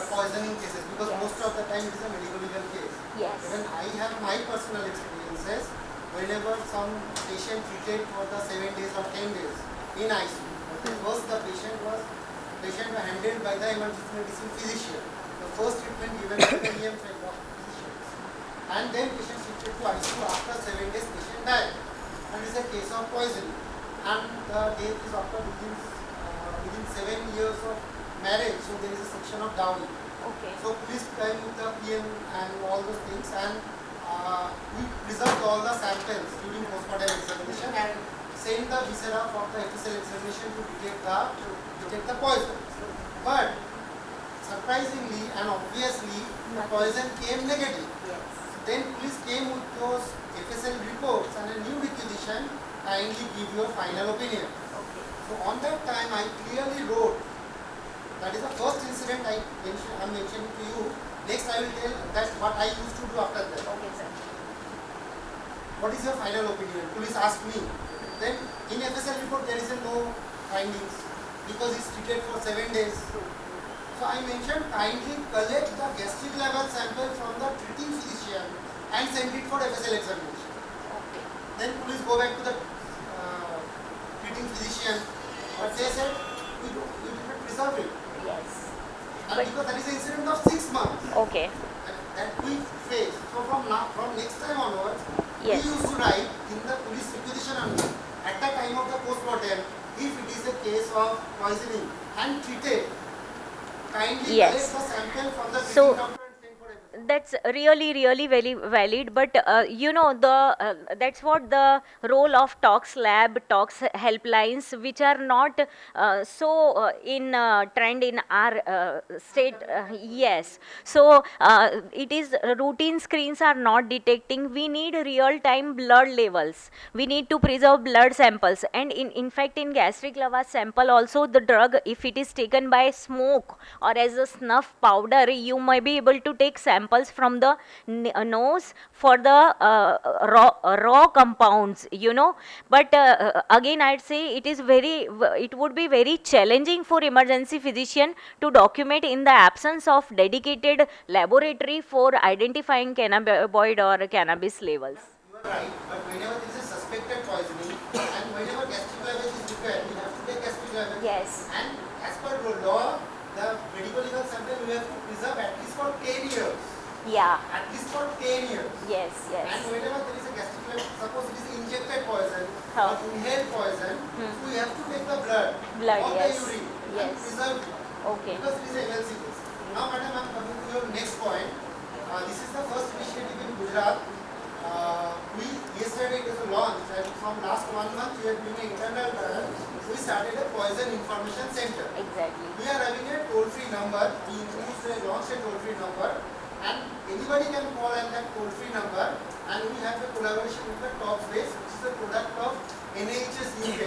poisoning cases, because most of the time it is a medical legal case. Even I have my personal experiences whenever some patient treated for the 7 days or 10 days in ICU. First the patient was handled by the emergency medicine physician. The first treatment given by the EM physicians. And then patient shifted to ICU. After 7 days patient died. And it is a case of poisoning. And the death is after within 7 years of marriage. So there is a section of dowry. So please time with the PM and all those things, and we preserved all the samples during postmortem examination and send the viscera for the FSL examination to detect the poison. But surprisingly and obviously the poison came negative. Then please came with those FSL reports and a new requisition, kindly give your final opinion. So on that time I clearly wrote, that is the first incident I am mentioning to you. Next I will tell that what I used to do after that. What is your final opinion? Police asked me. Then in FSL report there is no findings because it's treated for 7 days. So I mentioned kindly collect the gastric level sample from the treating physician and send it for FSL examination. Then police go back to the treating physician, but they said we did not preserve it. And because that is an incident of 6 months. That we face. So from next time onwards, we used to write in the police requisition only, at the time of the postmortem, if it is a case of poisoning and treated, kindly collect the sample from the treating doctor. That's really very valid, but you know, that's what the role of tox lab, tox helplines, which are not so in trend in our state. Yes, so it is routine screens are not detecting. We need real time blood levels. We need to preserve blood samples, and in fact in gastric lavage sample also, the drug, if it is taken by smoke or as a snuff powder, you may be able to take samples from the nose for the raw compounds, you know. But again I'd say it would be very challenging for emergency physician to document in the absence of dedicated laboratory for identifying cannabinoid or cannabis levels. You are right, but whenever there is a suspected poisoning and whenever gastric lavage is required, we have to take gastric lavage. And as per law, the medical legal sample we have to preserve at least for 10 years. At least for 10 years. And whenever there is a gastric lavage, suppose it is injected poison or inhaled poison, so we have to take the blood or the urine and preserve it. Because it is a MLC case. Now madam, I am coming to your next point. This is the first initiative in Gujarat. Yesterday it was launched, and from last 1 month we are doing an internal trial. We started a poison information center. We are having a toll-free number. We launched a toll-free number, and anybody can call on that toll-free number. And we have a collaboration with the TOPS base, which is a product of NIHS UK,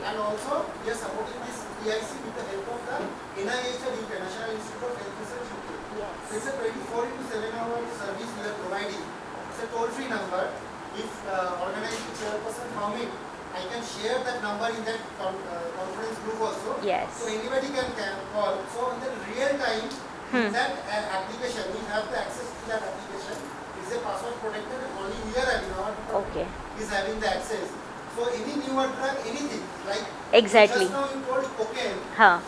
and also we are supporting this PIC with the help of the NIH UK, National Institute of Health Research UK. So it's a 24/7-hour service we are providing. It's a toll-free number. If organized chairperson from it, I can share that number in that conference group also. So anybody can call. So in the real time, in that application, we have the access to that application. It's a password protected, and only we are having, our department is having the access. So any newer drug, anything, like just now you told cocaine.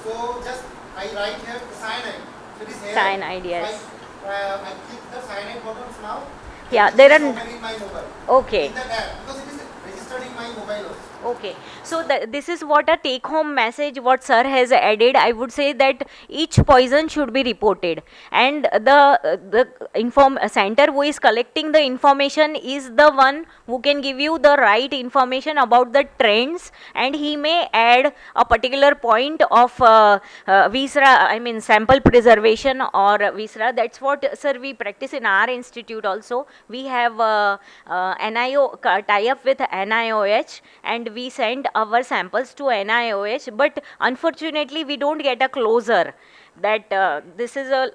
So just I write here cyanide. So it is here. Cyanide, yes. I click the cyanide buttons now. There are in my mobile. In that app, because it is registered in my mobile also. Okay, so this is what a take home message what sir has added. I would say that each poison should be reported, and the inform center who is collecting the information is the one who can give you the right information about the trends, and he may add a particular point of visra, I mean sample preservation or visra. That's what sir we practice in our institute also. We have NIO tie up with NIOH, and we send our samples to NIOH, but unfortunately we don't get a closer that this is a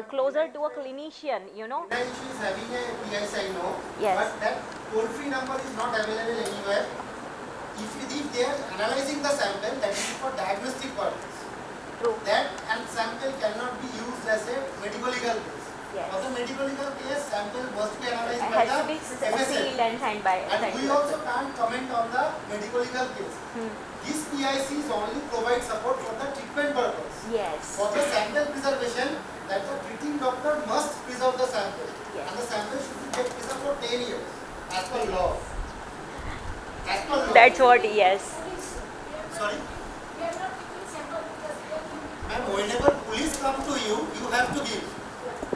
closer to a clinician, you know. NIH is having a PSI no, Yes. but that toll-free number is not available anywhere. If they are analyzing the sample, that is for diagnostic purpose. True. That and sample cannot be used as a medical legal case. Yes. For the medical legal case, sample must be analyzed It by has to be the FSL. sealed and signed by. And we also can't comment on the medical legal case. This PICs only provide support for the treatment purpose. Yes. For the sample preservation, that the treating doctor must preserve the sample. Yes. And the sample should be kept preserved for 10 years as per law. As per law. That's what, yes. Sorry? Ma'am, whenever police come to you, you have to give.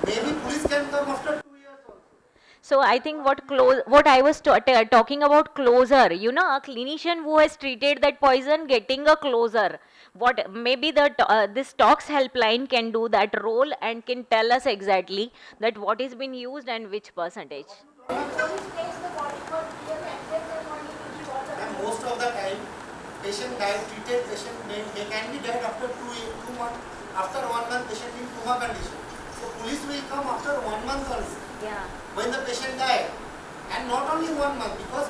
Maybe police can come after 2 years also. So I think what I was talking about closer, you know, a clinician who has treated that poison getting a closer. What maybe this tox helpline can do that role and can tell us exactly that what is been used and which percentage. And most of the time, patient died, treated patient they can be dead after 2 months. After 1 month, patient in coma condition. So police will come after 1 month also. Yeah. When the patient died, and not only 1 month, because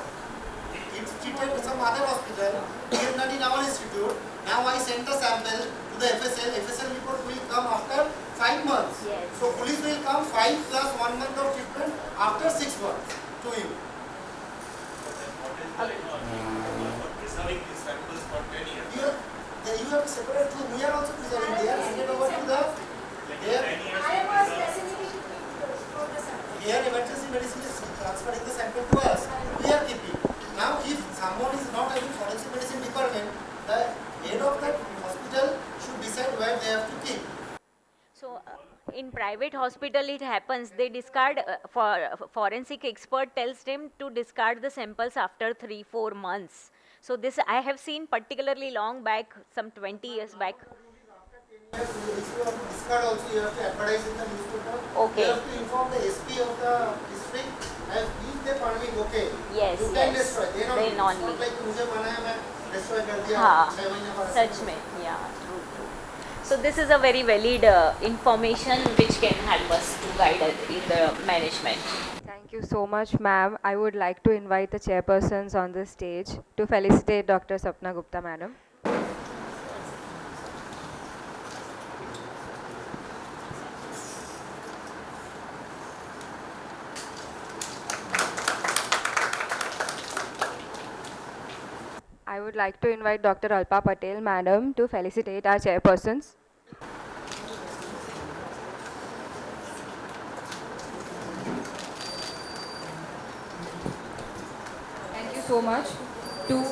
it's treated in some other hospital, it is not in our institute. Now I send the sample to the FSL. FSL report will come after 5 months. Yes. So police will come 5 plus 1 month of treatment after 6 months to you. You have separate room. We are also preserving. They are handed over to the. Here emergency medicine is transferring the sample to us. We are keeping. Now if someone is not having forensic medicine department, the head of that hospital should decide where they have to keep. So in private hospital it happens, they discard, forensic expert tells them to discard the samples after 3-4 months. So this I have seen particularly long back, some 20 years back. If you have to discard also, you have to advertise in the newspaper. Okay. You have to inform the SP of the district and if they permit, okay. Yes, You can yes. destroy. Then only. Then It's not only. like मुझे मना है मैं destroy कर दिया. हाँ, 6 महीने बाद. सच में, yeah, true, true. So this is a very valid information which can help us to guide us in the management. Thank you so much, ma'am. I would like to invite the chairpersons on the stage to felicitate Dr. Sapna Gupta, madam. I would like to invite Dr. Alpa Patel, madam, to felicitate our chairpersons. Thank you so much. To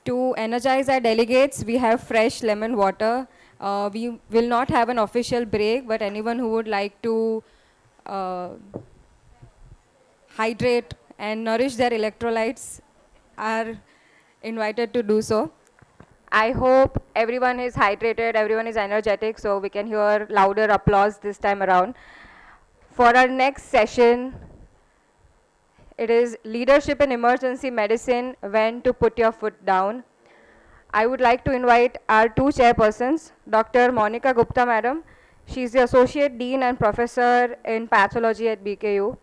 To energize our delegates, we have fresh lemon water. We will not have an official break, but anyone who would like to hydrate and nourish their electrolytes are invited to do so. I hope everyone is hydrated, everyone is energetic, so we can hear louder applause this time around. For our next session, it is Leadership in Emergency Medicine, When to Put Your Foot Down. I would like to invite our two chairpersons, Dr. Monica Gupta, madam. She is the Associate Dean and Professor in Pathology at BKU.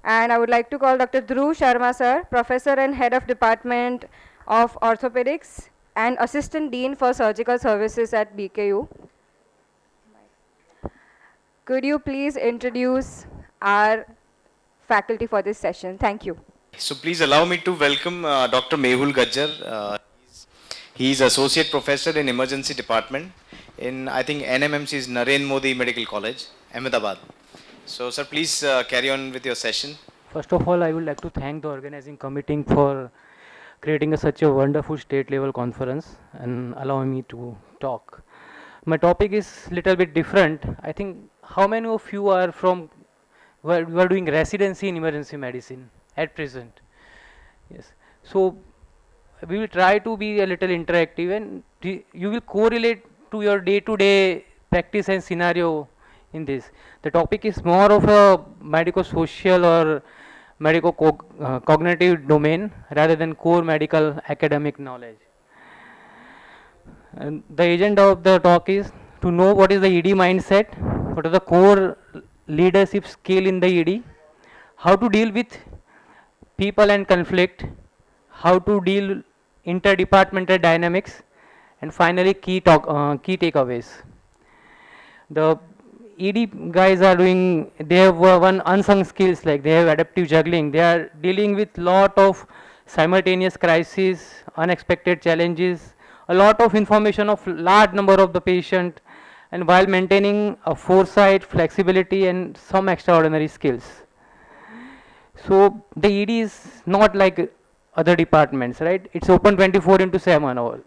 And I would like to call Dr. Dhruv Sharma, sir, Professor and Head of Department of Orthopedics and Assistant Dean for Surgical Services at BKU. Could you please introduce our faculty for this session? Thank you. So please allow me to welcome Dr. Mehul Gajjar. He's Associate Professor in Emergency Department in, I think, NMMC's Narendra Modi Medical College, Ahmedabad. So sir, please carry on with your session. First of all, I would like to thank the organizing committee for creating such a wonderful state level conference and allowing me to talk. My topic is little bit different. I think how many of you are from who are doing residency in emergency medicine at present? Yes. So we will try to be a little interactive and you will correlate to your day-to-day practice and scenario in this. The topic is more of a medico-social or medico-cognitive domain rather than core medical academic knowledge. And the agenda of the talk is to know what is the ED mindset, what are the core leadership skill in the ED, how to deal with people and conflict, how to deal interdepartmental dynamics, and finally key takeaways. The ED guys are doing, they have one unsung skills, like they have adaptive juggling. They are dealing with lot of simultaneous crises, unexpected challenges, a lot of information of large number of the patient, and while maintaining a foresight, flexibility, and some extraordinary skills. So the ED is not like other departments, right? It's open 24 into 7 hours.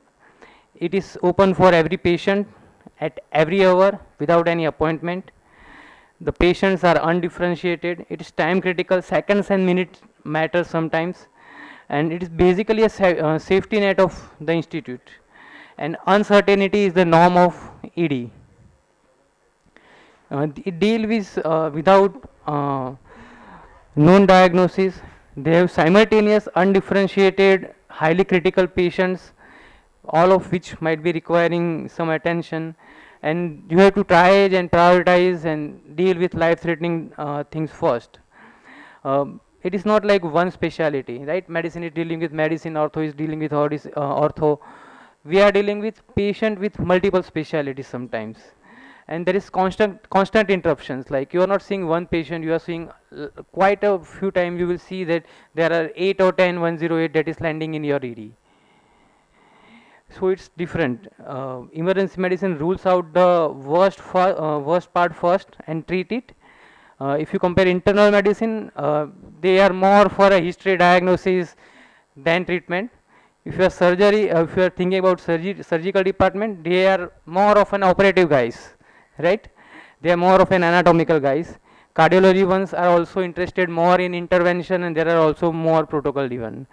It is open for every patient at every hour without any appointment. The patients are undifferentiated. It is time critical, seconds and minutes matter sometimes. And it is basically a safety net of the institute. And uncertainty is the norm of ED. It deals with without known diagnosis. They have simultaneous, undifferentiated, highly critical patients, all of which might be requiring some attention. And you have to triage and prioritize and deal with life-threatening things first. It is not like one specialty, right? Medicine is dealing with medicine, ortho is dealing with ortho. We are dealing with patient with multiple specialties sometimes. And there is constant interruptions, like you are not seeing one patient, you are seeing quite a few times you will see that there are 8 or 10 108 that is landing in your ED. So it's different. Emergency medicine rules out the worst part first and treat it. If you compare internal medicine, they are more for a history diagnosis than treatment. If you are if you are thinking about surgical department, they are more of an operative guys, right? They are more of an anatomical guys. Cardiology ones are also interested more in intervention, and there are also more protocol driven.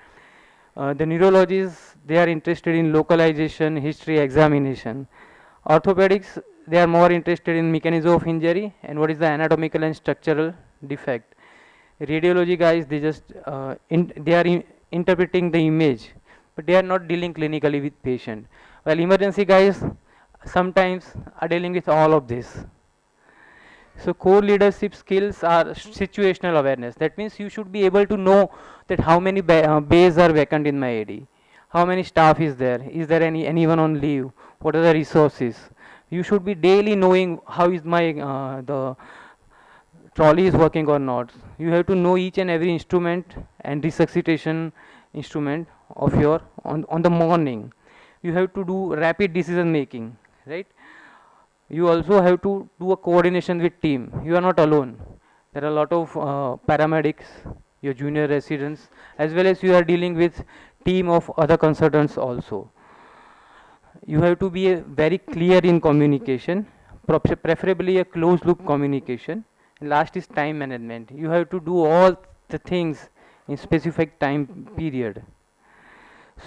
The neurologists, they are interested in localization, history, examination. Orthopedics, they are more interested in mechanism of injury and what is the anatomical and structural defect. Radiology guys, they just they are interpreting the image, but they are not dealing clinically with patient. While emergency guys sometimes are dealing with all of this. So core leadership skills are situational awareness. That means you should be able to know that how many bays are vacant in my AD, how many staff is there anyone on leave, what are the resources. You should be daily knowing how is my the trolley is working or not. You have to know each and every instrument and resuscitation instrument of your on the morning. You have to do rapid decision making, right? You also have to do a coordination with team. You are not alone. There are a lot of paramedics, your junior residents, as well as you are dealing with team of other consultants also. You have to be very clear in communication, preferably a closed loop communication. And last is time management. You have to do all the things in specific time period.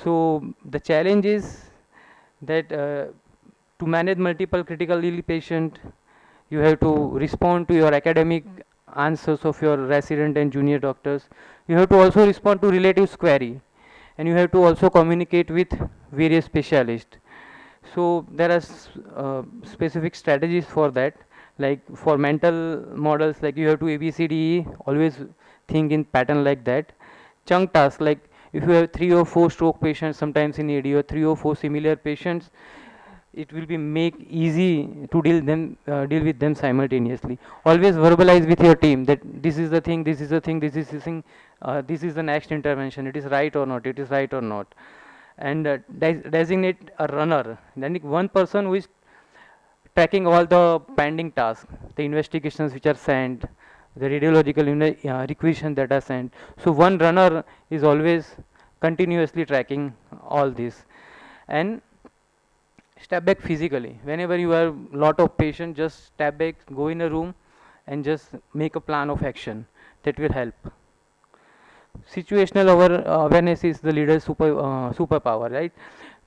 So the challenge is that to manage multiple critical ill patient, you have to respond to your academic answers of your resident and junior doctors. You have to also respond to relatives query, and you have to also communicate with various specialists. So there are specific strategies for that, like for mental models, like you have to ABCDE, always think in pattern like that. Chunk tasks, like if you have 3 or 4 stroke patients sometimes in AD or 3 or 4 similar patients, it will be make easy to deal with them simultaneously. Always verbalize with your team that this is the thing, this is the thing, this is the thing, this is the next intervention, it is right or not, it is right or not. And designate a runner, then one person who is tracking all the pending tasks, the investigations which are sent, the radiological requisitions that are sent. So one runner is always continuously tracking all this. And step back physically. Whenever you have lot of patient, just step back, go in a room and just make a plan of action. That will help. Situational awareness is the leader's superpower, right?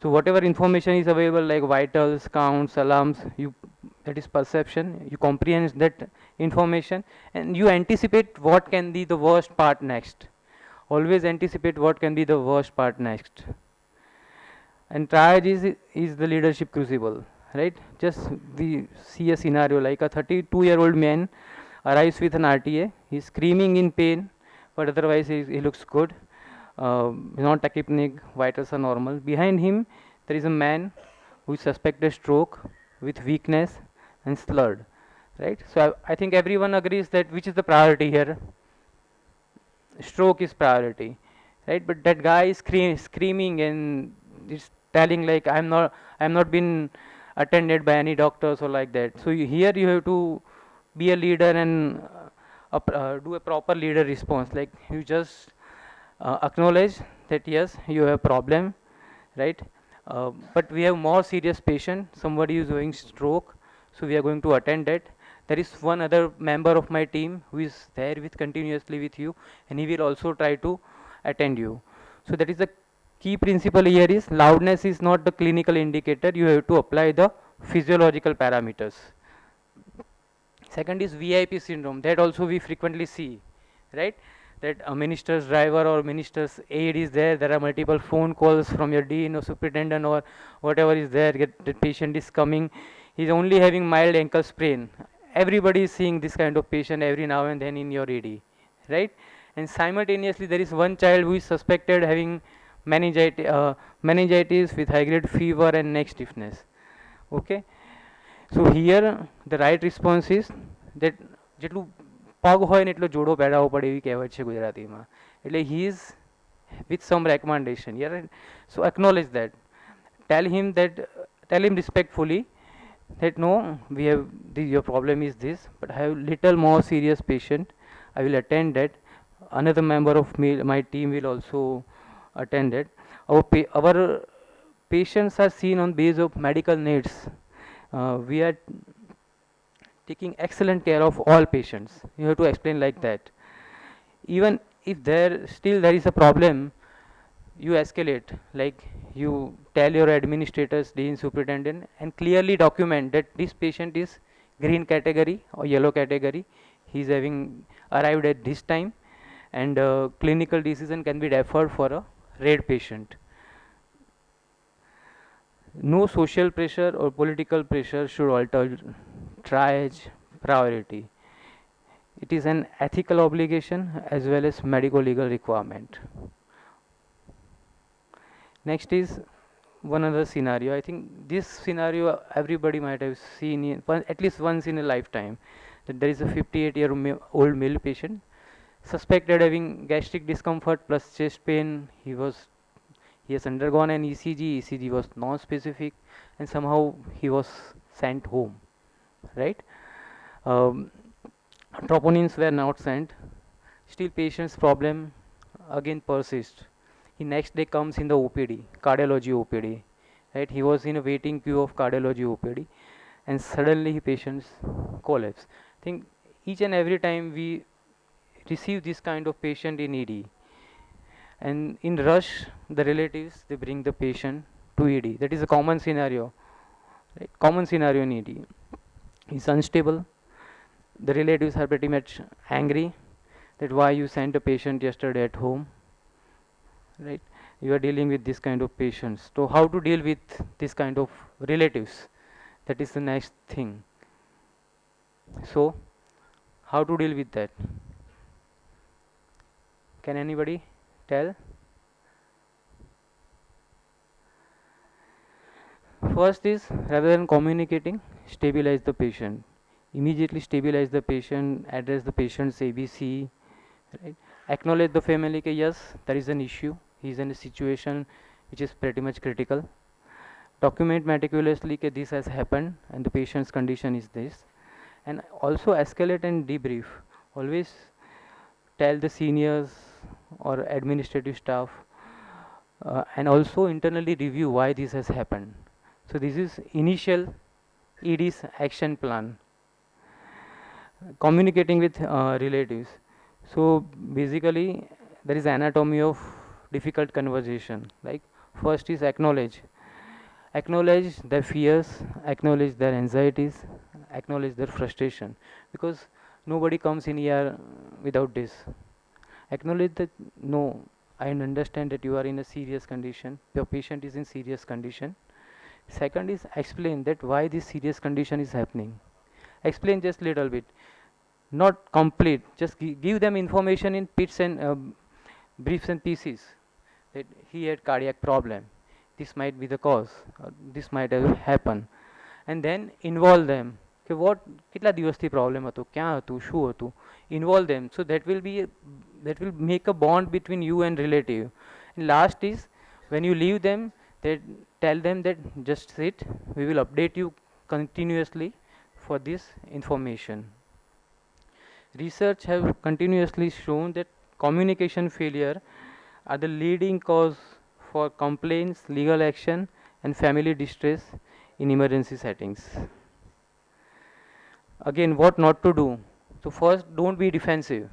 So whatever information is available, like vitals, counts, alarms, that is perception, you comprehend that information and you anticipate what can be the worst part next. Always anticipate what can be the worst part next. And triage is the leadership crucible, right? Just we see a scenario like a 32-year-old man arrives with an RTA. He's screaming in pain, but otherwise he looks good. Not tachypneic, vitals are normal. Behind him, there is a man who is suspected stroke with weakness and slurred, right? So I think everyone agrees that which is the priority here? Stroke is priority, right? But that guy is screaming and is telling like I'm not been attended by any doctors or like that. So here you have to be a leader and do a proper leader response. Like you just acknowledge that yes, you have a problem, right? But we have more serious patient. Somebody is having stroke, so we are going to attend that. There is one other member of my team who is there with continuously with you, and he will also try to attend you. So that is the key principle here is loudness is not the clinical indicator. You have to apply the physiological parameters. Second is VIP syndrome. That also we frequently see, right? That a minister's driver or minister's aide is there. There are multiple phone calls from your dean or superintendent or whatever is there. The patient is coming. He's only having mild ankle sprain. Everybody is seeing this kind of patient every now and then in your ED, right? And simultaneously, there is one child who is suspected having meningitis with high-grade fever and neck stiffness. Okay. So here the right response is that જેટલું પગ હોય ને એટલો જોડો પહેરાવવો પડે એવી કહેવત છે ગુજરાતીમાં. એટલે he is with some recommendation. Yeah, right? So acknowledge that. Tell him respectfully that no, we have your problem is this, but I have little more serious patient. I will attend that. Another member of my team will also attend it. Our patients are seen on base of medical needs. We are taking excellent care of all patients. You have to explain like that. Even if there is a problem, you escalate. Like you tell your administrators, dean, superintendent, and clearly document that this patient is green category or yellow category. He is having arrived at this time, and clinical decision can be deferred for a red patient. No social pressure or political pressure should alter triage priority. It is an ethical obligation as well as medico-legal requirement. Next is one other scenario. I think this scenario everybody might have seen at least once in a lifetime. That there is a 58-year-old male patient suspected having gastric discomfort plus chest pain. He has undergone an ECG. ECG was non-specific, and somehow he was sent home. Right? Troponins were not sent. Still, patient's problem again persists. He next day comes in the OPD, cardiology OPD. Right? He was in a waiting queue of cardiology OPD, and suddenly patients collapse. I think each and every time we receive this kind of patient in ED, and in rush, the relatives they bring the patient to ED. That is a common scenario. Right? Common scenario in ED. He's unstable. The relatives are pretty much angry that why you sent a patient yesterday at home, right? You are dealing with this kind of patients. So how to deal with this kind of relatives? That is the next thing. So how to deal with that? Can anybody tell? First is, rather than communicating, stabilize the patient. Immediately stabilize the patient, address the patient's ABC, right? Acknowledge the family that yes, there is an issue, he is in a situation which is pretty much critical. Document meticulously that this has happened and the patient's condition is this. And also escalate and debrief. Always tell the seniors or administrative staff and also internally review why this has happened. So this is initial ED's action plan. Communicating with relatives. So basically there is anatomy of difficult conversation. Like first is acknowledge their fears, acknowledge their anxieties, acknowledge their frustration, because nobody comes in here without this. Acknowledge that no, I understand that you are in a serious condition, your patient is in serious condition. Second is explain that why this serious condition is happening. Explain just little bit, not complete, just give them information in bits and briefs and pieces, that he had cardiac problem, this might be the cause, this might have happened, and then involve them કે what કેટલા દિવસથી problem હતો, ક્યાં હતું, શું હતું, involve them, so that will make a bond between you and relative. And last is when you leave them, that tell them that just sit, we will update you continuously for this information. Research have continuously shown that communication failure are the leading cause for complaints, legal action, and family distress in emergency settings. Again, what not to do? So first, don't be defensive.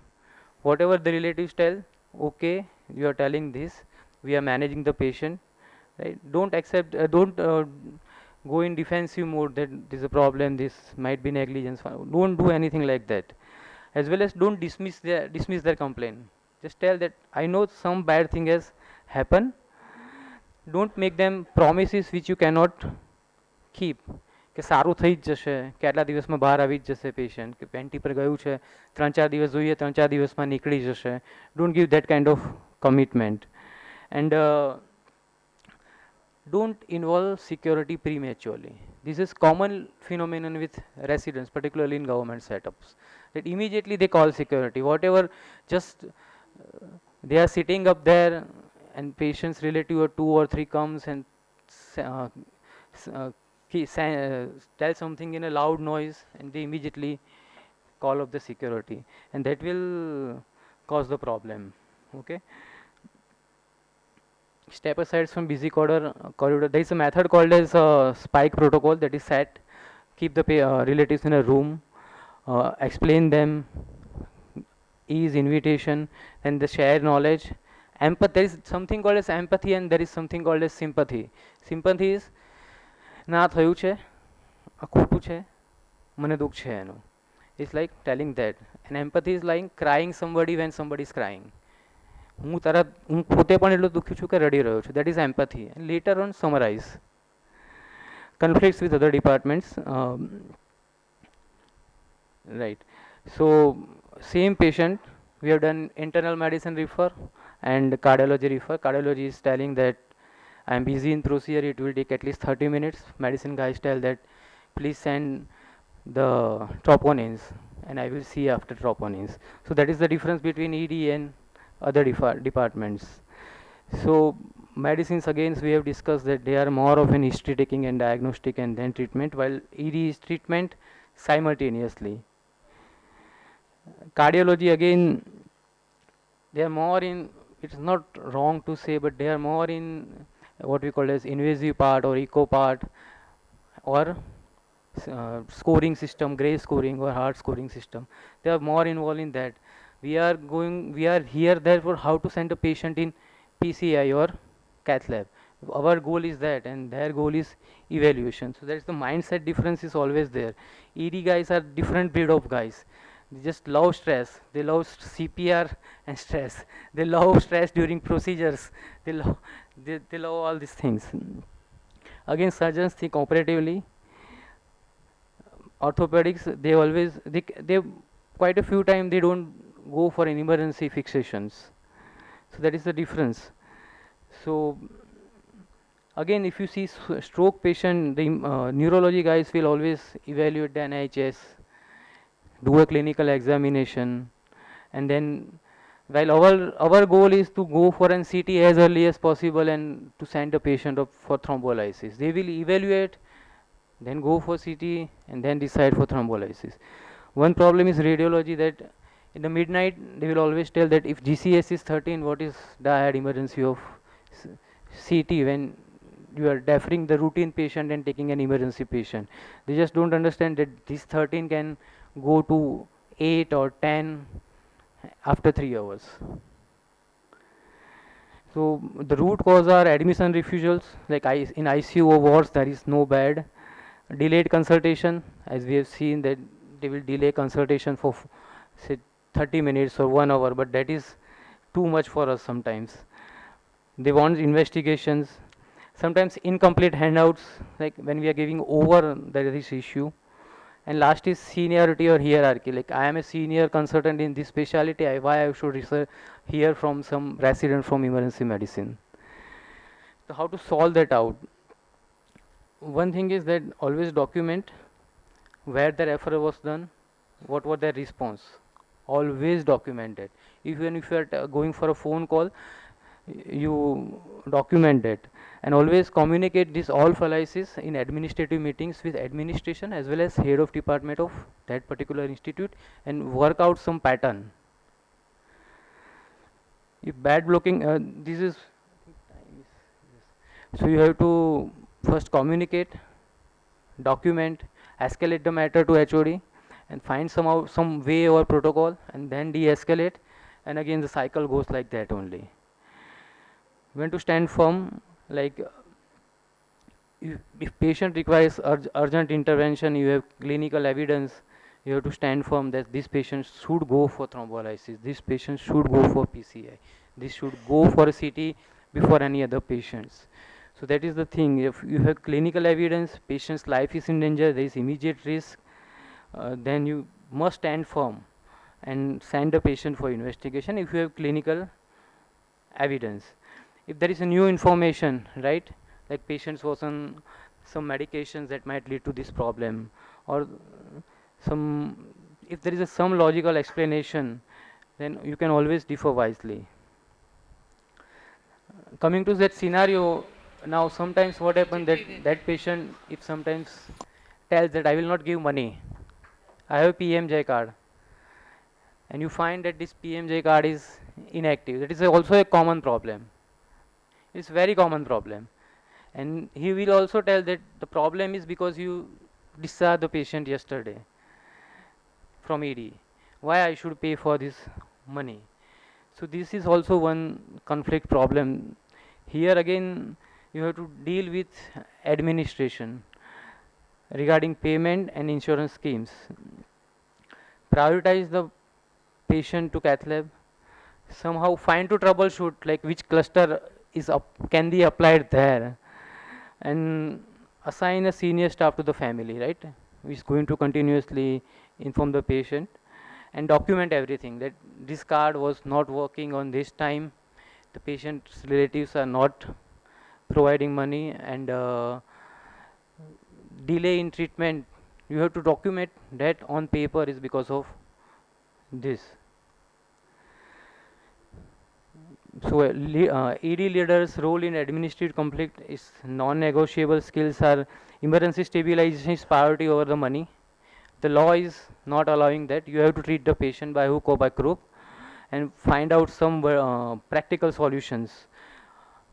Whatever the relatives tell, okay, you are telling this, we are managing the patient, right? Don't accept, don't go in defensive mode that this is a problem, this might be negligence. Don't do anything like that. As well as don't dismiss their complaint. Just tell that I know some bad thing has happened. Don't make them promises which you cannot keep. કે સારું થઈ જ જશે, કે આટલા દિવસમાં બહાર આવી જ જશે પેશન્ટ, કે પેન્ટી પર ગયું છે, 3-4 દિવસ જોઈએ, 3-4 દિવસમાં નીકળી જશે. Don't give that kind of commitment. And don't involve security prematurely. This is common phenomenon with residents, particularly in government setups, that immediately they call security. Whatever, just they are sitting up there and patient's relative or 2 or 3 comes and uh, tell something in a loud noise, and they immediately call up the security, and that will cause the problem. Okay. Step aside from busy corridor. There is a method called as spike protocol that is set. Keep the relatives in a room, explain them, ease invitation, and the share knowledge. Empathy. There is something called as empathy, and there is something called as sympathy. Sympathy is ના થયું છે, આ ખોટું છે, મને દુઃખ છે એનું. It's like telling that. And empathy is like crying somebody when somebody is crying. હું પોતે પણ એટલું દુઃખી છું કે રડી રહ્યો છું. That is empathy. And later on summarize. Conflicts with other departments. Right. So same patient, we have done internal medicine refer and cardiology refer. Cardiology is telling that I am busy in procedure, it will take at least 30 minutes. Medicine guys tell that please send the troponins and I will see after troponins. So that is the difference between ED and other departments. So medicines, again, we have discussed that they are more of an history taking and diagnostic and then treatment, while ED is treatment simultaneously. Cardiology, again, they are more in, it's not wrong to say, but they are more in what we call as invasive part or echo part, or scoring system, gray scoring or hard scoring system. They are more involved in that. We are here therefore how to send a patient in PCI or cath lab. Our goal is that, and their goal is evaluation. So that's the mindset difference is always there. ED guys are different breed of guys. They just love stress. They love CPR and stress. They love stress during procedures. They love all these things. Again, surgeons think operatively. Orthopedics, they quite a few times they don't go for an emergency fixations. So that is the difference. So Again, if you see stroke patient, the neurology guys will always evaluate the NIHS, do a clinical examination, and then while our goal is to go for an CT as early as possible and to send the patient up for thrombolysis. They will evaluate, then go for CT, and then decide for thrombolysis. One problem is radiology, that in the midnight they will always tell that if GCS is 13, what is diad emergency of CT when you are deferring the routine patient and taking an emergency patient. They just don't understand that this 13 can go to 8 or 10 after 3 hours. So the root cause are admission refusals, like in ICU or wards there is no bed. Delayed consultation, as we have seen that they will delay consultation for say 30 minutes or 1 hour, but that is too much for us sometimes. They want investigations, sometimes incomplete handouts, like when we are giving over there is this issue. And last is seniority or hierarchy, like I am a senior consultant in this specialty, why I should hear from some resident from emergency medicine. So how to solve that out? One thing is that always document where the referral was done, what was their response. Always document it. Even if you are going for a phone call, you document it, and always communicate this all phalanxes in administrative meetings with administration as well as head of department of that particular institute, and work out some pattern. If bad blocking, this is, so you have to first communicate, document, escalate the matter to HOD, and find some way or protocol, and then de-escalate, and again the cycle goes like that only. When to stand firm, like if patient requires urgent intervention, you have clinical evidence, you have to stand firm that this patient should go for thrombolysis, this patient should go for PCI, this should go for a CT before any other patients. So that is the thing, if you have clinical evidence, patient's life is in danger, there is immediate risk, then you must stand firm and send the patient for investigation if you have clinical evidence. If there is a new information, right, like patients was on some medications that might lead to this problem, or if there is some logical explanation, then you can always differ wisely. Coming to that scenario, now sometimes what happens that patient, if sometimes tells that I will not give money, I have PMJ card, and you find that this PMJ card is inactive, that is also a common problem. It's very common problem, and he will also tell that the problem is because you discharged the patient yesterday from ED, why I should pay for this money. So this is also one conflict problem. Here again you have to deal with administration regarding payment and insurance schemes. Prioritize the patient to cath lab, somehow find to troubleshoot like which cluster is can be applied there, and assign a senior staff to the family, right, who is going to continuously inform the patient and document everything, that this card was not working on this time, the patient's relatives are not providing money, and delay in treatment, you have to document that on paper is because of this. So ED leaders role in administrative conflict is non-negotiable skills are emergency stabilization is priority over the money. The law is not allowing that. You have to treat the patient by hook or by crook and find out some practical solutions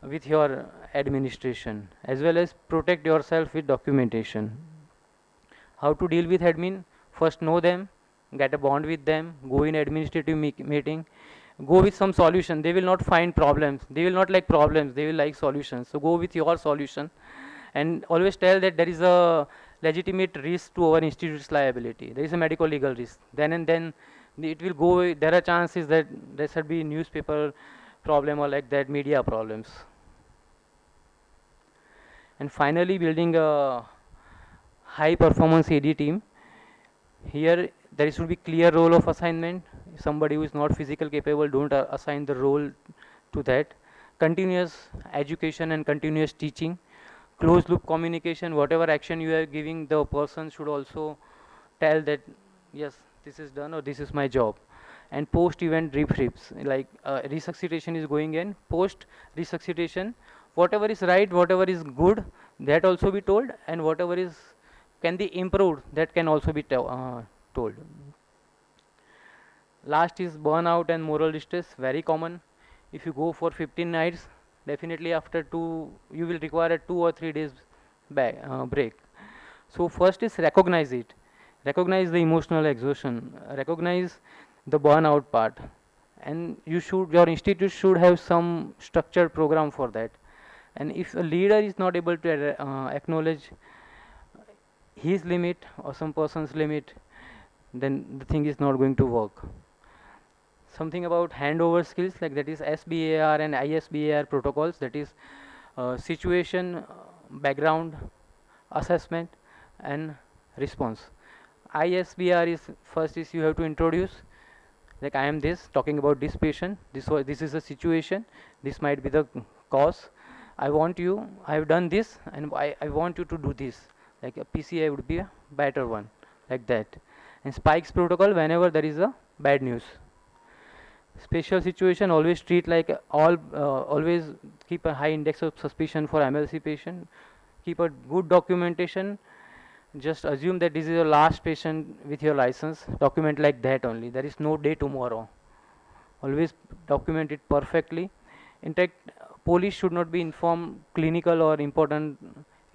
with your administration, as well as protect yourself with documentation. How to deal with admin? First know them, get a bond with them, go in administrative meeting, go with some solution. They will not find problems, they will not like problems, they will like solutions. So go with your solution, and always tell that there is a legitimate risk to our institute's liability, there is a medical legal risk, then and then it will go. There are chances that there should be newspaper problem or like that media problems. And finally, building a high performance AD team. Here there should be clear role of assignment. Somebody who is not physical capable, don't assign the role to that. Continuous education and continuous teaching closed loop communication, whatever action you are giving, the person should also tell that, yes, this is done or this is my job. And post event debriefs, like resuscitation is going in, post resuscitation, whatever is right, whatever is good, that also be told, and whatever is can be improved, that can also be told. Last is burnout and moral distress, very common. If you go for 15 nights, definitely after you will require a 2 or 3 days break. So first is recognize it, recognize the emotional exhaustion, recognize the burnout part, and your institute should have some structured program for that. And if a leader is not able to acknowledge his limit or some person's limit, then the thing is not going to work. Something about handover skills, like that is SBAR and ISBAR protocols, that is situation, background, assessment, and response. ISBR is first is you have to introduce, like I am this talking about this patient, this is a situation, this might be the cause. I have done this, and I want you to do this. Like a PCI would be a better one, like that. And spikes protocol whenever there is a bad news. Special situation, always treat like always keep a high index of suspicion for MLC patient, keep a good documentation. Just assume that this is your last patient with your license, document like that only, there is no day tomorrow, always document it perfectly. In fact, police should not be informed clinical or important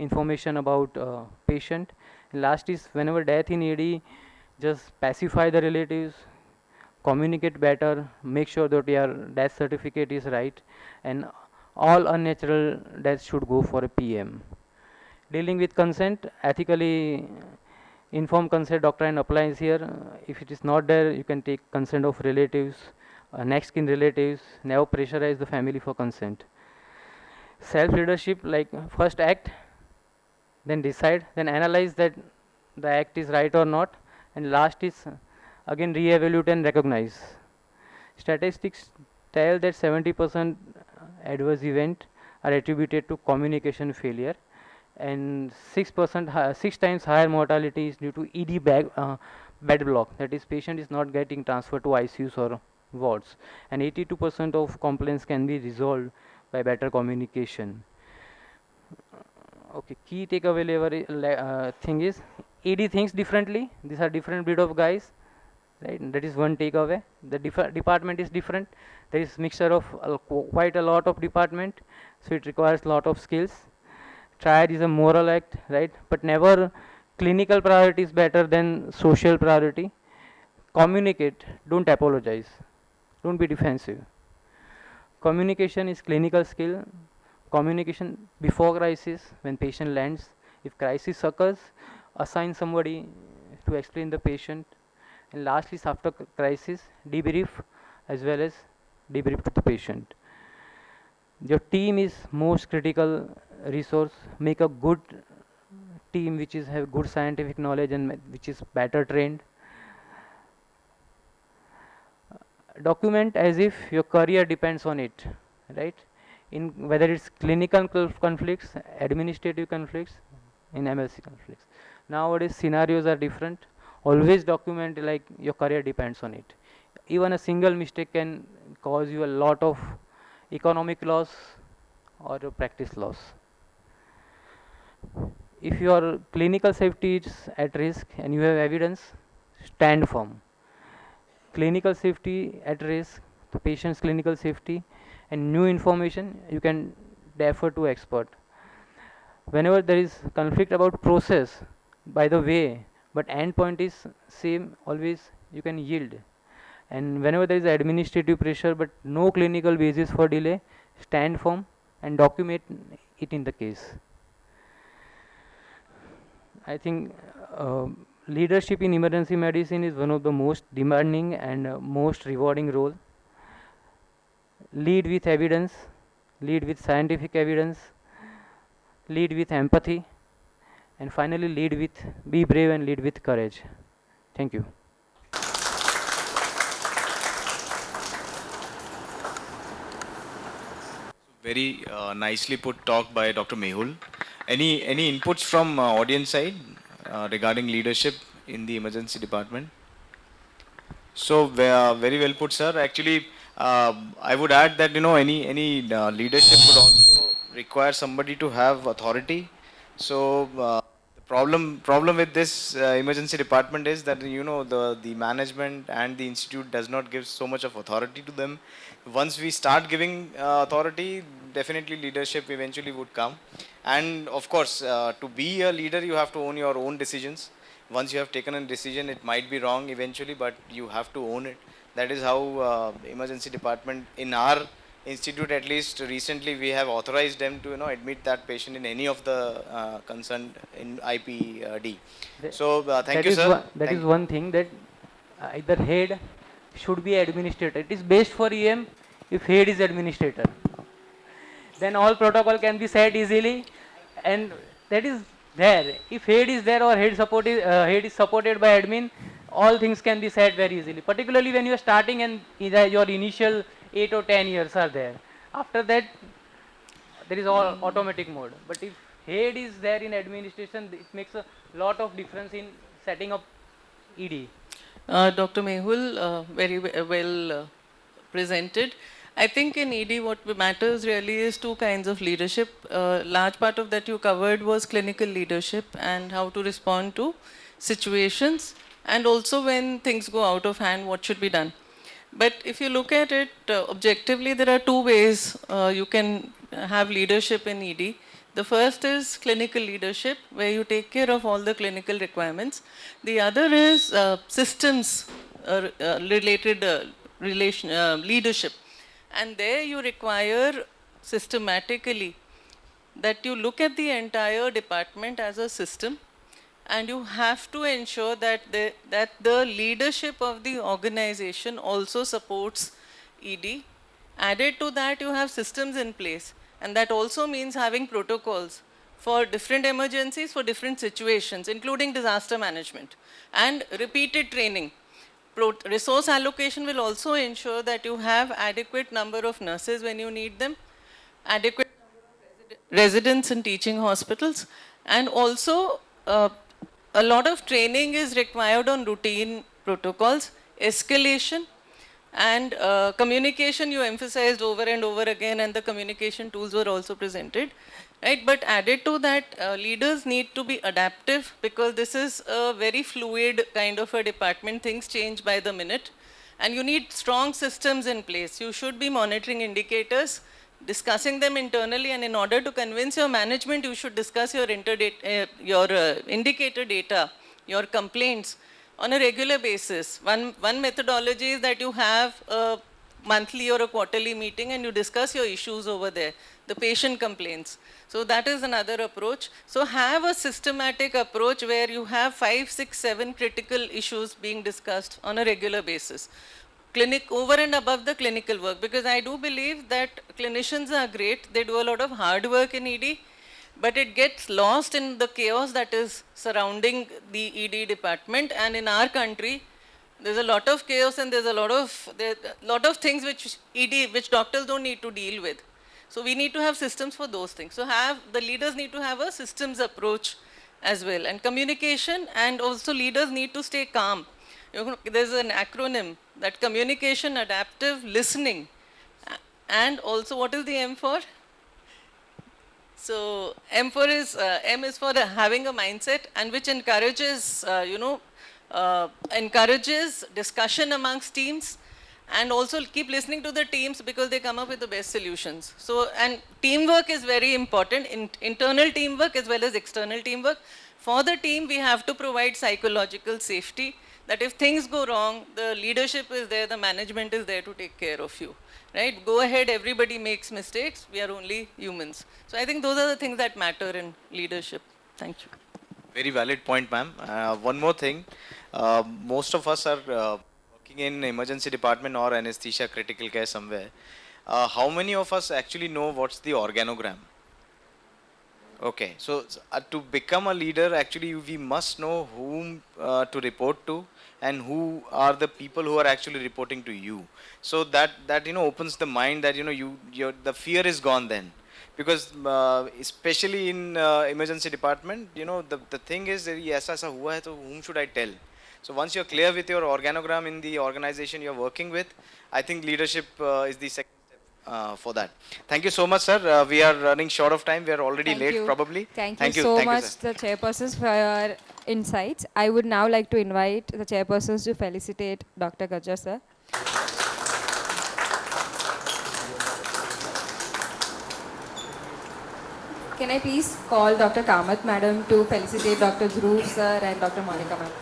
information about patient. Last is whenever death in ED, just pacify the relatives, communicate better, make sure that your death certificate is right, and all unnatural deaths should go for a PM. Dealing with consent, ethically informed consent doctrine applies here. If it is not there, you can take consent of relatives, next kin relatives, never pressurize the family for consent. Self leadership, like first act, then decide, then analyze that the act is right or not, and last is again re-evaluate and recognize. Statistics tell that 70% adverse event are attributed to communication failure, and 6 times higher mortality is due to bed block, that is patient is not getting transferred to ICUs or wards, and 82% of complaints can be resolved by better communication. Okay, key takeaway thing is ED thinks differently, these are different breed of guys, right? That is one takeaway. The department is different, there is mixture of quite a lot of department, so it requires lot of skills. Triad is a moral act, right? But never clinical priority is better than social priority. Communicate, don't apologize, don't be defensive. Communication is clinical skill. Communication before crisis, when patient lands. If crisis occurs, assign somebody to explain the patient. And lastly, after crisis, debrief as well as debrief to the patient. Your team is most critical resource. Make a good team which is have good scientific knowledge and which is better trained. Document as if your career depends on it, right? In whether it's clinical conflicts, administrative conflicts, in MLC conflicts. Nowadays scenarios are different. Always document like your career depends on it. Even a single mistake can cause you a lot of economic loss or a practice loss. If your clinical safety is at risk and you have evidence, stand firm. Clinical safety at risk, the patient's clinical safety, and new information, you can defer to expert. Whenever there is conflict about process, by the way, but end point is same, always you can yield. And whenever there is administrative pressure but no clinical basis for delay, stand firm and document it in the case. I think leadership in emergency medicine is one of the most demanding and most rewarding role. Lead with evidence, lead with scientific evidence, lead with empathy, and finally lead with, be brave and lead with courage. Thank you. Very nicely put talk by Dr. Mehul. Any inputs from audience side regarding leadership in the emergency department? So very well put, sir. Actually, I would add that any leadership would also require somebody to have authority. So the problem with this emergency department is that the management and the institute does not give so much of authority to them. Once we start giving authority, definitely leadership eventually would come. And of course, to be a leader, you have to own your own decisions. Once you have taken a decision, it might be wrong eventually, but you have to own it. That is how emergency department in our institute, at least recently, we have authorized them to admit that patient in any of the concerned in IPD. So thank you, sir. That Thank is one thing, that either head should be administrator. It is best for EM if head is administrator. Then all protocol can be set easily, and that is there. If head is there or head is supported by admin, all things can be set very easily. Particularly when you are starting and your initial 8 or 10 years are there. After that, there is all automatic mode. But if head is there in administration, it makes a lot of difference in setting up ED. Dr. Mehul, well presented. I think in ED what matters really is two kinds of leadership. Large part of that you covered was clinical leadership and how to respond to situations, and also when things go out of hand, what should be done. But if you look at it objectively, there are two ways you can have leadership in ED. The first is clinical leadership, where you take care of all the clinical requirements. The other is systems related leadership. And there you require systematically that you look at the entire department as a system, and you have to ensure that the leadership of the organization also supports ED. Added to that, you have systems in place, and that also means having protocols for different emergencies, for different situations, including disaster management, and repeated training. Resource allocation will also ensure that you have adequate number of nurses when you need them, adequate residents in teaching hospitals, and also a lot of training is required on routine protocols, escalation, and communication you emphasized over and over again, and the communication tools were also presented. Right? But added to that, leaders need to be adaptive, because this is a very fluid kind of a department. Things change by the minute. And you need strong systems in place. You should be monitoring indicators, discussing them internally, and in order to convince your management, you should discuss your indicator data, your complaints on a regular basis. One methodology is that you have a monthly or a quarterly meeting and you discuss your issues over there, the patient complaints. So that is another approach. So have a systematic approach where you have 5, 6, 7 critical issues being discussed on a regular basis. Over and above the clinical work, because I do believe that clinicians are great, they do a lot of hard work in ED, but it gets lost in the chaos that is surrounding the ED department. And in our country, there's a lot of chaos, and there's a lot of things which doctors don't need to deal with. So we need to have systems for those things. So the leaders need to have a systems approach as well, and communication, and also leaders need to stay calm. There's an acronym, that communication, adaptive, listening, and also what is the M for? So M is for having a mindset, and which encourages encourages discussion amongst teams, and also keep listening to the teams, because they come up with the best solutions. So, and teamwork is very important, internal teamwork as well as external teamwork. For the team, we have to provide psychological safety, that if things go wrong, the leadership is there, the management is there to take care of you. Right? Go ahead, everybody makes mistakes, we are only humans. So I think those are the things that matter in leadership. Thank you. Very valid point, ma'am. One more thing. Most of us are working in emergency department or anesthesia critical care somewhere. How many of us actually know what's the organogram? Okay, so to become a leader, actually we must know whom to report to and who are the people who are actually reporting to you. So that opens the mind that the fear is gone then. because especially in emergency department, you know, the thing is that ये ऐसा ऐसा हुआ है तो whom should I tell? So once you're clear with your organogram in the organization you're working with, I think leadership is the second step for that. Thank you so much, sir. We are running short of time. We are already Thank late you. probably. Thank you so Thank you, much, sir. the chairpersons, for your insights. I would now like to invite the chairpersons to felicitate Dr. Gajjar, sir. Can I please call Dr. Kamath madam to felicitate Dr. Dhruv sir and Dr. Monica ma'am?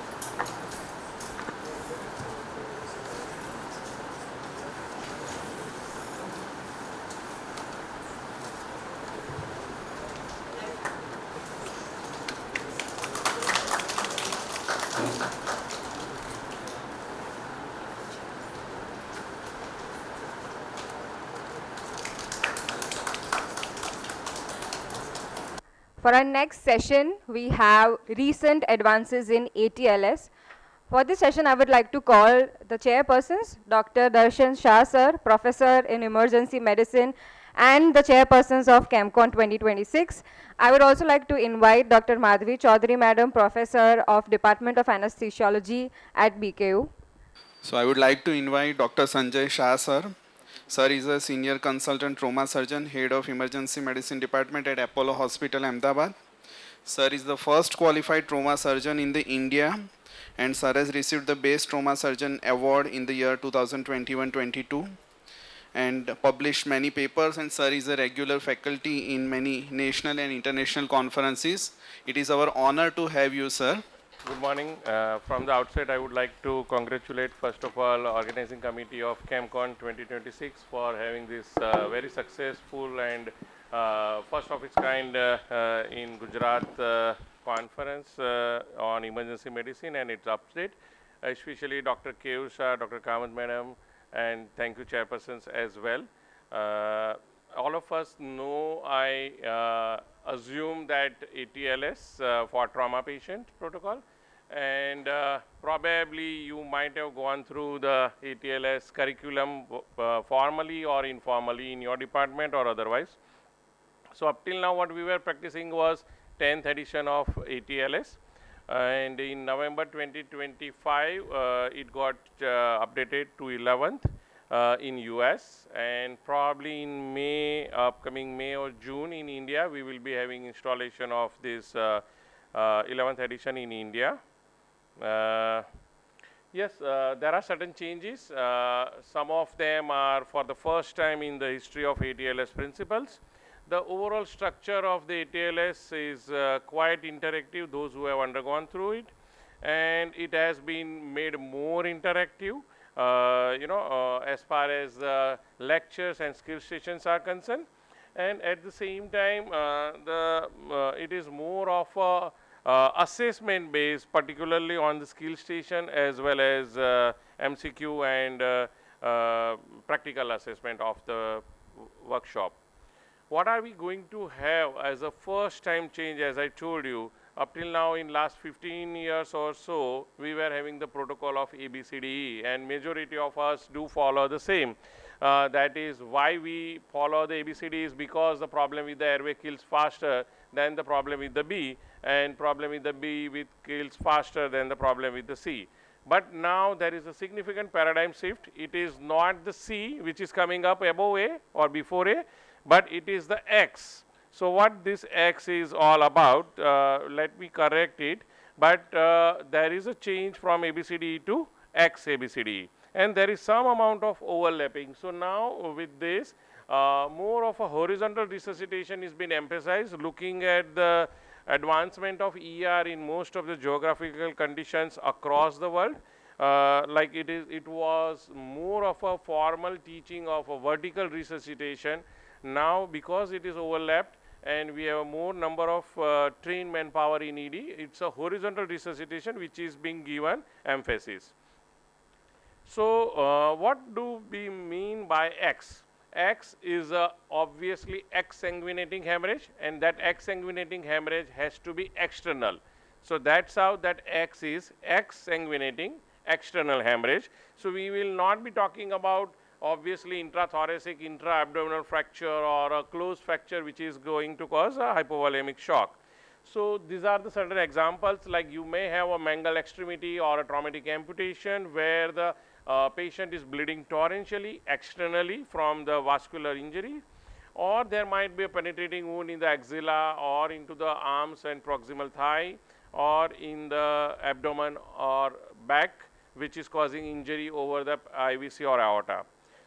For our next session, we have recent advances in ATLS. For this session, I would like to call the chairpersons, Dr. Darshan Shah sir, Professor in Emergency Medicine, and the chairpersons of Kemkon 2026. I would also like to invite Dr. Madhvi Chaudhary madam, Professor of Department of Anesthesiology at BKU. So I would like to invite Dr. Sanjay Shah sir. Sir is a senior consultant trauma surgeon, head of emergency medicine department at Apollo Hospital, Ahmedabad. Sir is the first qualified trauma surgeon in the India, and sir has received the best trauma surgeon award in the year 2021-22 and published many papers, and sir is a regular faculty in many national and international conferences. It is our honor to have you, sir. Good morning. From the outset, I would like to congratulate, first of all, organizing committee of Kemkon 2026 for having this very successful and first of its kind in Gujarat conference on emergency medicine and its update, especially Dr. Keusha, Dr. Kamath madam, and thank you chairpersons as well. All of us know, I assume that ATLS for trauma patient protocol, and probably you might have gone through the ATLS curriculum formally or informally in your department or otherwise. So up till now what we were practicing was 10th edition of ATLS, and in November 2025 it got updated to 11th in US, and probably in May, upcoming May or June in India, we will be having installation of this 11th edition in India. Yes, there are certain changes. Some of them are for the first time in the history of ATLS principles. The overall structure of the ATLS is quite interactive, those who have undergone through it, and it has been made more interactive, as far as lectures and skill stations are concerned. And at the same time, it is more of a assessment based, particularly on the skill station as well as MCQ and practical assessment of the workshop. What are we going to have as a first time change? As I told you, up till now in last 15 years or so, we were having the protocol of ABCDE, and majority of us do follow the same. That is why we follow the ABCD, is because the problem with the airway kills faster than the problem with the B, and problem with the B kills faster than the problem with the C. But now there is a significant paradigm shift. It is not the C which is coming up above A or before A, but it is the X. So what this X is all about, let me correct it, but there is a change from ABCDE to X ABCDE, and there is some amount of overlapping. So now with this, more of a horizontal resuscitation is being emphasized, looking at the advancement of ER in most of the geographical conditions across the world. Like it was more of a formal teaching of a vertical resuscitation. Now, because it is overlapped and we have a more number of trained manpower in ED, it's a horizontal resuscitation which is being given emphasis. So, what do we mean by X? X is obviously exsanguinating hemorrhage, and that exsanguinating hemorrhage has to be external. So, that's how that X is exsanguinating external hemorrhage. So, we will not be talking about obviously intrathoracic, intra-abdominal fracture or a closed fracture which is going to cause a hypovolemic shock. So these are the certain examples, like you may have a mangled extremity or a traumatic amputation where the patient is bleeding torrentially externally from the vascular injury, or there might be a penetrating wound in the axilla or into the arms and proximal thigh or in the abdomen or back, which is causing injury over the IVC or aorta.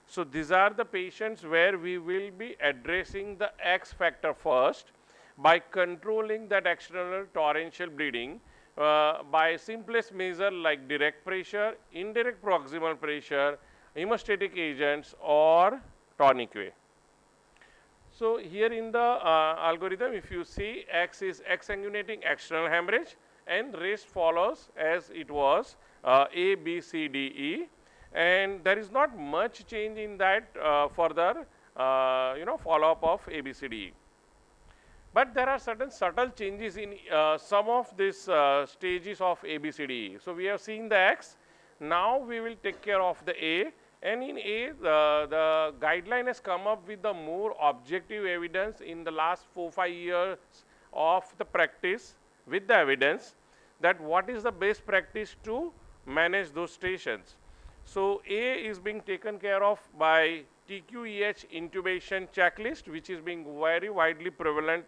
So these are the patients where we will be addressing the X factor first by controlling that external torrential bleeding by simplest measure like direct pressure, indirect proximal pressure, hemostatic agents or tourniquet. So here in the algorithm, if you see, X is exsanguinating external hemorrhage and rest follows as it was A, B, C, D, E, and there is not much change in that further follow-up of A, B, C, D, E. But there are certain subtle changes in some of these stages of ABCDE. So we have seen the X. Now we will take care of the A. And in A, the guideline has come up with the more objective evidence in the last 4-5 years of the practice with the evidence that what is the best practice to manage those stations. So A is being taken care of by TQEH intubation checklist, which is being very widely prevalent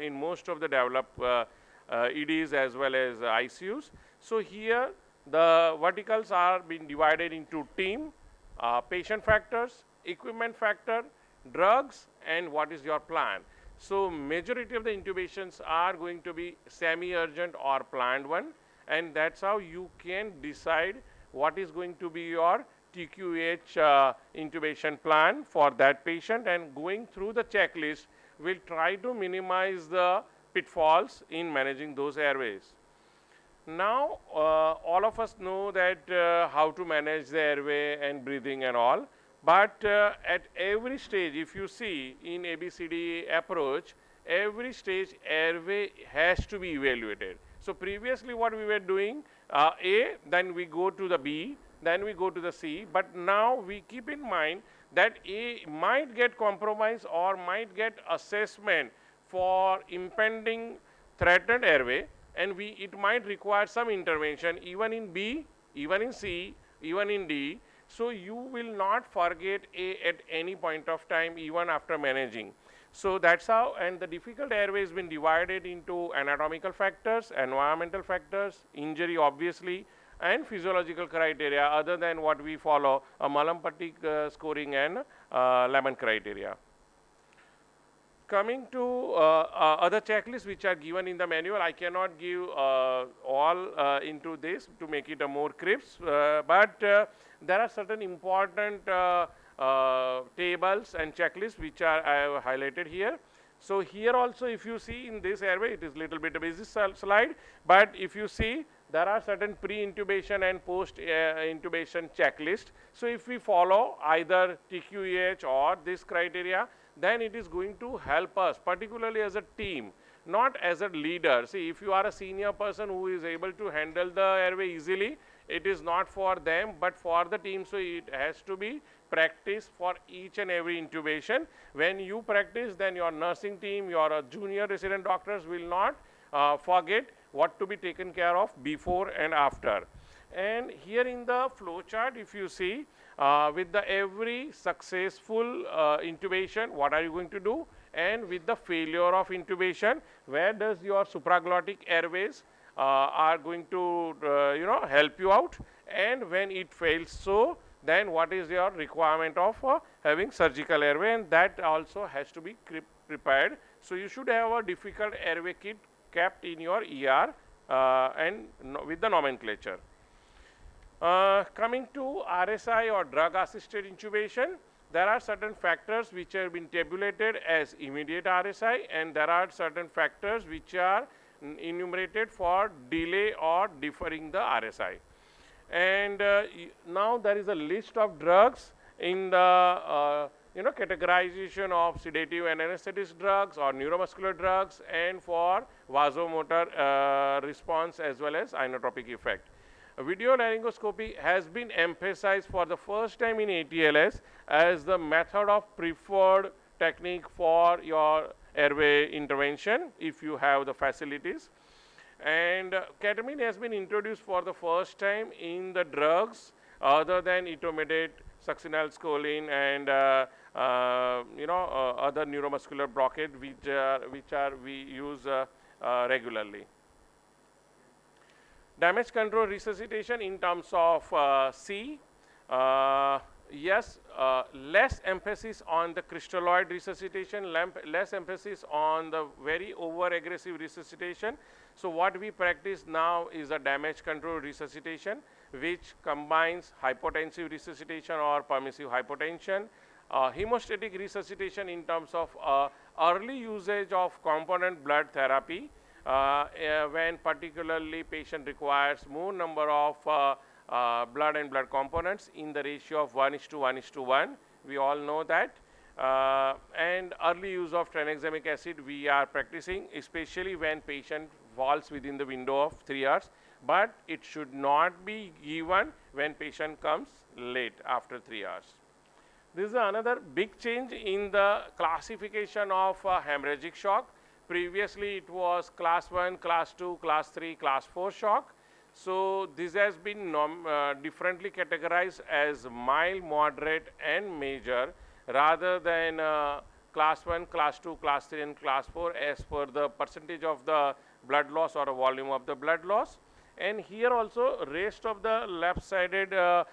in most of the developed EDs as well as ICUs. So here the verticals are being divided into team, patient factors, equipment factor, drugs, and what is your plan. So majority of the intubations are going to be semi-urgent or planned one, and that's how you can decide what is going to be your TQH intubation plan for that patient, and going through the checklist will try to minimize the pitfalls in managing those airways. Now all of us know that how to manage the airway and breathing and all, but at every stage, if you see in ABCD approach, every stage airway has to be evaluated. So previously what we were doing, A, then we go to the B, then we go to the C, but now we keep in mind that A might get compromised or might get assessment for impending threatened airway, and it might require some intervention even in B, even in C, even in D. So you will not forget A at any point of time, even after managing. So that's how, and the difficult airway has been divided into anatomical factors, environmental factors, injury obviously, and physiological criteria other than what we follow, a Mallampati scoring and Lemon criteria. Coming to other checklists which are given in the manual, I cannot give all into this to make it a more crisp, but there are certain important tables and checklists which are I have highlighted here. So here also, if you see in this airway, it is little bit a busy slide, but if you see, there are certain pre-intubation and post-intubation checklist. So if we follow either TQEH or this criteria, then it is going to help us, particularly as a team, not as a leader. See, if you are a senior person who is able to handle the airway easily, it is not for them, but for the team. So it has to be practice for each and every intubation. When you practice, then your nursing team, your junior resident doctors will not forget what to be taken care of before and after. And here in the flow chart, if you see, with the every successful intubation, what are you going to do? And with the failure of intubation, where does your supraglottic airways are going to help you out? And when it fails, so then what is your requirement of having surgical airway? And that also has to be prepared. So you should have a difficult airway kit kept in your ER and with the nomenclature. Coming to RSI or drug assisted intubation, there are certain factors which have been tabulated as immediate RSI, and there are certain factors which are enumerated for delay or deferring the RSI. And now there is a list of drugs in the categorization of sedative and anesthetist drugs or neuromuscular drugs, and for vasomotor response as well as inotropic effect. Video laryngoscopy has been emphasized for the first time in ATLS as the method of preferred technique for your airway intervention if you have the facilities. And ketamine has been introduced for the first time in the drugs other than etomidate, succinylcholine, and other neuromuscular blockade which we use regularly. Damage control resuscitation in terms of C. Yes, less emphasis on the crystalloid resuscitation, less emphasis on the very over-aggressive resuscitation. So what we practice now is a damage control resuscitation, which combines hypotensive resuscitation or permissive hypotension, hemostatic resuscitation in terms of early usage of component blood therapy, when particularly patient requires more number of blood and blood components in the ratio of 1:1:1. We all know that. And early use of tranexamic acid we are practicing, especially when patient falls within the window of 3 hours. But it should not be given when patient comes late after 3 hours. This is another big change in the classification of hemorrhagic shock. Previously, it was class 1, class 2, class 3, class 4 shock. So this has been differently categorized as mild, moderate, and major, rather than class 1, class 2, class 3, and class 4 as per the percentage of the blood loss or volume of the blood loss. And here also rest of the left-sided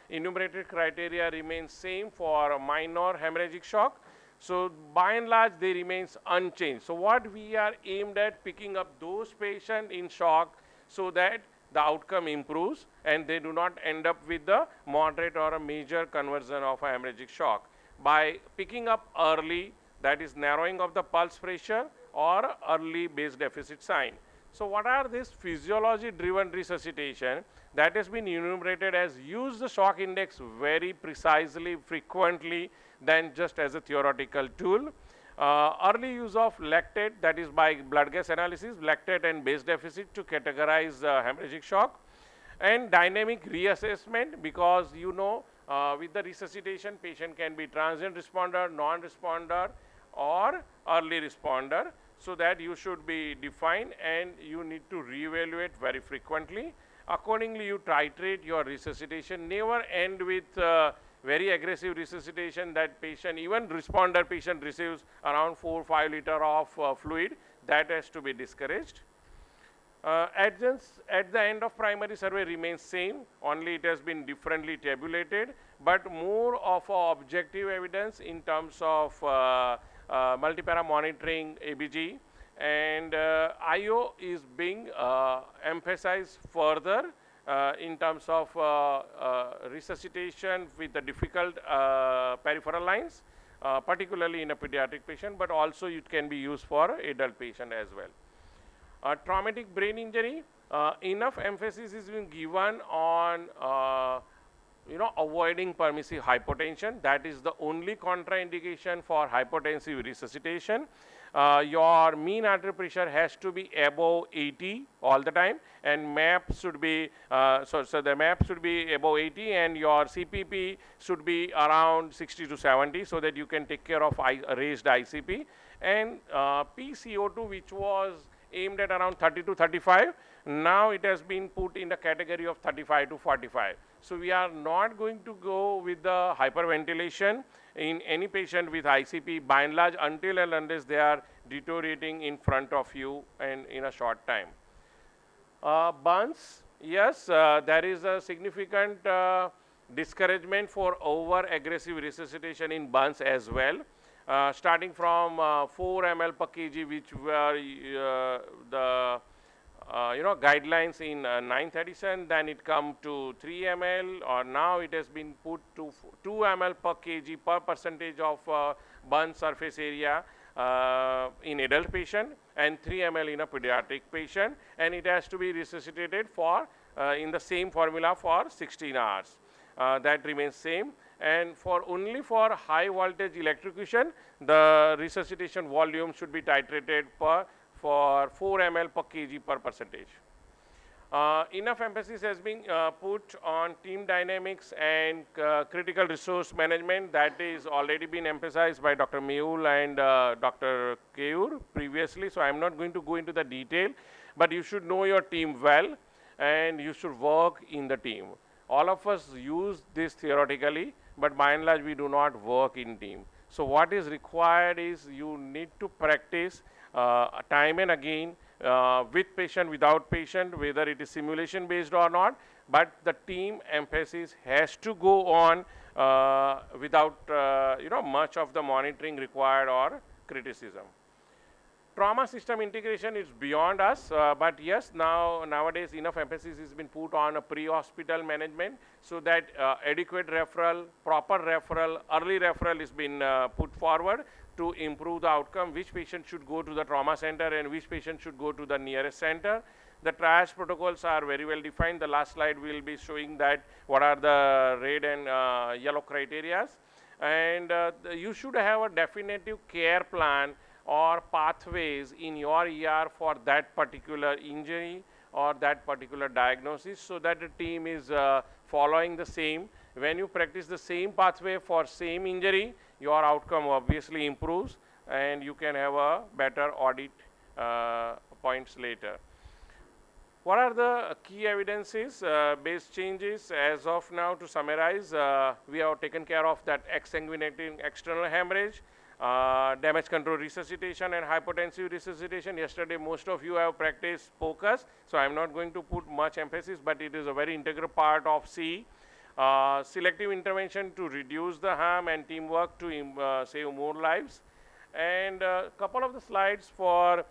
enumerated criteria remains same for minor hemorrhagic shock. So by and large they remains unchanged. So what we are aimed at picking up those patients in shock so that the outcome improves and they do not end up with the moderate or a major conversion of a hemorrhagic shock. By picking up early, that is narrowing of the pulse pressure or early base deficit sign. So what are this physiology driven resuscitation that has been enumerated as use the shock index very precisely, frequently than just as a theoretical tool. Early use of lactate, that is by blood gas analysis, lactate and base deficit to categorize hemorrhagic shock, and dynamic reassessment, because with the resuscitation patient can be transient responder, non-responder, or early responder. So that you should be defined and you need to reevaluate very frequently. Accordingly, you titrate your resuscitation. Never end with very aggressive resuscitation that patient, even responder patient, receives around 4-5 liter of fluid. That has to be discouraged. Adjuncts at the end of primary survey remains same, only it has been differently tabulated, but more of objective evidence in terms of multipara monitoring, ABG, and IO is being emphasized further in terms of resuscitation with the difficult peripheral lines, particularly in a pediatric patient, but also it can be used for adult patient as well. Traumatic brain injury, enough emphasis is being given on avoiding permissive hypotension. That is the only contraindication for hypotensive resuscitation. Your mean arterial pressure has to be above 80 all the time, and MAP should be so the MAP should be above 80, and your CPP should be around 60 to 70, so that you can take care of raised ICP. And PCO2, which was aimed at around 30 to 35, now it has been put in the category of 35 to 45. So we are not going to go with the hyperventilation in any patient with ICP by and large until and unless they are deteriorating in front of you and in a short time. Burns, yes, there is a significant discouragement for over aggressive resuscitation in burns as well. Starting from 4 ml per kg, which were the guidelines in 937, then it come to 3 ml, or now it has been put to 2 ml per kg per percentage of burn surface area in adult patient, and 3 ml in a pediatric patient, and it has to be resuscitated for in the same formula for 16 hours. That remains same. And only for high voltage electrocution, the resuscitation volume should be titrated for 4 ml per kg per percentage. Enough emphasis has been put on team dynamics and critical resource management. That is already been emphasized by Dr. Mehul and Dr. Keur previously, so I'm not going to go into the detail, but you should know your team well and you should work in the team. All of us use this theoretically, but by and large we do not work in team. So what is required is you need to practice time and again with patient, without patient, whether it is simulation based or not, but the team emphasis has to go on without much of the monitoring required or criticism. Trauma system integration is beyond us, but yes, nowadays enough emphasis has been put on a pre-hospital management so that adequate referral, proper referral, early referral is been put forward to improve the outcome, which patient should go to the trauma center and which patient should go to the nearest center. The triage protocols are very well defined. The last slide will be showing that what are the red and yellow criterias. And you should have a definitive care plan or pathways in your ER for that particular injury or that particular diagnosis, so that the team is following the same. When you practice the same pathway for same injury, your outcome obviously improves and you can have a better audit points later. What are the key evidences based changes as of now? To summarize, we have taken care of that exsanguinating external hemorrhage, damage control resuscitation and hypotensive resuscitation. Yesterday most of you have practiced POCUS, so I am not going to put much emphasis, but it is a very integral part of C. Selective intervention to reduce the harm and teamwork to save more lives. And a couple of the slides for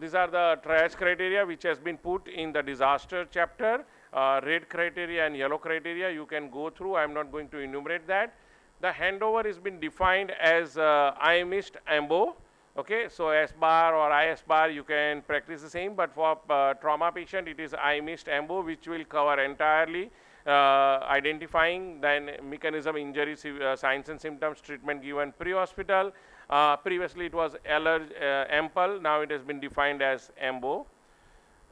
these are the triage criteria which has been put in the disaster chapter, red criteria and yellow criteria. You can go through, I am not going to enumerate that. The handover has been defined as I-MIST AMBO. Okay, so S bar or IS bar you can practice the same, but for trauma patient it is I-MIST AMBO, which will cover entirely identifying then mechanism, injury, signs and symptoms, treatment given pre-hospital. Previously it was AMPL, now it has been defined as AMBO.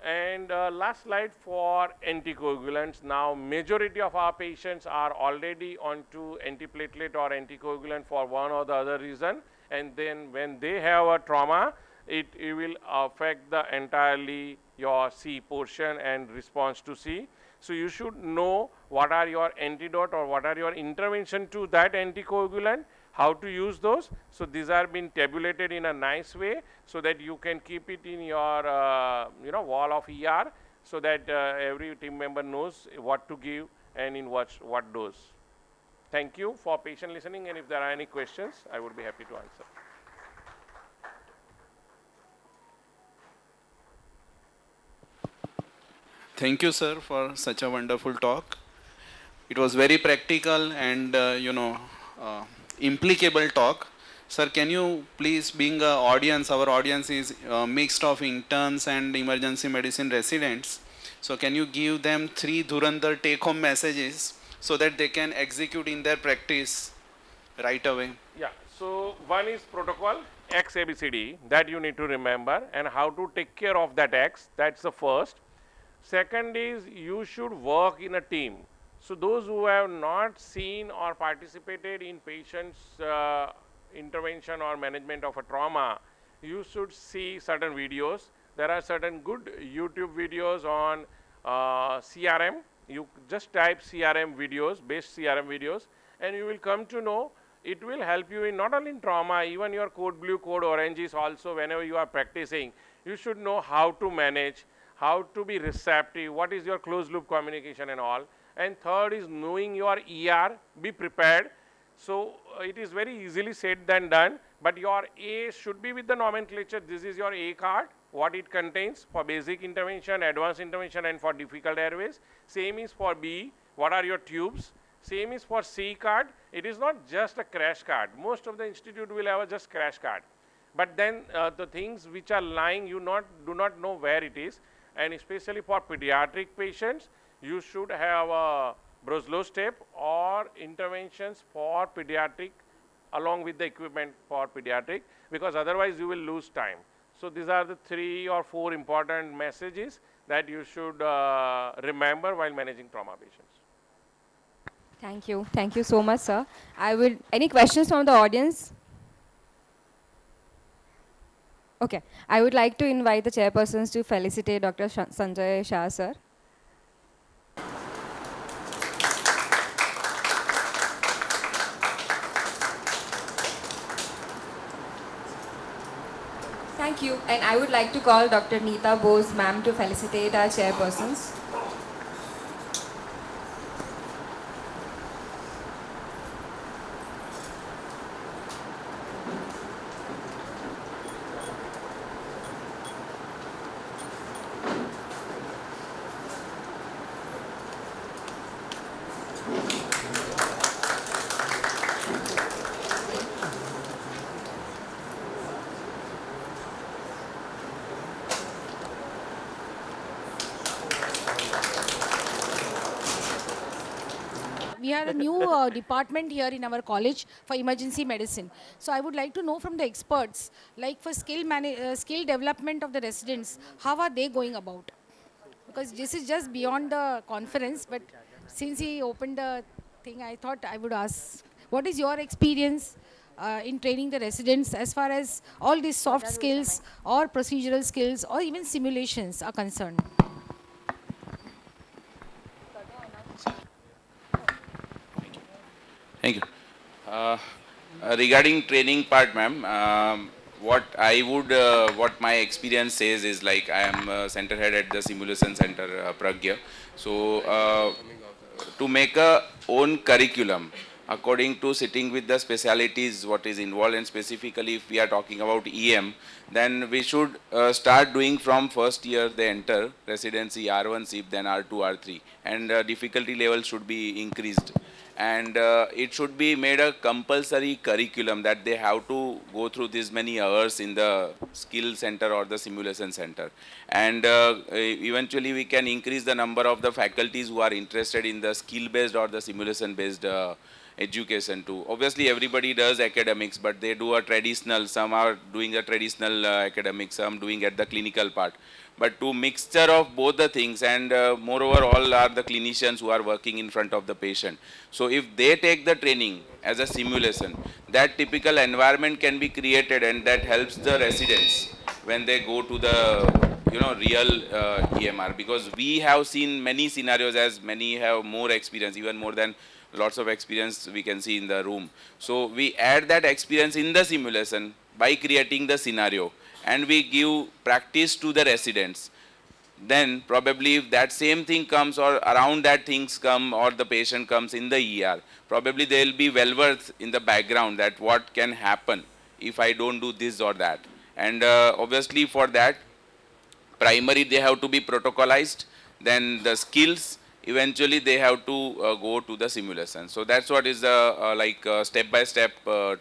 And last slide for anticoagulants. Now majority of our patients are already onto antiplatelet or anticoagulant for one or the other reason, and then when they have a trauma, it will affect the entirely your C portion and response to C. So you should know what are your antidote or what are your intervention to that anticoagulant, how to use those. So these are being tabulated in a nice way so that you can keep it in your wall of ER, so that every team member knows what to give and in what dose. Thank you for patient listening, and if there are any questions, I would be happy to answer. Thank you, sir, for such a wonderful talk. It was very practical and implicable talk. Sir, can you please, being a audience, our audience is mixed of interns and emergency medicine residents. So can you give them 3 Dhurandhar take-home messages so that they can execute in their practice right away? Yeah, so one is protocol, X ABCD, that you need to remember, and how to take care of that X, that's the first. Second is you should work in a team. So those who have not seen or participated in patients' intervention or management of a trauma, you should see certain videos. There are certain good YouTube videos on CRM. You just type CRM videos, best CRM videos, and you will come to know it will help you in not only in trauma, even your code blue, code orange is also whenever you are practicing. You should know how to manage, how to be receptive, what is your closed loop communication and all. And third is knowing your ER, be prepared. So it is very easily said than done, but your A should be with the nomenclature. This is your A card, what it contains for basic intervention, advanced intervention, and for difficult airways. Same is for B, what are your tubes. Same is for C card. It is not just a crash card. Most of the institute will have a just crash card. But then the things which are lying, you do not know where it is. And especially for pediatric patients, you should have a Broslow step or interventions for pediatric along with the equipment for pediatric, because otherwise you will lose time. So these are the 3 or 4 important messages that you should remember while managing trauma patients. Thank you. Thank you so much, sir. Any questions from the audience? Okay. I would like to invite the chairpersons to felicitate Dr. Sanjay Shah, sir. Thank you. And I would like to call Dr. Neeta Bose, ma'am, to felicitate our chairpersons. We are a new department here in our college for emergency medicine. So I would like to know from the experts, like for skill development of the residents, how are they going about? Because this is just beyond the conference, but since he opened the thing, I thought I would ask, what is your experience in training the residents as far as all these soft skills or procedural skills or even simulations are concerned? Thank you. Regarding training part, ma'am, what my experience says is like I am center head at the simulation center, Pragya. So to make a own curriculum according to sitting with the specialities what is involved, and specifically if we are talking about EM, then we should start doing from first year they enter residency R1 SIP, then R2 R3, and difficulty level should be increased, and it should be made a compulsory curriculum that they have to go through this many hours in the skill center or the simulation center, and eventually we can increase the number of the faculties who are interested in the skill based or the simulation based education too. Obviously everybody does academics, but they do a traditional, some are doing a traditional academics, some doing at the clinical part, but to mixture of both the things, and moreover all are the clinicians who are working in front of the patient. So if they take the training as a simulation, that typical environment can be created, and that helps the residents when they go to the real EMR, because we have seen many scenarios, as many have more experience, even more than lots of experience we can see in the room. So we add that experience in the simulation by creating the scenario, and we give practice to the residents. Then probably if that same thing comes or around that things come or the patient comes in the ER, probably they will be well versed in the background that what can happen if I don't do this or that. And obviously for that, primary they have to be protocolized, then the skills, eventually they have to go to the simulation. So that's what is the step by step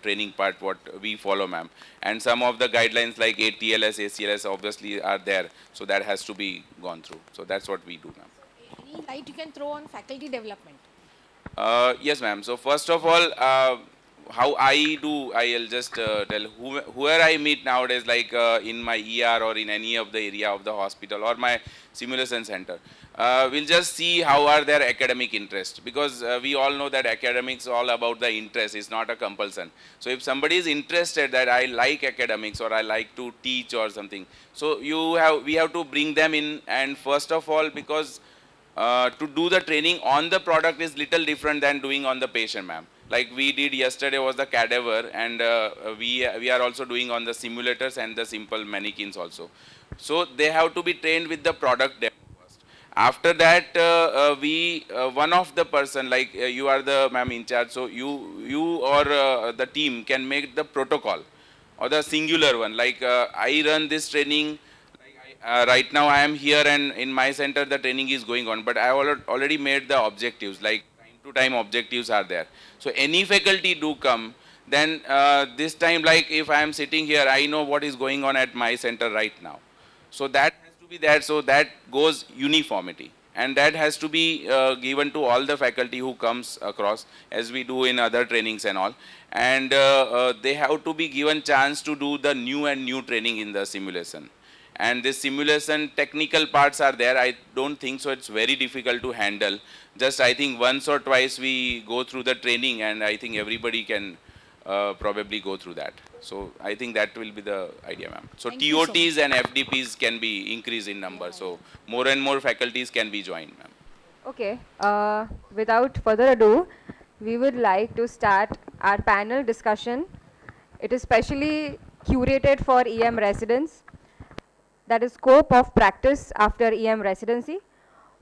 training part what we follow, ma'am. And some of the guidelines like ATLS, ACLS obviously are there, so that has to be gone through. So that's what we do, ma'am. Any light you can throw on faculty development? Yes, ma'am. So first of all, how I do, I'll just tell whoever I meet nowadays, like in my ER or in any of the area of the hospital or my simulation center, we'll just see how are their academic interest, because we all know that academics all about the interest, is not a compulsion. So if somebody is interested that I like academics or I like to teach or something, so we have to bring them in, and first of all, because to do the training on the product is little different than doing on the patient, ma'am. Like we did yesterday was the cadaver, and we are also doing on the simulators and the simple mannequins also. So they have to be trained with the product demo first. After that, one of the person, like you are the ma'am in charge, so you or the team can make the protocol or the singular one. Like I run this training. Right now I am here and in my center the training is going on, but I already made the objectives, like time to time objectives are there. So any faculty do come, then this time, like if I am sitting here, I know what is going on at my center right now. So that has to be there, so that goes uniformity. And that has to be given to all the faculty who comes across, as we do in other trainings and all. And they have to be given chance to do the new and new training in the simulation. And this simulation technical parts are there. I don't think so it's very difficult to handle. Just I think once or twice we go through the training, and I think everybody can probably go through that. So I think that will be the idea, ma'am. So Thank you so TOTs and FDPs can be increased in number. So more and more faculties can be joined, ma'am. Okay, without further ado, we would like to start our panel discussion. It is specially curated for EM residents, that is scope of practice after EM residency.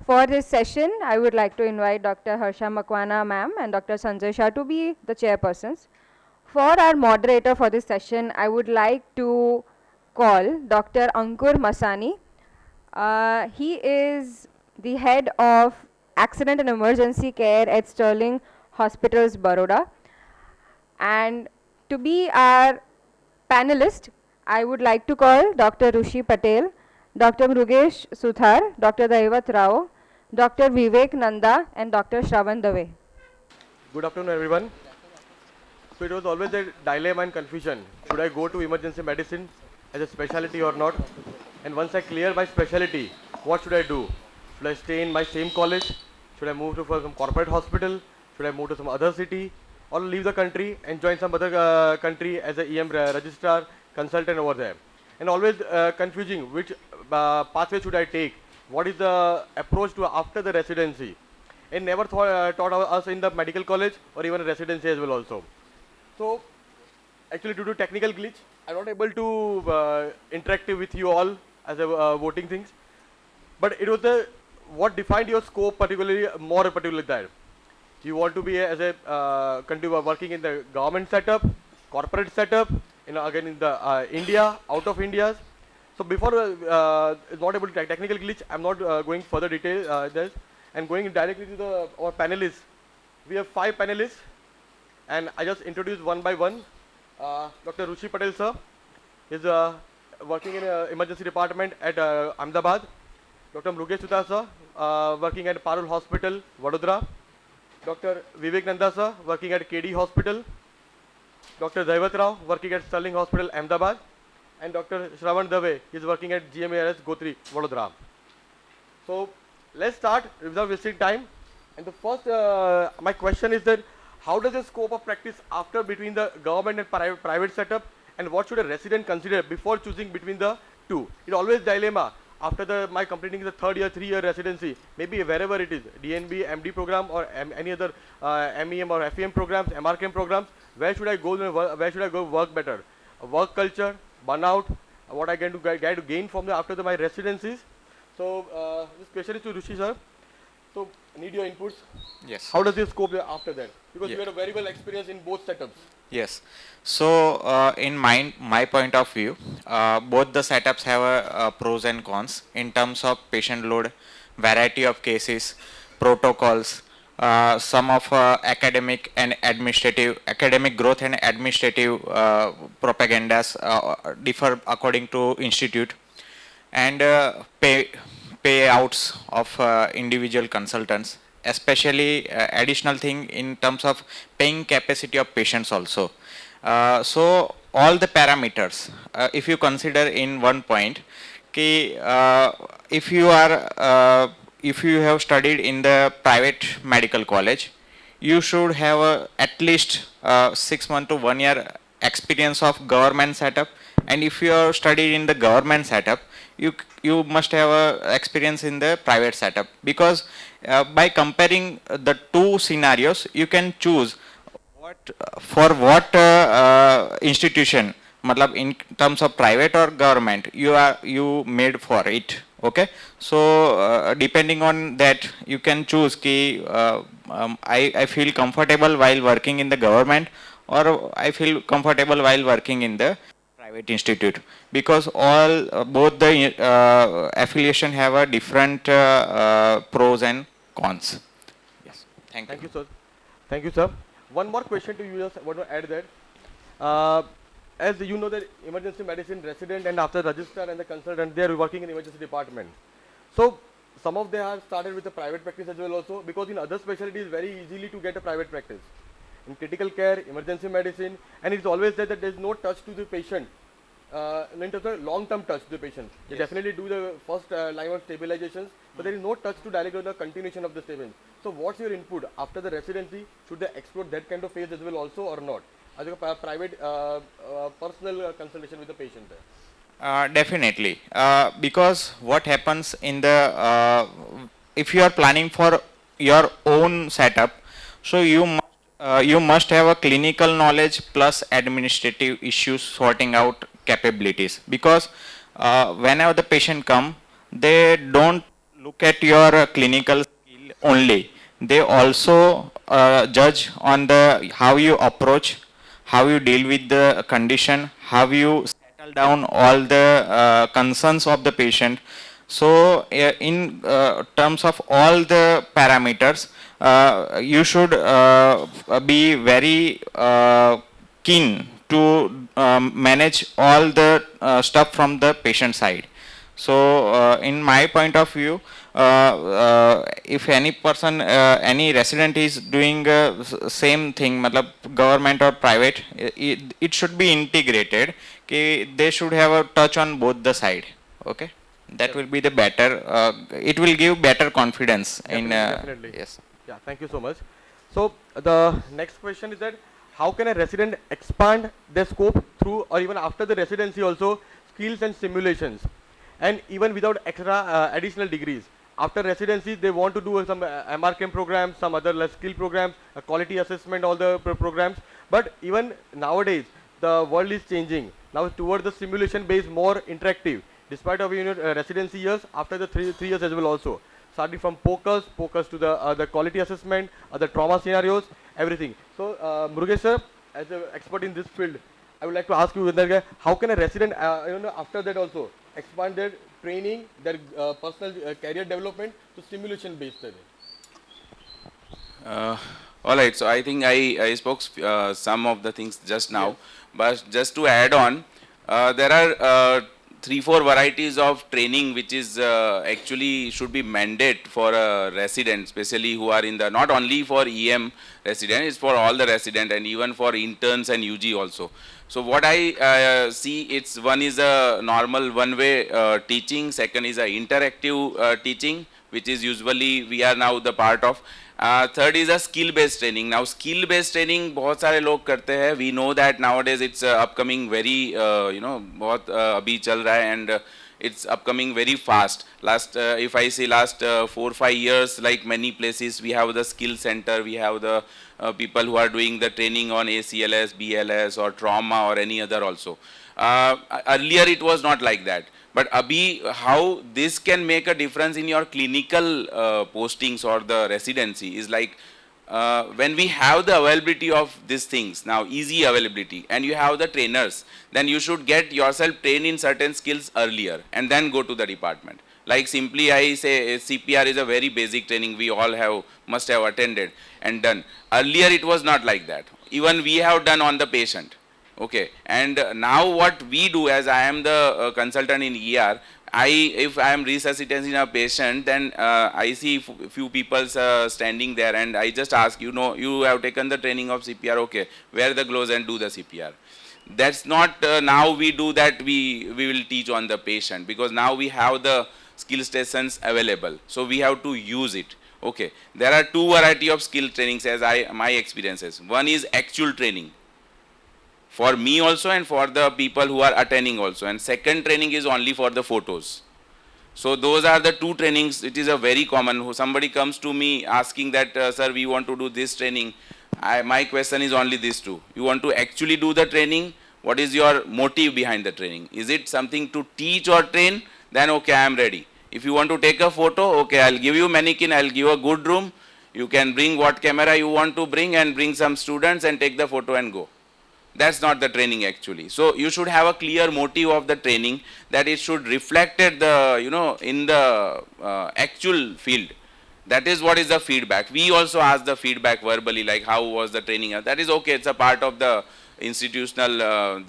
For this session, I would like to invite Dr. Harsha Makwana ma'am and Dr. Sanjay Shah to be the chairpersons. For our moderator for this session, I would like to call Dr. Ankur Masani. He is the head of Accident and Emergency Care at Sterling Hospitals, Baroda. And to be our panelist, I would like to call Dr. Rushi Patel, Dr. Mrugesh Suthar, Dr. Daivat Rao, Dr. Vivek Nanda, and Dr. Shravan Dave. Good afternoon, everyone. So it was always a dilemma and confusion. Should I go to emergency medicine as a specialty or not? And once I clear my specialty, what should I do? Should I stay in my same college? Should I move to some corporate hospital? Should I move to some other city? Or leave the country and join some other country as a EM registrar, consultant over there? And always confusing which pathway should I take? What is the approach to after the residency? And never taught us in the medical college or even residency as well also. So actually due to technical glitch, I'm not able to interact with you all as a voting things. But it was the what defined your scope particularly, more particularly that. You want to be as a working in the government setup, corporate setup, again in the India, out of India. So before not able to technical glitch, I'm not going further detail this, and going directly to our panelists. We have 5 panelists, and I just introduce one by one. Dr. Rushi Patel sir is working in emergency department at Ahmedabad. Dr. Mrugesh Suthar sir working at Parul Hospital, Vadodara. Dr. Vivek Nanda sir working at KD Hospital. Dr. Daivat Rao working at Sterling Hospital, Ahmedabad. And Dr. Shravan Dave is working at GMARS Gotri, Vadodara. So let's start without wasting time. And the first, my question is that how does the scope of practice after between the government and private setup, and what should a resident consider before choosing between the two? It always dilemma after my completing the 3rd year, 3-year residency, maybe wherever it is, DNB, MD program or any other MEM or FEM programs, MRKM programs, where should I go? Where should I go work better? Work culture, burnout, what I get to gain from after my residencies. So this question is to Rushi sir. So need your inputs. Yes. How does this scope after that? Because Yeah. you had a very well experience in both setups. Yes. So, in my point of view, both the setups have pros and cons in terms of patient load, variety of cases, protocols, some of academic growth and administrative propagandas differ according to institute, and payouts of individual consultants, especially additional thing in terms of paying capacity of patients also. So all the parameters, if you consider in one point, if you have studied in the private medical college, you should have at least 6 months to 1 year experience of government setup, and if you are studied in the government setup, you must have experience in the private setup, because by comparing the two scenarios, you can choose what institution, matlab in terms of private or government, you made for it. Okay, so depending on that, you can choose I feel comfortable while working in the government, or I feel comfortable while working in the private institute, because both the affiliation have a different pros and cons. Yes. Thank you. Thank you, sir. Thank you, sir. One more question to you, just want to add that. As you know that emergency medicine resident and after registrar and the consultant, they are working in emergency department. So some of them have started with the private practice as well also, because in other specialties very easily to get a private practice. In critical care, emergency medicine, and it's always said that there is no touch to the patient in terms of long-term touch to the patient. They definitely do the first line of stabilizations, but there is no touch to directly the continuation of the stabilization. So what's your input after the residency? Should they explore that kind of phase as well also or not? As a private personal consultation with the patient there. Definitely, because what happens in the if you are planning for your own setup, so you must have a clinical knowledge plus administrative issues sorting out capabilities, because whenever the patient come, they don't look at your clinical skill only. They also judge on the how you approach, how you deal with the condition, how you settle down all the concerns of the patient. So in terms of all the parameters, you should be very keen to manage all the stuff from the patient side. So in my point of view, if any person, any resident is doing same thing, matlab government or private, it should be integrated. They should have a touch on both the side. Okay, that will be the better. It will give better confidence in. Definitely. Yes. Yeah, thank you so much. So the next question is that how can a resident expand their scope through or even after the residency also skills and simulations, and even without extra additional degrees. After residency, they want to do some MRChem programs, some other skill programs, quality assessment, all the programs. But even nowadays, the world is changing. Now towards the simulation-based, more interactive. Despite of residency years, after the three years as well also. Starting from focus to the quality assessment, the trauma scenarios, everything. So Murugesh sir, as an expert in this field, I would like to ask you, how can a resident, after that also expand their training, their personal career development to simulation-based study? All right, so I think I spoke some of the things just now, but just to add on, there are 3-4 varieties of training which is actually should be mandate for a resident, especially who are in the, not only for EM resident, it's for all the resident and even for interns and UG also. So what I see, it's one is a normal one-way teaching, second is a interactive teaching, which is usually we are now the part of. Third is a skill based training. Now skill based training बहुत सारे लोग करते हैं. We know that nowadays it's upcoming very बहुत अभी चल रहा है and it's upcoming very fast. Last if I say last 4-5 years, like many places we have the skill center, we have the people who are doing the training on ACLS, BLS or trauma or any other also. Earlier it was not like that. But abhi, how this can make a difference in your clinical postings or the residency is like when we have the availability of these things, now easy availability, and you have the trainers, then you should get yourself trained in certain skills earlier and then go to the department. Like simply I say CPR is a very basic training we all must have attended and done. Earlier it was not like that. Even we have done on the patient. Okay, and now what we do, as I am the consultant in ER, if I am resuscitating a patient, then I see few people standing there and I just ask, you have taken the training of CPR, okay, wear the gloves and do the CPR. That's not now we do that, we will teach on the patient, because now we have the skill stations available, so we have to use it. Okay, there are two variety of skill trainings as my experiences. One is actual training, for me also and for the people who are attending also, and second training is only for the photos. So those are the two trainings. It is a very common, somebody comes to me asking that sir, we want to do this training. My question is only these two. You want to actually do the training? What is your motive behind the training? Is it something to teach or train? Then okay, I am ready. If you want to take a photo, okay, I'll give you mannequin, I'll give a good room. You can bring what camera you want to bring and bring some students and take the photo and go. That's not the training actually. So you should have a clear motive of the training, that it should reflect in the actual field. That is what is the feedback. We also ask the feedback verbally, like how was the training. That is okay, it's a part of the institutional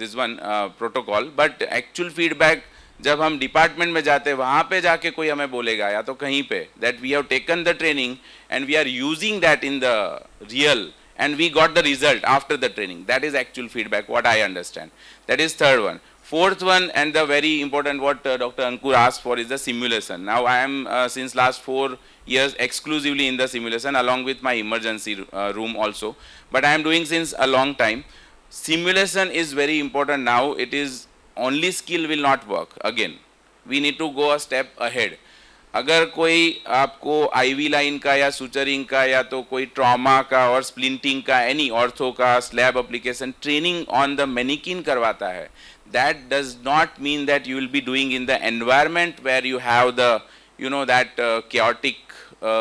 protocol. But actual feedback, जब हम department में जाते हैं वहाँ पे जाके कोई हमें बोलेगा या तो कहीं पे that we have taken the training and we are using that in the real and we got the result after the training. That is actual feedback, what I understand. That is third one. fourth one, and the very important what Dr. Ankur asked for, is the simulation. Now I am since last 4 years exclusively in the simulation along with my emergency room also. But I am doing since a long time. Simulation is very important now. It is only skill will not work. Again, we need to go a step ahead. अगर कोई आपको IV line का या suturing का या तो कोई trauma का और स्प्लिंटिंग का एनी ऑर्थो का slab application training on the mannequin करवाता है, that does not mean that you will be doing in the environment where you have the that chaotic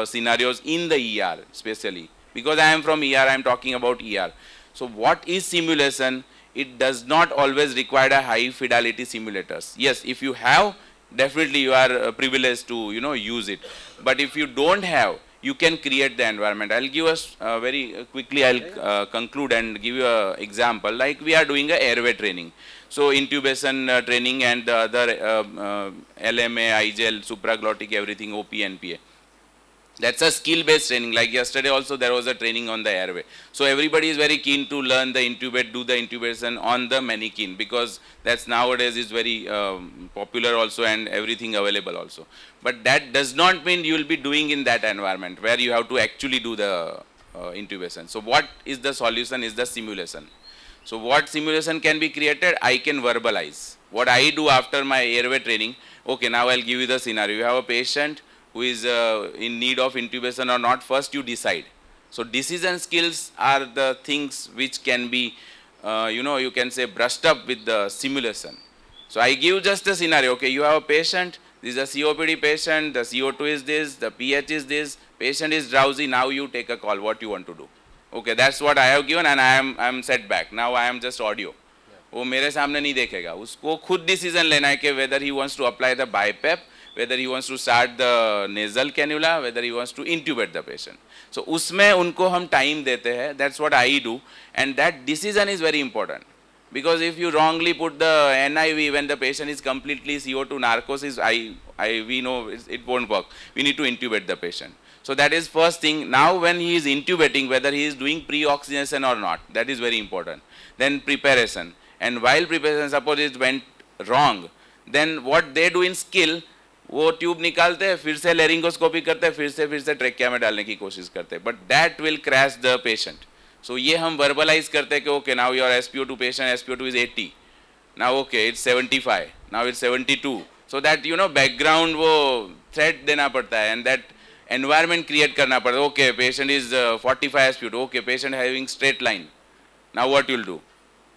scenarios in the ER, especially because I am from ER, I am talking about ER. So what is simulation? It does not always require a high fidelity simulators. Yes, if you have, definitely you are privileged to use it, but if you don't have, you can create the environment. I'll give us very quickly, I'll conclude and give you an example. Like we are doing a airway training, so intubation training and the other LMA, IGL, supraglottic, everything, OP, NPA. That's a skill-based training. Like yesterday also there was a training on the airway. So everybody is very keen to learn the intubate, do the intubation on the mannequin, because that's nowadays is very popular also and everything available also. But that does not mean you will be doing in that environment where you have to actually do the intubation. So what is the solution is the simulation. So what simulation can be created? I can verbalize. What I do after my airway training, okay, now I'll give you the scenario. You have a patient who is in need of intubation or not, first you decide. So decision skills are the things which can be, you can say brushed up with the simulation. So I give just a scenario, okay, you have a patient, this is a COPD patient, the CO2 is this, the pH is this, patient is drowsy, now you take a call, what you want to do. Okay, that's what I have given and I am set back. Now I am just audio. वो मेरे सामने नहीं देखेगा, उसको खुद decision लेना है कि whether he wants to apply the BiPAP, whether he wants to start the nasal cannula, whether he wants to intubate the patient. So उसमें उनको हम time देते हैं, that's what I do, and that decision is very important. Because if you wrongly put the NIV when the patient is completely CO2 narcosis, we know it won't work. We need to intubate the patient. So that is first thing. Now when he is intubating, whether he is doing pre-oxygenation or not, that is very important. Then preparation. And while preparation, suppose it went wrong, then what they do in skill, वो tube निकालते हैं, फिर से लेरिंगोस्कोपी करते हैं, फिर से trachea में डालने की कोशिश करते हैं, but that will crash the patient. So ये हम वर्बलाइज करते हैं कि okay now your SpO2 patient SpO2 is 80, now okay it's 75, now it's 72. So that background वो थ्रेड देना पड़ता है एंड दैट एनवायरमेंट क्रिएट करना पड़ता है. Okay patient is 45 SpO2, okay patient having straight line, now what you will do.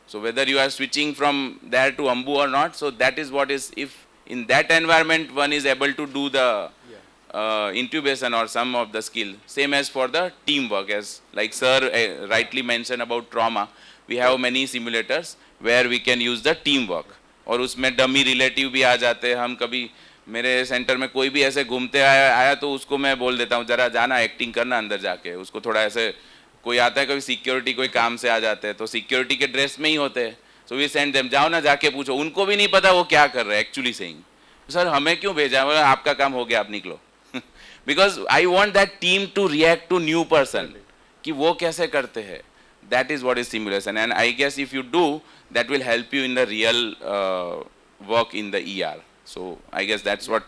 So whether you are switching from there to Ambu or not, so that is what is, if in that environment one is able to do the intubation or some of the skill. Same as for the teamwork, as like sir rightly mentioned about trauma, we have many simulators where we can use the teamwork. और उसमें dummy relative भी आ जाते हैं. हम कभी मेरे centre में कोई भी ऐसे घूमते आया तो उसको मैं बोल देता हूँ जरा जाना एक्टिंग करना अंदर जाके, उसको थोड़ा ऐसे, कोई आता है कभी सिक्योरिटी कोई काम से आ जाते हैं तो सिक्योरिटी के ड्रेस में ही होते हैं, सो वी सेंड देम, जाओ ना जाके पूछो, उनको भी नहीं पता वो क्या कर रहे हैं एक्चुअली सेइंग, सर हमें क्यों भेजा, बोला आपका काम हो गया आप निकलो. Because I want that team to react to new person कि वो कैसे करते हैं. That is what is simulation and I guess if you do that will help you in the real work in the ER. So I guess that's what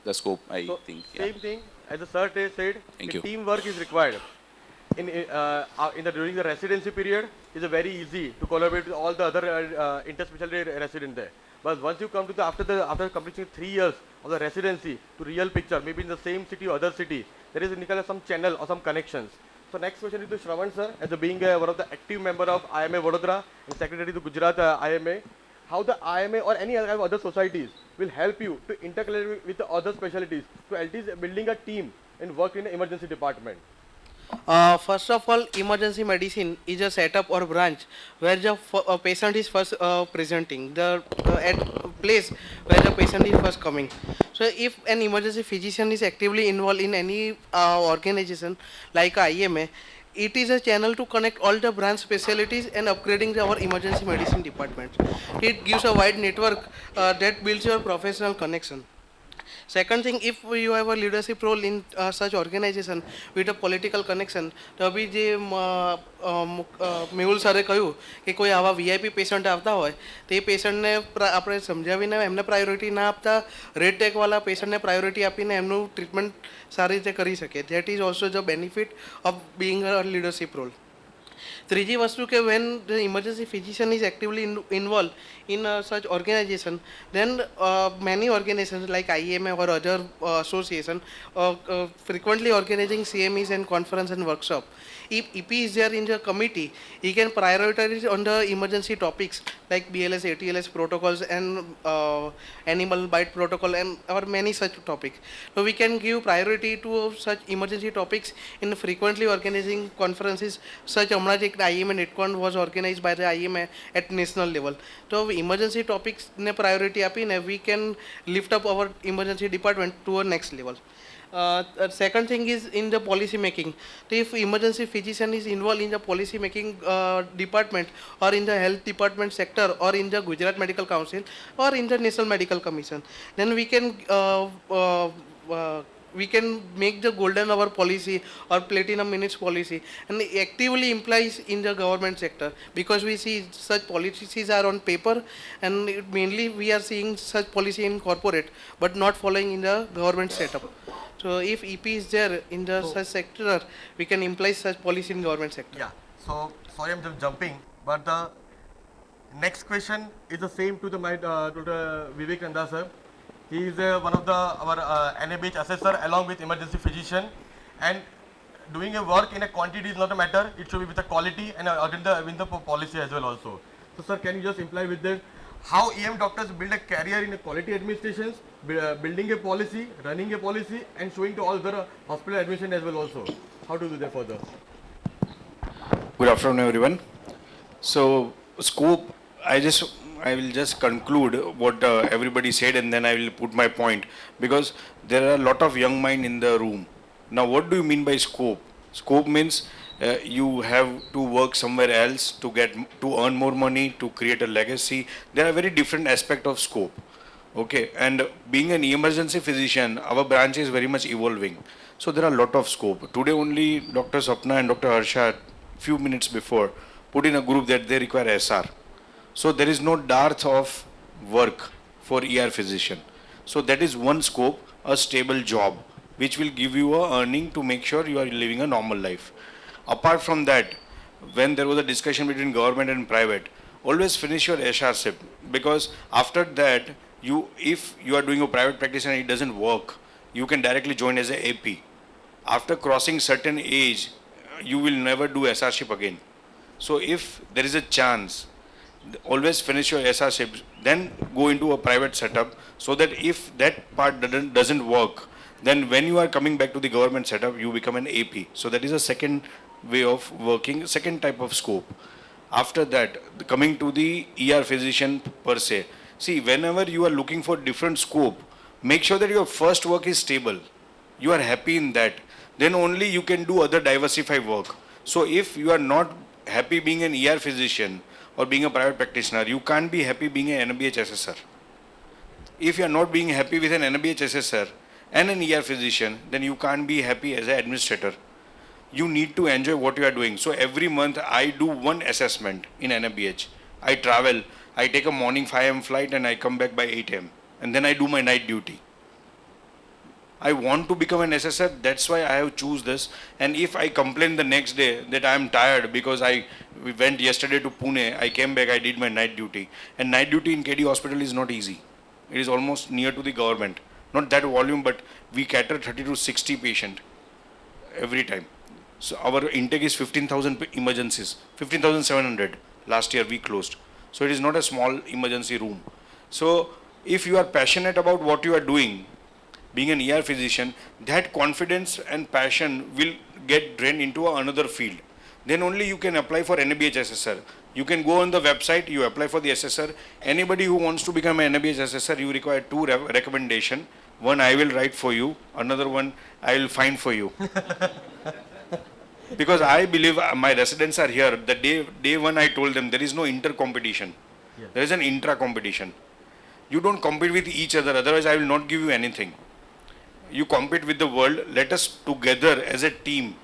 the scope I think. Same thing as the sir said, Thank you. teamwork is required. During the residency period, it's very easy to collaborate with all the other interspecialty residents there. But once you come to after completing 3 years of the residency to real picture, maybe in the same city or other city, there is some channel or some connections. So next question is to Shravan sir, as being one of the active member of IMA Vadodara and secretary to Gujarat IMA. How the IMA or any other societies will help you to intercollate with the other specialties to at least building a team and work in the emergency department? First of all, emergency medicine is a setup or branch where the patient is first presenting, the at place where the patient is first coming. So if an emergency physician is actively involved in any organization like IMA, it is a channel to connect all the branch specialties and upgrading our emergency medicine departments. It gives a wide network that builds your professional connection. Second thing, if you have a leadership role in such organization with a political connection, તો બી જે મેહુલ સરે કહ્યું કે કોઈ આવા VIP patient આવતા હોય તે પેશન્ટને આપણે સમજાવીને એમને પ્રાયોરિટી ના આપતા રેડ ટેકવાળા પેશન્ટને પ્રાયોરિટી આપીને એમનું ટ્રીટમેન્ટ સારી રીતે કરી શકે. That is also the benefit of being a leadership role. ત્રીજી વસ્તુ કે when the emergency physician is actively involved in such organization, then many organizations like IEMA or other association frequently organizing CMEs and conference and workshop. If EP is there in the committee, he can prioritize on the emergency topics like BLS, ATLS protocols and animal bite protocol and or many such topics. So we can give priority to such emergency topics in frequently organizing conferences such as IEMA NetCon was organized by the IEMA at national level. So emergency topics ne priority apine we can lift up our emergency department to a next level. Second thing is in the policy making. So if emergency physician is involved in the policy making department or in the health department sector or in the Gujarat Medical Council or in the National Medical Commission, then we can make the golden hour policy or platinum minutes policy and actively implies in the government sector, because we see such policies are on paper and mainly we are seeing such policy in corporate but not following in the government setup. So if EP is there in the such sector, we can imply such policy in government sector. Yeah. So sorry, I'm just jumping, but the next question is the same to the Vivek Nanda sir. He is one of our NABH assessor along with emergency physician, and doing a work in a quantity is not a matter. It should be with a quality and with the policy as well also. So sir, can you just imply with this how EM doctors build a career in a quality administrations, building a policy, running a policy, and showing to all the hospital admission as well also. How to do that further? Good afternoon, everyone. So scope, I will just conclude what everybody said and then I will put my point, because there are a lot of young mind in the room. Now, what do you mean by scope? Scope means you have to work somewhere else to earn more money, to create a legacy. There are very different aspects of scope. Okay, and being an emergency physician, our branch is very much evolving. So there are a lot of scope. Today only Dr. Sapna and Dr. Harsha, few minutes before, put in a group that they require SR. So there is no dearth of work for ER physician. So that is one scope, a stable job, which will give you a earning to make sure you are living a normal life. Apart from that, when there was a discussion between government and private, always finish your SRship, because after that, if you are doing a private practice and it doesn't work, you can directly join as a AP. After crossing certain age, you will never do SRship again. So if there is a chance, always finish your SRship, then go into a private setup, so that if that part doesn't work, then when you are coming back to the government setup, you become an AP. So that is a second way of working, second type of scope. After that, coming to the ER physician per se. See, whenever you are looking for different scope, make sure that your first work is stable. You are happy in that. Then only you can do other diversified work. So if you are not happy being an ER physician or being a private practitioner, you can't be happy being an NABH assessor. If you are not being happy with an NABH assessor and an ER physician, then you can't be happy as an administrator. You need to enjoy what you are doing. So every month I do one assessment in NABH. I travel, I take a morning 5 a.m. flight and I come back by 8 a.m. and then I do my night duty. I want to become an assessor, that's why I have choose this. And if I complain the next day that I am tired because we went yesterday to Pune, I came back, I did my night duty. And night duty in KD hospital is not easy. It is almost near to the government. Not that volume, but we cater 30 to 60 patient every time. So our intake is 15,000 emergencies, 15,700 last year we closed. So it is not a small emergency room. So if you are passionate about what you are doing, being an ER physician, that confidence and passion will get drained into another field. Then only you can apply for NABH assessor. You can go on the website, you apply for the assessor. Anybody who wants to become an NABH assessor, you require 2 recommendation. One I will write for you, another one I will find for you. Because I believe my residents are here. The day one I told them there is no inter competition. There is an intra competition. You don't compete with each other, otherwise I will not give you anything. you compete with the world. Let us together as a team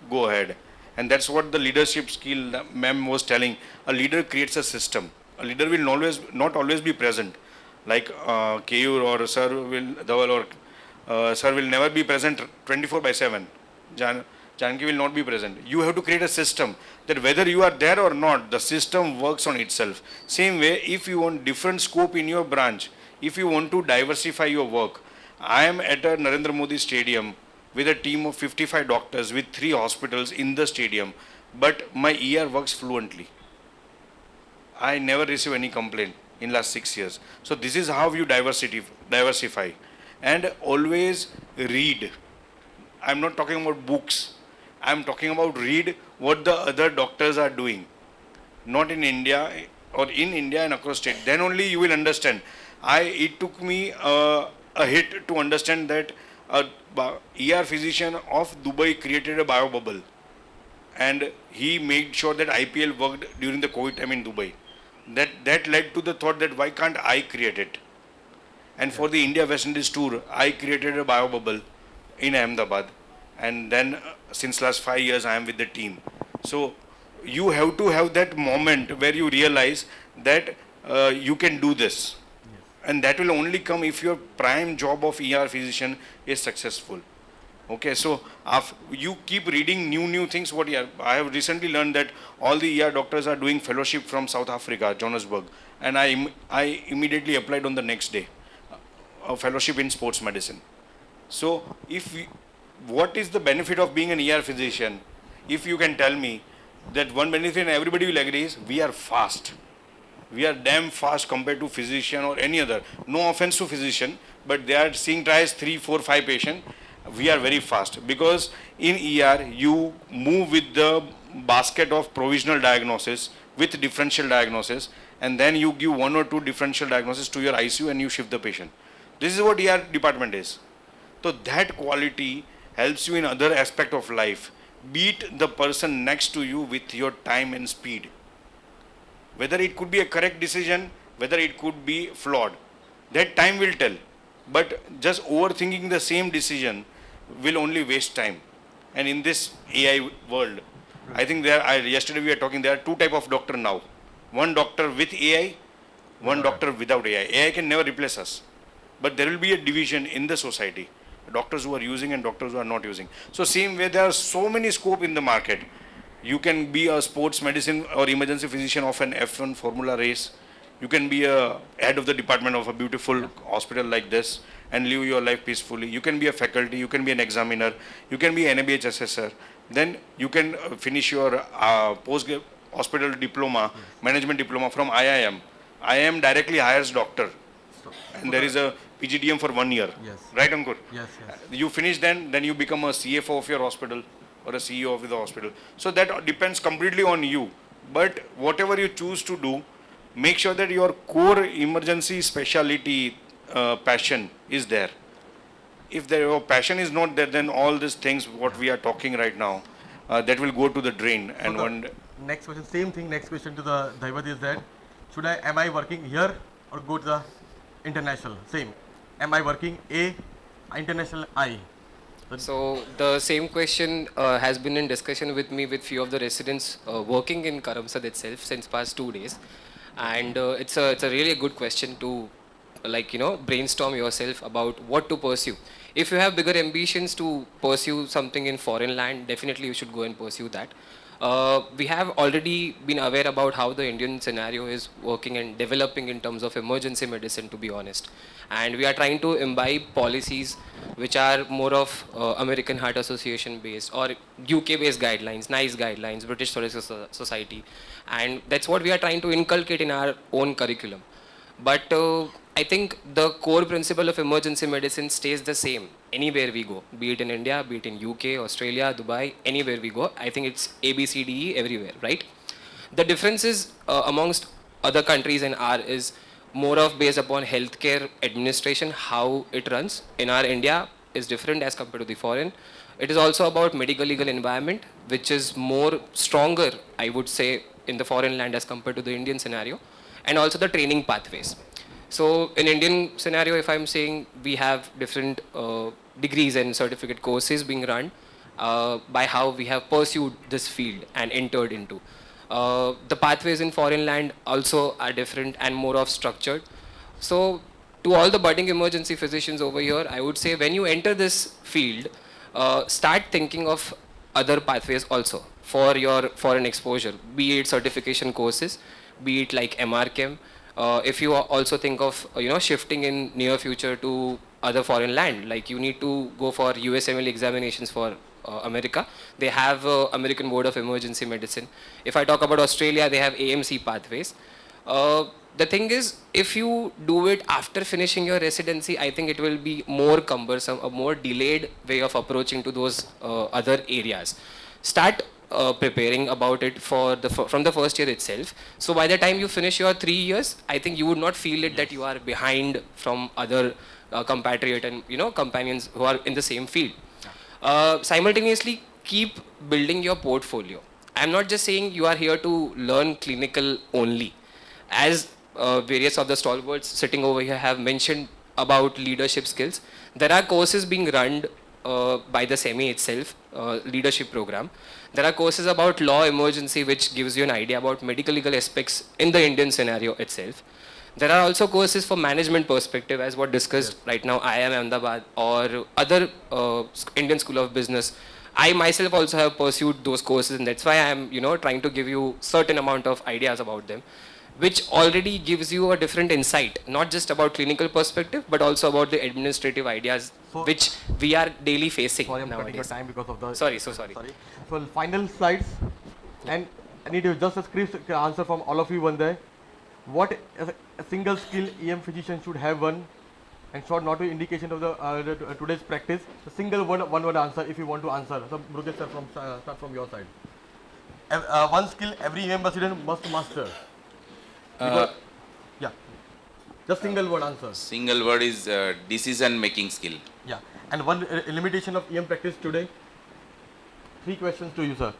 go ahead. And that's what the leadership skill ma'am was telling. A leader creates a system. A leader will not always be present. Like Keyur or Sir will, Dhaval or Sir will never be present 24/7. Janki will not be present. You have to create a system that whether you are there or not, the system works on itself. Same way, if you want different scope in your branch, if you want to diversify your work, I am at a Narendra Modi Stadium with a team of 55 doctors with 3 hospitals in the stadium, but my ER works fluently. I never receive any complaint in last 6 years. So this is how you diversify. And always read. I'm not talking about books. I'm talking about read what the other doctors are doing. Not in India or in India and across state. Then only you will understand. It took me a hit to understand that a ER physician of Dubai created a bio bubble. And he made sure that IPL worked during the COVID time in Dubai. That led to the thought that why can't I create it? And for the India West Indies tour, I created a bio bubble in Ahmedabad. And then since last 5 years, I am with the team. So you have to have that moment where you realize that you can do this. And that will only come if your prime job of ER physician is successful. Okay, so you keep reading new things. I have recently learned that all the ER doctors are doing fellowship from South Africa, Johannesburg, and I immediately applied on the next day, a fellowship in sports medicine. So what is the benefit of being an ER physician? If you can tell me that one benefit, and everybody will agree, is we are fast. We are damn fast compared to physician or any other. No offense to physician, but they are seeing tries 3, 4, 5 patients. We are very fast because in ER you move with the basket of provisional diagnosis with differential diagnosis, and then you give 1 or 2 differential diagnosis to your ICU and you shift the patient. This is what ER department is. So that quality helps you in other aspect of life. Beat the person next to you with your time and speed. Whether it could be a correct decision, whether it could be flawed, that time will tell. But just overthinking the same decision will only waste time. And in this AI world, I think yesterday we were talking, there are 2 types of doctor now. One doctor with AI, one doctor without AI. AI can never replace us. But there will be a division in the society. Doctors who are using and doctors who are not using. So same way, there are so many scope in the market. You can be a sports medicine or emergency physician of an F1 Formula race. You can be a head of the department of a beautiful hospital like this and live your life peacefully. You can be a faculty, you can be an examiner, you can be an NABH assessor. Then you can finish your post-hospital diploma, management diploma from IIM. IIM directly hires doctor. And there is a PGDM for 1 year. Yes. Right, Ankur? Yes. You finish then you become a CFO of your hospital or a CEO of the hospital. So that depends completely on you. But whatever you choose to do, make sure that your core emergency specialty passion is there. If your passion is not there, then all these things what we are talking right now, that will go to the drain. And next question, same thing. Next question to the Daivat is that am I working here or go to the international? Same. Am I working A, international I? So the same question has been in discussion with me with few of the residents working in Karamsad itself since past 2 days, and it's a really good question to brainstorm yourself about what to pursue. If you have bigger ambitions to pursue something in foreign land, definitely you should go and pursue that. We have already been aware about how the Indian scenario is working and developing in terms of emergency medicine, to be honest. And we are trying to imbibe policies which are more of American Heart Association based or UK based guidelines, NICE guidelines, British Thoracic Society. And that's what we are trying to inculcate in our own curriculum. But I think the core principle of emergency medicine stays the same anywhere we go, be it in India, be it in UK, Australia, Dubai, anywhere we go. I think it's A, B, C, D, E everywhere, right? The differences amongst other countries and R is more of based upon healthcare administration, how it runs. In our India is different as compared to the foreign. It is also about medical legal environment, which is more stronger, I would say, in the foreign land as compared to the Indian scenario, and also the training pathways. So in Indian scenario, if I'm saying we have different degrees and certificate courses being run by how we have pursued this field and entered into. The pathways in foreign land also are different and more of structured. So to all the budding emergency physicians over here, I would say when you enter this field, start thinking of other pathways also for your foreign exposure, be it certification courses, be it like MRChem. If you also think of shifting in near future to other foreign land, like you need to go for USML examinations for America. They have American Board of Emergency Medicine. If I talk about Australia, they have AMC pathways. The thing is, if you do it after finishing your residency, I think it will be more cumbersome, a more delayed way of approaching to those other areas. Start preparing about it from the first year itself. So by the time you finish your 3 years, I think you would not feel it that you are behind from other compatriot and companions who are in the same field. Simultaneously, keep building your portfolio. I'm not just saying you are here to learn clinical only. As various of the stalwarts sitting over here have mentioned about leadership skills, there are courses being run by the SEMI itself, leadership program. There are courses about law emergency, which gives you an idea about medical legal aspects in the Indian scenario itself. There are also courses for management perspective, as what discussed right now, IIM Ahmedabad or other Indian School of Business. I myself also have pursued those courses, and that's why I am, trying to give you certain amount of ideas about them, which already gives you a different insight, not just about clinical perspective, but also about the administrative ideas which we are daily facing Sorry, I'm cutting your nowadays. time because of the. Sorry, so sorry. So final slides, and I need just a crisp answer from all of you one day. What a single skill EM physician should have one, and short not to indication of the today's practice. A single one word answer if you want to answer. So Murugesh sir, start from your side. One skill every EM resident must master. Yeah, just single word answer. Single word is decision making skill. Yeah, and one limitation of EM practice today. 3 questions to you, sir.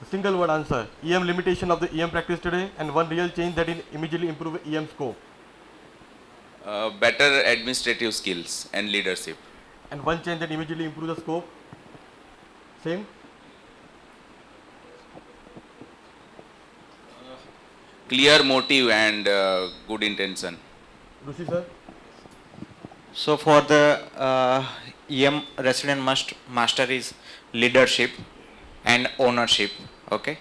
A single word answer. EM limitation of the EM practice today, and one real change that will immediately improve EM scope. Better administrative skills and leadership. And one change that immediately improve the scope. Same. Clear motive and good intention. Rushi sir. So for the EM resident must master is leadership and ownership. Okay,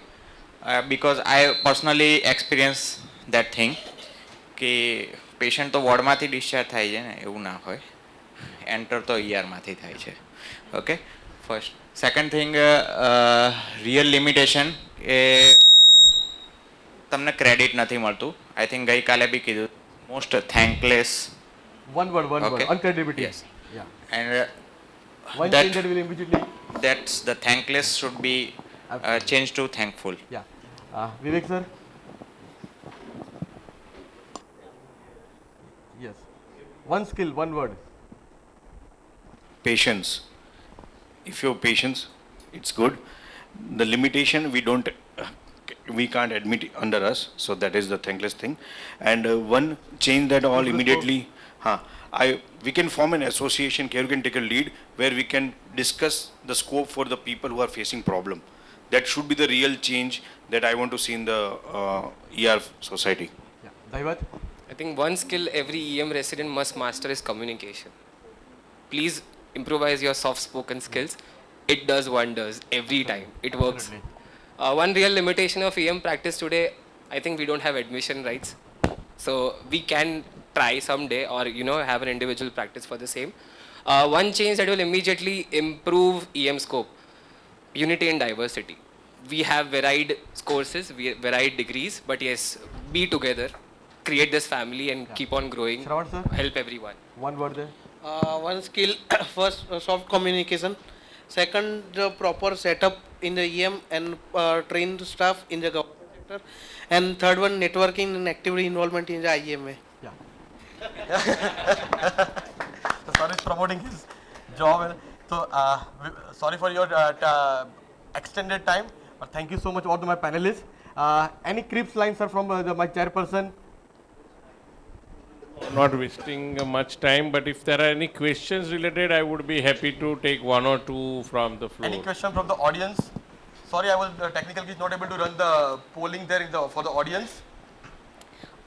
because I personally experience that thing કે patient તો વોર્ડમાંથી discharge થાય છે ને એવું ના હોય, enter તો ERમાંથી થાય છે. Okay, first. Second thing, real limitation એ તમને ક્રેડિટ નથી મળતું. આઈ થિંક ગઈકાલે બી કીધું, most thankless. One word, uncredibility. Yes. Yeah. And one change that will immediately. That's the thankless should be changed to thankful. Yeah. Vivek sir. Yes. One skill, one word. Patience. If you have patience, it's good. The limitation we can't admit under us, so that is the thankless thing. And one change that all immediately, we can form an association, you can take a lead where we can discuss the scope for the people who are facing problem. That should be the real change that I want to see in the ER society. Yeah. Daivat? I think one skill every EM resident must master is communication. Please improvise your soft spoken skills. It does wonders every time. It works. One real limitation of EM practice today, I think we don't have admission rights. So we can try someday or have an individual practice for the same. One change that will immediately improve EM scope, unity and diversity. We have varied courses, varied degrees, but yes, be together, create this family and keep on growing, help everyone. One word there. One skill, first soft communication, second the proper setup in the EM and trained staff in the government sector, and third one networking and activity involvement in the IEMA. Yeah. So sorry promoting his job. So sorry for your extended time, but thank you so much all to my panelists. Any crisp lines sir from my chairperson? not wasting much time, but if there are any questions related, I would be happy to take one or two from the floor. Any question from the audience? Sorry, I was technically not able to run the polling there for the audience.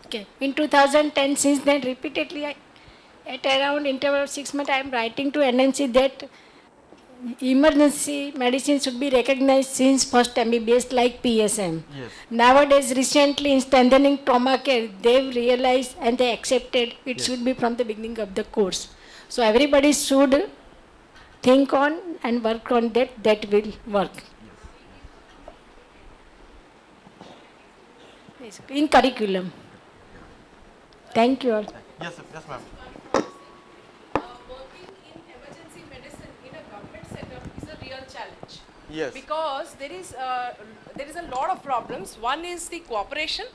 Okay. In 2010, since then, repeatedly, at around interval of 6 months, I am writing to NMC that emergency medicine should be recognized since first MBBS like PSM. Yes. Nowadays, recently in strengthening trauma care, they've realized and they accepted it Yes. should be from the beginning of the course. So everybody should think on and work on that. That will work. Basically, in curriculum. Thank you all. Yes, yes, ma'am. Working in emergency medicine in a government setup is a real challenge. Yes. Because there is a lot of problems. One is the cooperation.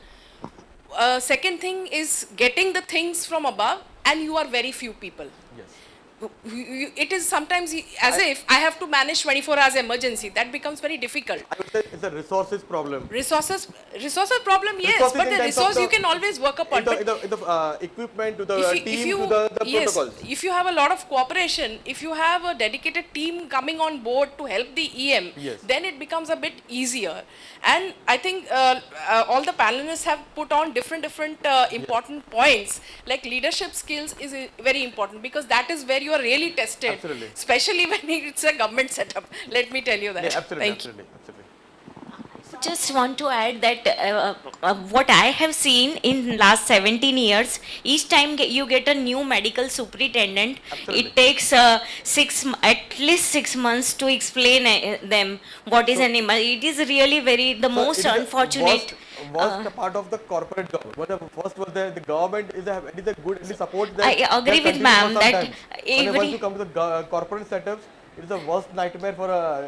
Second thing is getting the things from above, and you are very few people. Yes. It is sometimes as if I have to manage 24 hours emergency. That becomes very difficult. I would say it's a resources problem. Resources problem, yes, Resources but in the terms of resource you can always work upon. In the equipment, to the If team, you, to the yes, protocols. if you have a lot of cooperation, if you have a dedicated team coming on board to help the EM, Yes. then it becomes a bit easier. And I think all the panelists have put on different important points. Like leadership skills is very important, because that is where you are really tested. Absolutely. Especially when it's a government setup. Let me tell you that. Yeah, absolutely, Thank you. absolutely. Just want to add that what I have seen in last 17 years, each time you get a new medical superintendent, Absolutely. it takes at least 6 months to explain them what is an emergency. It is really the most it is the unfortunate. worst part of the corporate job. What the first was the government is a good support. I agree with ma'am that when every- once you come to the corporate setups, it is the worst nightmare for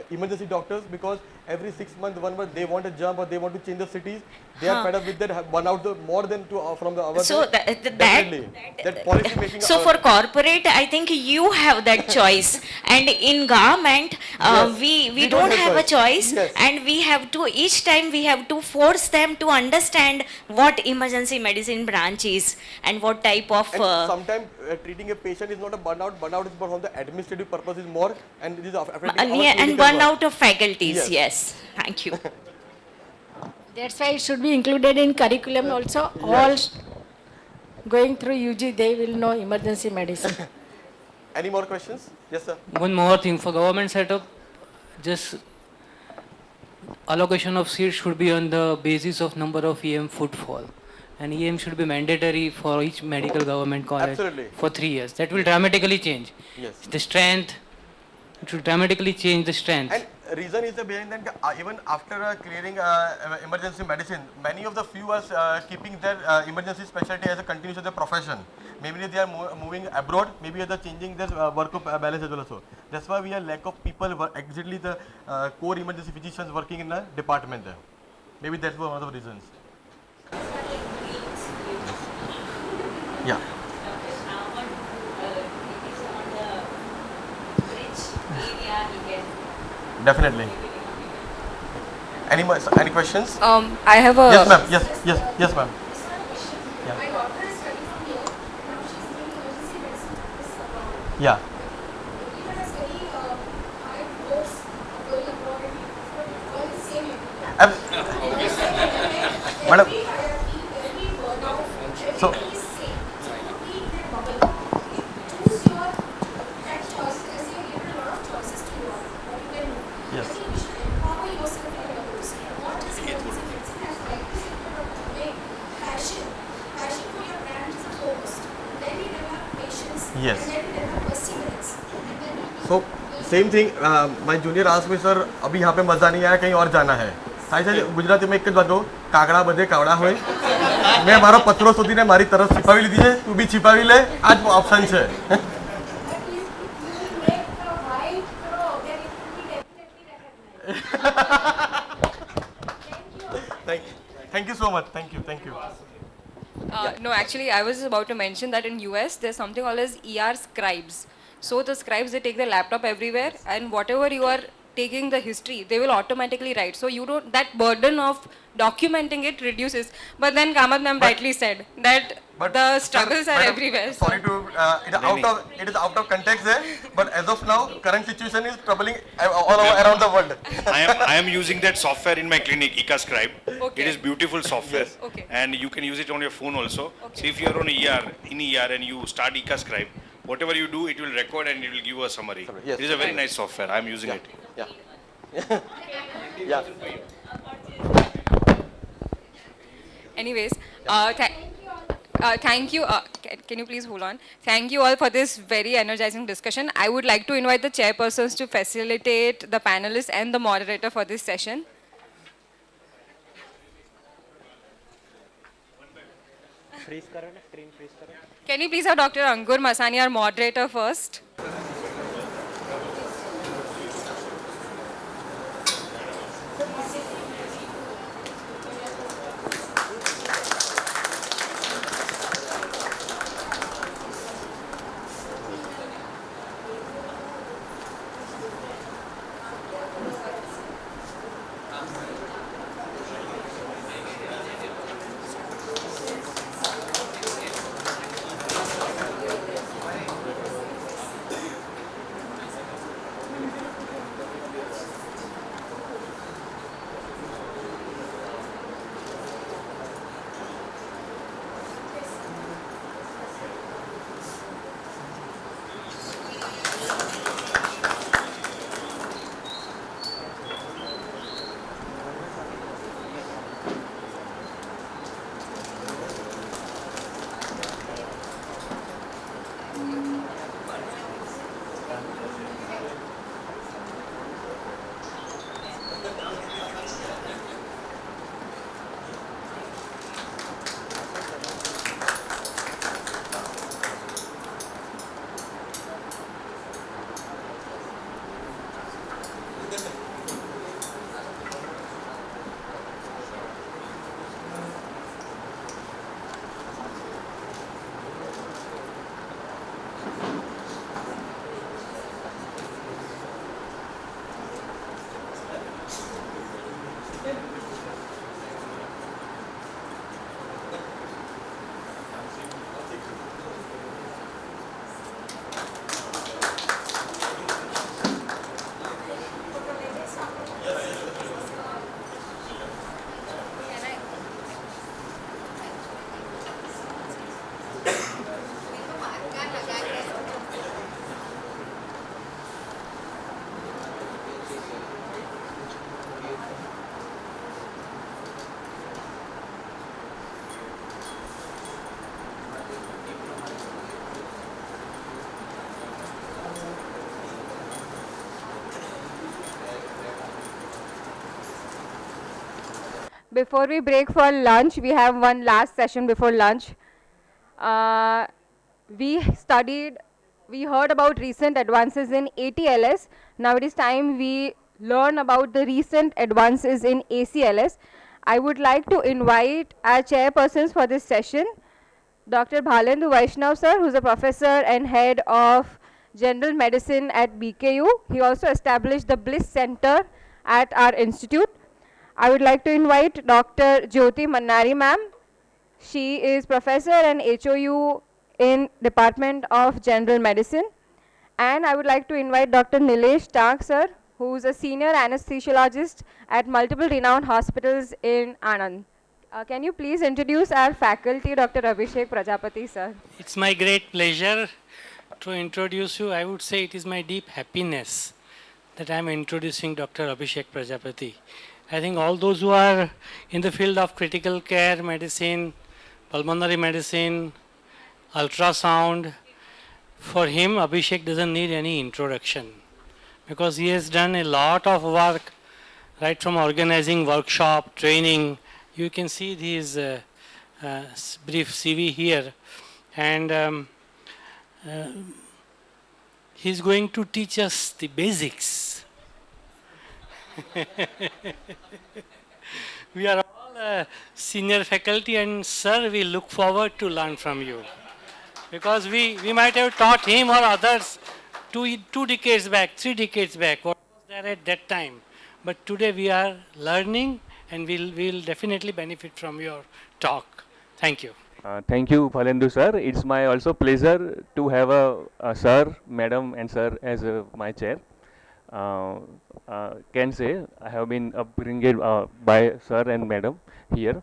emergency doctors, because every 6 months, 1 month, they want to jump or they want to change the cities. They are fed up with that, one out more than two from the other. So that policy making. So for corporate, I think you have that choice, and in government, Yes. we don't have a choice, Yes. and we have to each time we have to force them to understand what emergency medicine branch is and what type of. And sometimes treating a patient is not a burnout. Burnout is from the administrative purpose is more, and it is affecting our and clinical burnout work. of faculties. Yes. Yes, thank you. That's why it should be included in curriculum also. All going through UG, they will know emergency medicine. Any more questions? Yes, sir. One more thing for government setup, just allocation of seats should be on the basis of number of EM footfall. And EM should be mandatory for each medical government college Absolutely. for 3 years. That will dramatically change Yes. the strength. It will dramatically change the strength. And reason is behind that even after clearing emergency medicine, many of the few are keeping their emergency specialty as a continuous as a profession. Maybe they are moving abroad. Maybe they are changing their work balance as well. Also, that's why we have lack of people. Exactly the core emergency physicians working in the department there. Maybe that's one of the reasons. Yeah. Definitely. Any questions? I have a. Yes, ma'am. Yes, ma'am. Yeah. Madam. So. Yes. Yes. So same thing. My junior asked me, sir, अभी यहाँ पे मजा नहीं आया, कहीं और जाना है. साई साई गुजराती में एक જ વાત કહું, કાગડા બધે કાવડા હોય. મેં મારો પથરો શોધીને મારી તરફ छिपाવી લીધી છે, તું બી छिपाવી લે, આ જ ઓપ્શન છે. Thank you so much. Thank you. No, actually, I was about to mention that in US, there's something called as ER scribes. So the scribes, they take their laptop everywhere, and whatever you are taking the history, they will automatically write. So you don't, that burden of documenting it reduces. But then Kamath ma'am rightly said that the struggles are everywhere. So. Sorry to, it is out of context there, but as of now, current situation is troubling all around the world. I am using that software in my clinic, EcaScribe. Okay. It is beautiful software, Okay. and you can use it on your phone also. So if you are on in ER and you start EcaScribe, whatever you do, it will record and it will give a summary. Yes. It is a very nice software. I am using it. Yeah. Yeah. Anyways, thank you. Can you please hold on? Thank you all for this very energizing discussion. I would like to invite the chairpersons to facilitate the panelists and the moderator for this session. Can you please have Dr. Ankur Masani, our moderator, first? Before we break for lunch, we have one last session before lunch. Uh, we heard about recent advances in ATLS. Now it is time we learn about the recent advances in ACLS. I would like to invite our chairpersons for this session, Dr. Bhalendu Vaishnav sir, who's a professor and head of general medicine at BKU. He also established the Bliss Center at our institute. I would like to invite Dr. Jyoti Mannari ma'am. She is professor and HOU in Department of General Medicine. And I would like to invite Dr. Nilesh Tak sir, who is a senior anesthesiologist at multiple renowned hospitals in Anand. Can you please introduce our faculty, Dr. Abhishek Prajapati sir? It's my great pleasure to introduce you. I would say it is my deep happiness that I am introducing Dr. Abhishek Prajapati. I think all those who are in the field of critical care medicine, pulmonary medicine, ultrasound, for him Abhishek doesn't need any introduction because he has done a lot of work right from organizing workshop, training. You can see his brief CV here, and he's going to teach us the basics. We are all senior faculty, and sir, we look forward to learn from you because we might have taught him or others two decades back, 3 decades back what was there at that time. But today we are learning and we'll definitely benefit from your talk. Thank you. Thank you, Phalendu sir. It's my also pleasure to have a sir, madam, and sir as my chair. Uh, can say I have been upbringed by sir and madam here.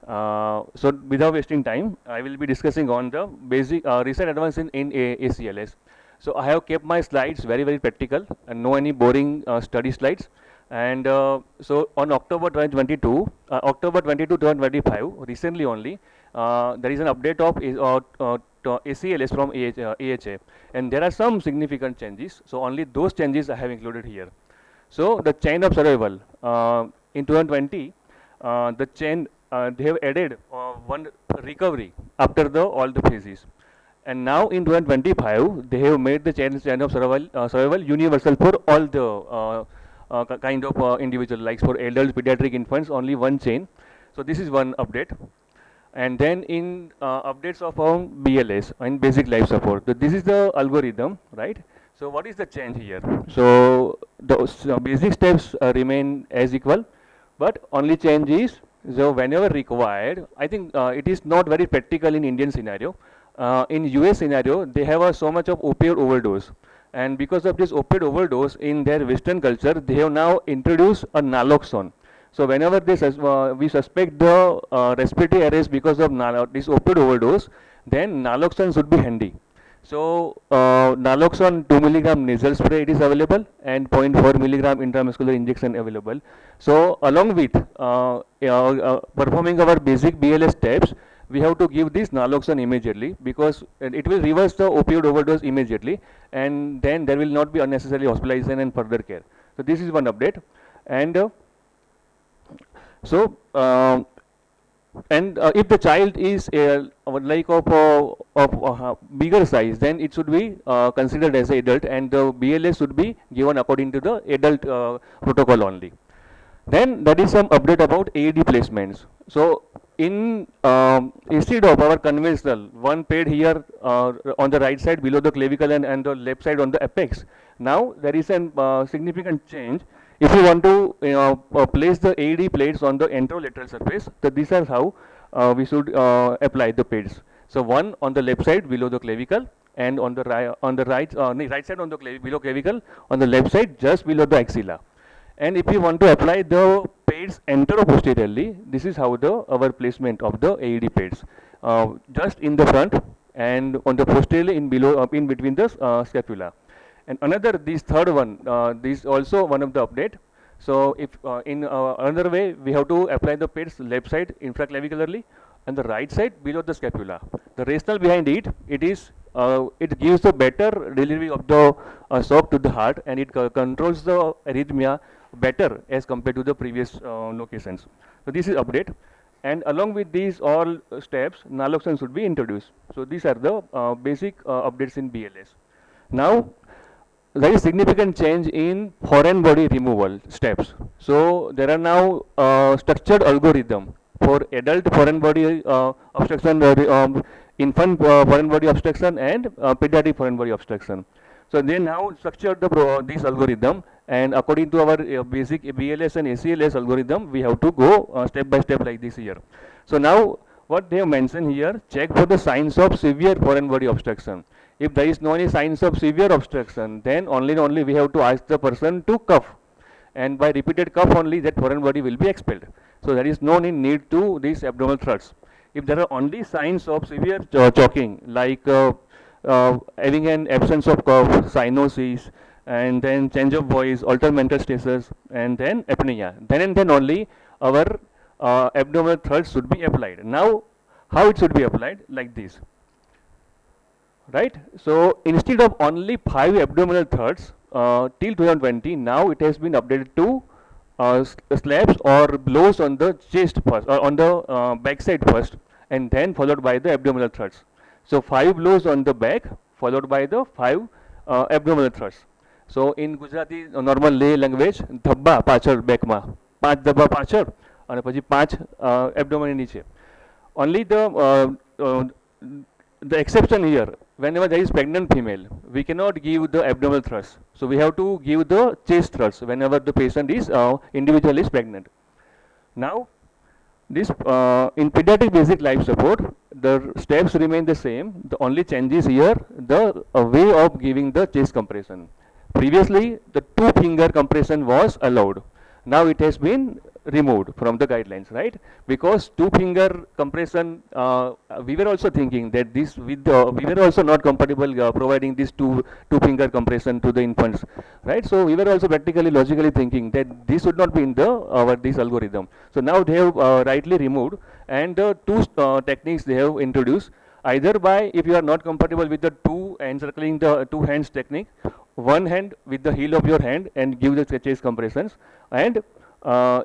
So without wasting time, I will be discussing on the basic recent advance in ACLS. So I have kept my slides very practical and no any boring study slides. And so on October 2022, October 22, 2025, recently only, there is an update of to ACLS from AHA, and there are some significant changes. So only those changes I have included here. So the chain of survival in 2020, the chain they have added one recovery after the all the phases, and now in 2025 they have made the chain of survival universal for all the kind of individual, like for adults, pediatric, infants, only one chain. So this is one update. And then in updates of BLS and basic life support, this is the algorithm, right? So what is the change here? So the basic steps remain as equal, but only change is, so whenever required, I think it is not very practical in Indian scenario. In US scenario, they have so much of opioid overdose, and because of this opioid overdose in their Western culture, they have now introduced a naloxone. So whenever we suspect the respiratory arrest because of this opioid overdose, then naloxone should be handy. So naloxone 2 milligram nasal spray it is available, and 0.4 milligram intramuscular injection available. So along with performing our basic BLS steps, we have to give this naloxone immediately, because it will reverse the opioid overdose immediately, and then there will not be unnecessary hospitalization and further care. So this is one update. And so, if the child is like of bigger size, then it should be considered as an adult, and the BLS should be given according to the adult protocol only. Then there is some update about AED placements. So in instead of our conventional one paid here on the right side below the clavicle and the left side on the apex, now there is a significant change. If you want to place the AED plates on the anterolateral surface, so these are how we should apply the pads. So one on the left side below the clavicle, and on the right side on the below clavicle, on the left side just below the axilla. And if you want to apply the pads anteroposteriorly, this is how our placement of the AED pads, just in the front and on the posteriorly in below in between the scapula. And this third one, this also one of the update. So if in another way, we have to apply the pads left side infraclavicularly and the right side below the scapula. The rationale behind it, it gives a better delivery of the shock to the heart, and it controls the arrhythmia better as compared to the previous locations. So this is update. And along with these all steps, naloxone should be introduced. So these are the basic updates in BLS. Now, there is significant change in foreign body removal steps. So there are now structured algorithm for adult foreign body obstruction, infant foreign body obstruction, and pediatric foreign body obstruction. So they now structured this algorithm, and according to our basic BLS and ACLS algorithm, we have to go step by step like this here. So now what they have mentioned here, check for the signs of severe foreign body obstruction. If there is no any signs of severe obstruction, then only we have to ask the person to cough, and by repeated cough only that foreign body will be expelled. So there is no need to these abdominal thrusts. If there are only signs of severe choking, like having an absence of cough, cyanosis, and then change of voice, altered mental status, and then apnea, then and then only our abdominal thrust should be applied. Now, how it should be applied? Like this, right? So instead of only 5 abdominal thrusts till 2020, now it has been updated to slaps or blows on the chest first, or on the back side first, and then followed by the abdominal thrusts. So 5 blows on the back, followed by the 5 abdominal thrusts. So in Gujarati normal lay language, ધબ્બા પાછળ બેકમાં 5 ધબ્બા પાછળ અને પછી 5 abdomen નીચે. Only the exception here whenever there is pregnant female, we cannot give the abdominal thrust. So we have to give the chest thrust whenever the patient is individual is pregnant. Now, this in pediatric basic life support, the steps remain the same. The only change is here the way of giving the chest compression. Previously, the two finger compression was allowed. Now it has been removed from the guidelines, right? Because two finger compression, we were also thinking that this with we were also not compatible providing this two finger compression to the infants, right? So we were also practically logically thinking that this should not be in the our this algorithm. So now they have rightly removed, and the two techniques they have introduced, either by if you are not compatible with the two encircling the two hands technique, one hand with the heel of your hand and give the chest compressions, and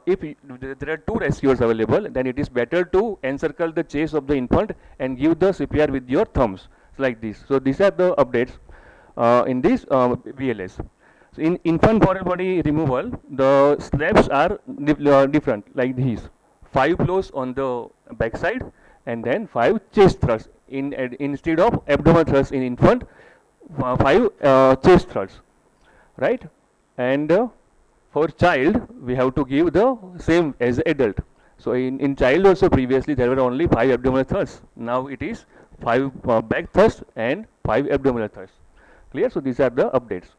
if there are two rescuers available, then it is better to encircle the chest of the infant and give the CPR with your thumbs like this. So these are the updates in this BLS. So in infant foreign body removal, the steps are different like these: 5 blows on the back side and then 5 chest thrusts instead of abdominal thrust in infant, 5 chest thrusts, right? And for child, we have to give the same as adult. So in child also previously there were only 5 abdominal thrusts. Now it is 5 back thrusts and 5 abdominal thrusts. Clear? So these are the updates.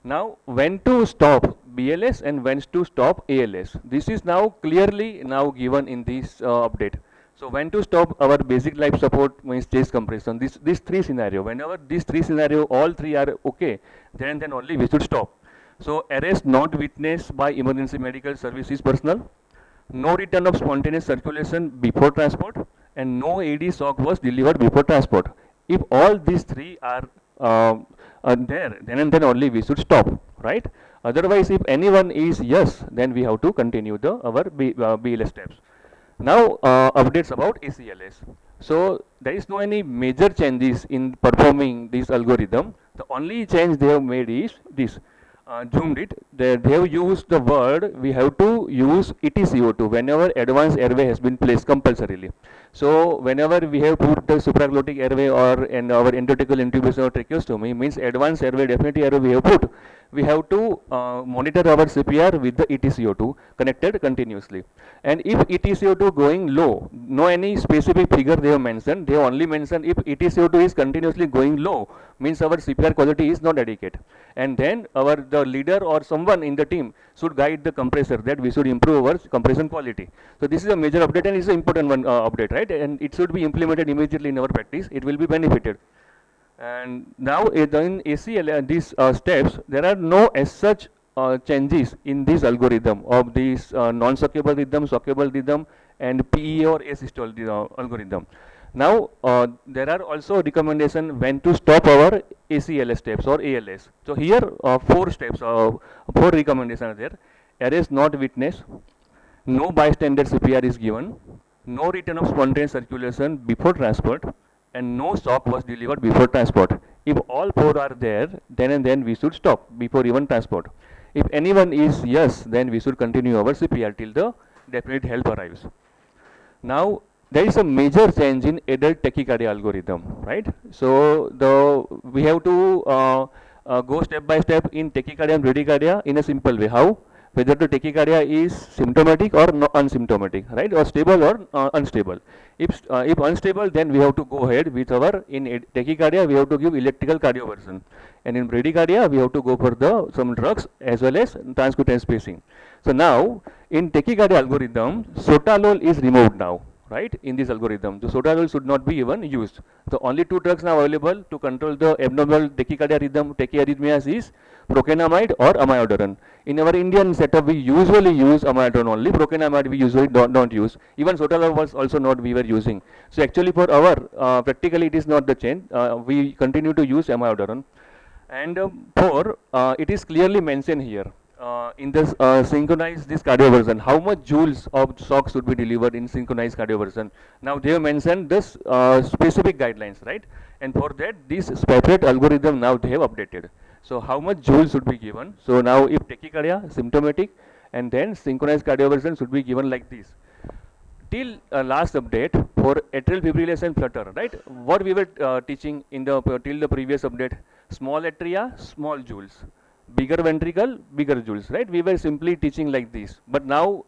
Now when to stop BLS and when to stop ALS. This is now clearly now given in this update. So when to stop our basic life support means chest compression. These three scenario. Whenever these three scenario, all three are okay, then only we should stop. So arrest not witnessed by emergency medical services personnel, no return of spontaneous circulation before transport, and no AD shock was delivered before transport. If all these three are there, then only we should stop, right? Otherwise, if anyone is yes, then we have to continue the our BLS steps. Now updates about ACLS. So there is no any major changes in performing this algorithm. The only change they have made is this. Zoomed it, they have used the word, we have to use ETCO2 whenever advanced airway has been placed compulsorily. So whenever we have put the supraglottic airway or in our endotracheal intubation or tracheostomy, means advanced airway, definitely airway we have put, we have to monitor our CPR with the ETCO2 connected continuously. And if ETCO2 going low, no any specific figure they have mentioned, they have only mentioned if ETCO2 is continuously going low, means our CPR quality is not adequate. And then the leader or someone in the team should guide the compressor that we should improve our compression quality. So this is a major update and it's an important one update, right? And it should be implemented immediately in our practice. It will be benefited. And now in ACL these steps, there are no as such changes in this algorithm of this non-shockable rhythm, shockable rhythm, and PE or asystole algorithm. Now there are also recommendation when to stop our ACLS steps or ALS. So here 4 steps, 4 recommendations are there. Arrest not witness, no bystander CPR is given, no return of spontaneous circulation before transport, and no shock was delivered before transport. If all 4 are there, then we should stop before even transport. If anyone is yes, then we should continue our CPR till the definite help arrives. Now there is a major change in adult tachycardia algorithm, right? So we have to go step by step in tachycardia and bradycardia in a simple way. How? Whether the tachycardia is symptomatic or unsymptomatic, right? Or stable or unstable. If unstable, then we have to go ahead with our in tachycardia we have to give electrical cardioversion, and in bradycardia we have to go for some drugs as well as transcutaneous spacing. So now in tachycardia algorithm, sotalol is removed now, right? In this algorithm, the sotalol should not be even used. The only 2 drugs now available to control the abnormal tachycardia rhythm, tachyarrhythmias is procainamide or amiodarone. In our Indian setup, we usually use amiodarone only. Procainamide we usually don't use. Even sotalol was also not we were using. So actually for our practically it is not the change. We continue to use amiodarone. And it is clearly mentioned here in this synchronized this cardioversion, how much joules of shock should be delivered in synchronized cardioversion. Now they have mentioned this specific guidelines, right? And for that, this separate algorithm now they have updated. So how much joules should be given? So now if tachycardia symptomatic, and then synchronized cardioversion should be given like this. till last update for atrial fibrillation flutter, right? What we were teaching in the till the previous update, small atria, small joules, bigger ventricle, bigger joules, right? We were simply teaching like this. But now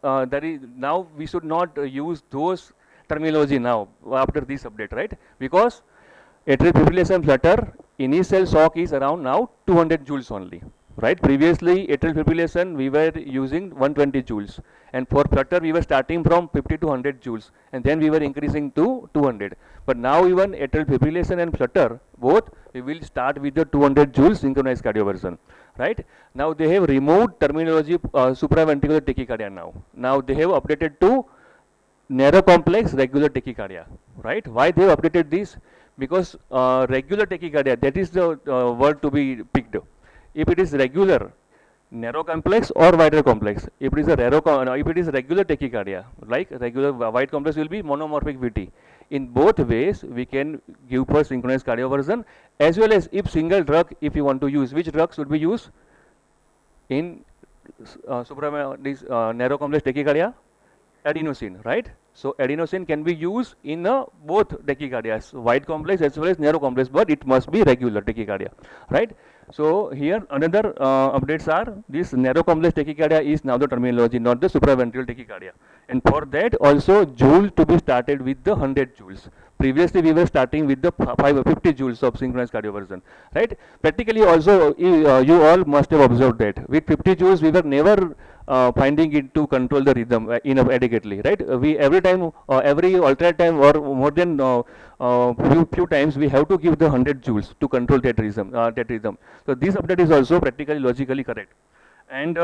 now we should not use those terminology now after this update, right? Because atrial fibrillation flutter initial shock is around now 200 joules only, right? Previously atrial fibrillation we were using 120 joules, and for flutter we were starting from 50 to 100 joules, and then we were increasing to 200. But now even atrial fibrillation and flutter both we will start with the 200 joules synchronized cardioversion, right? Now they have removed terminology supraventricular tachycardia. Now they have updated to narrow complex regular tachycardia, right? Why they have updated this? Because regular tachycardia, that is the word to be picked. If it is regular narrow complex or wider complex, if it is a if it is regular tachycardia, like regular wide complex will be monomorphic VT. In both ways we can give for synchronized cardioversion, as well as if single drug, if you want to use, which drug should be used in narrow complex tachycardia? Adenosine, right? So adenosine can be used in both tachycardias, wide complex as well as narrow complex, but it must be regular tachycardia, right? So here another updates are this narrow complex tachycardia is now the terminology, not the supraventricular tachycardia. And for that also joule to be started with the 100 joules. Previously we were starting with the 50 joules of synchronized cardioversion, right? Practically also you all must have observed that with 50 joules we were never finding it to control the rhythm adequately, right? We every time, every alternate time or more than few times we have to give the 100 joules to control that rhythm. So this update is also practically logically correct. And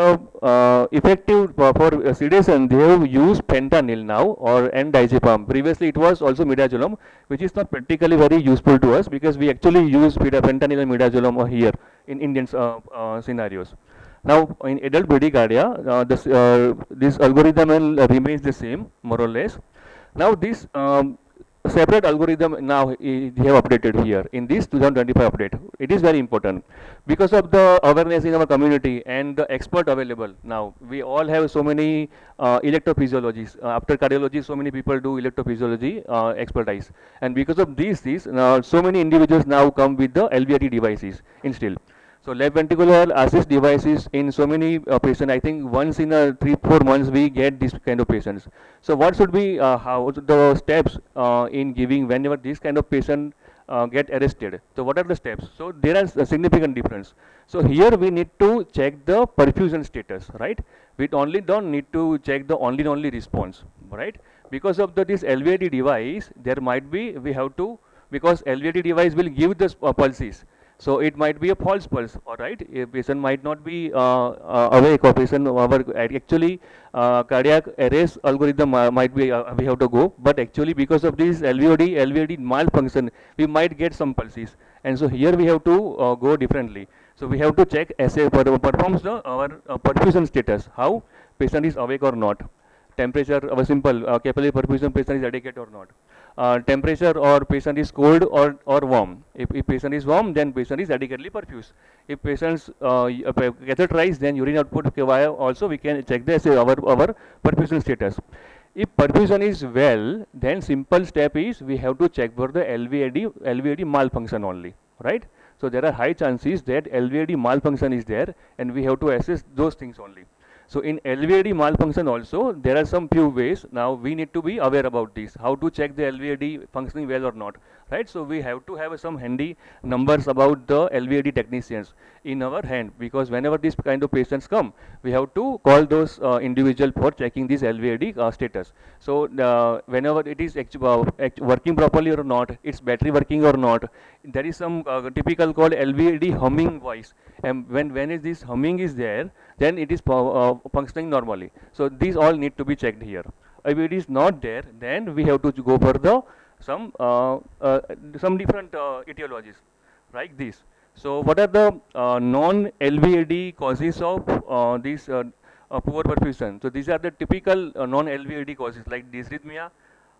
effective for sedation, they have used fentanyl now or and diazepam. Previously it was also midazolam, which is not practically very useful to us because we actually use fentanyl and midazolam here in Indian scenarios. Now in adult bradycardia, this algorithm remains the same more or less. Now this separate algorithm now they have updated here in this 2025 update. It is very important because of the awareness in our community and the expert available. Now we all have so many electrophysiologists. After cardiology, so many people do electrophysiology expertise, and because of these so many individuals now come with the LVAD devices in still. So left ventricular assist devices in so many patients. I think once in a 3-4 months we get this kind of patients. So what should be how the steps in giving whenever this kind of patient get arrested? So what are the steps? So there is a significant difference. So here we need to check the perfusion status, right? We only don't need to check the only response, right? Because of this LVAD device, there might be we have to, because LVAD device will give the pulses. So it might be a false pulse, all right? A patient might not be awake, or patient actually cardiac arrest algorithm might be we have to go, but actually because of this LVAD malfunction, we might get some pulses, and so here we have to go differently. So we have to check performs our perfusion status, how patient is awake or not. Temperature, our simple capillary perfusion patient is adequate or not. Temperature or patient is cold or warm. If patient is warm, then patient is adequately perfused. If patients catheterized, then urine output also we can check this our perfusion status. If perfusion is well, then simple step is we have to check for the LVAD malfunction only, right? So there are high chances that LVAD malfunction is there, and we have to assess those things only. So in LVAD malfunction also, there are some few ways. Now we need to be aware about this, how to check the LVAD functioning well or not, right? So we have to have some handy numbers about the LVAD technicians in our hand, because whenever this kind of patients come, we have to call those individual for checking this LVAD status. So whenever it is working properly or not, its battery working or not, there is some typical called LVAD humming voice, and when is this humming is there, then it is functioning normally. So these all need to be checked here. If it is not there, then we have to go for the some different etiologies like this. So what are the non-LVAD causes of this poor perfusion? So these are the typical non-LVAD causes like dysrhythmia,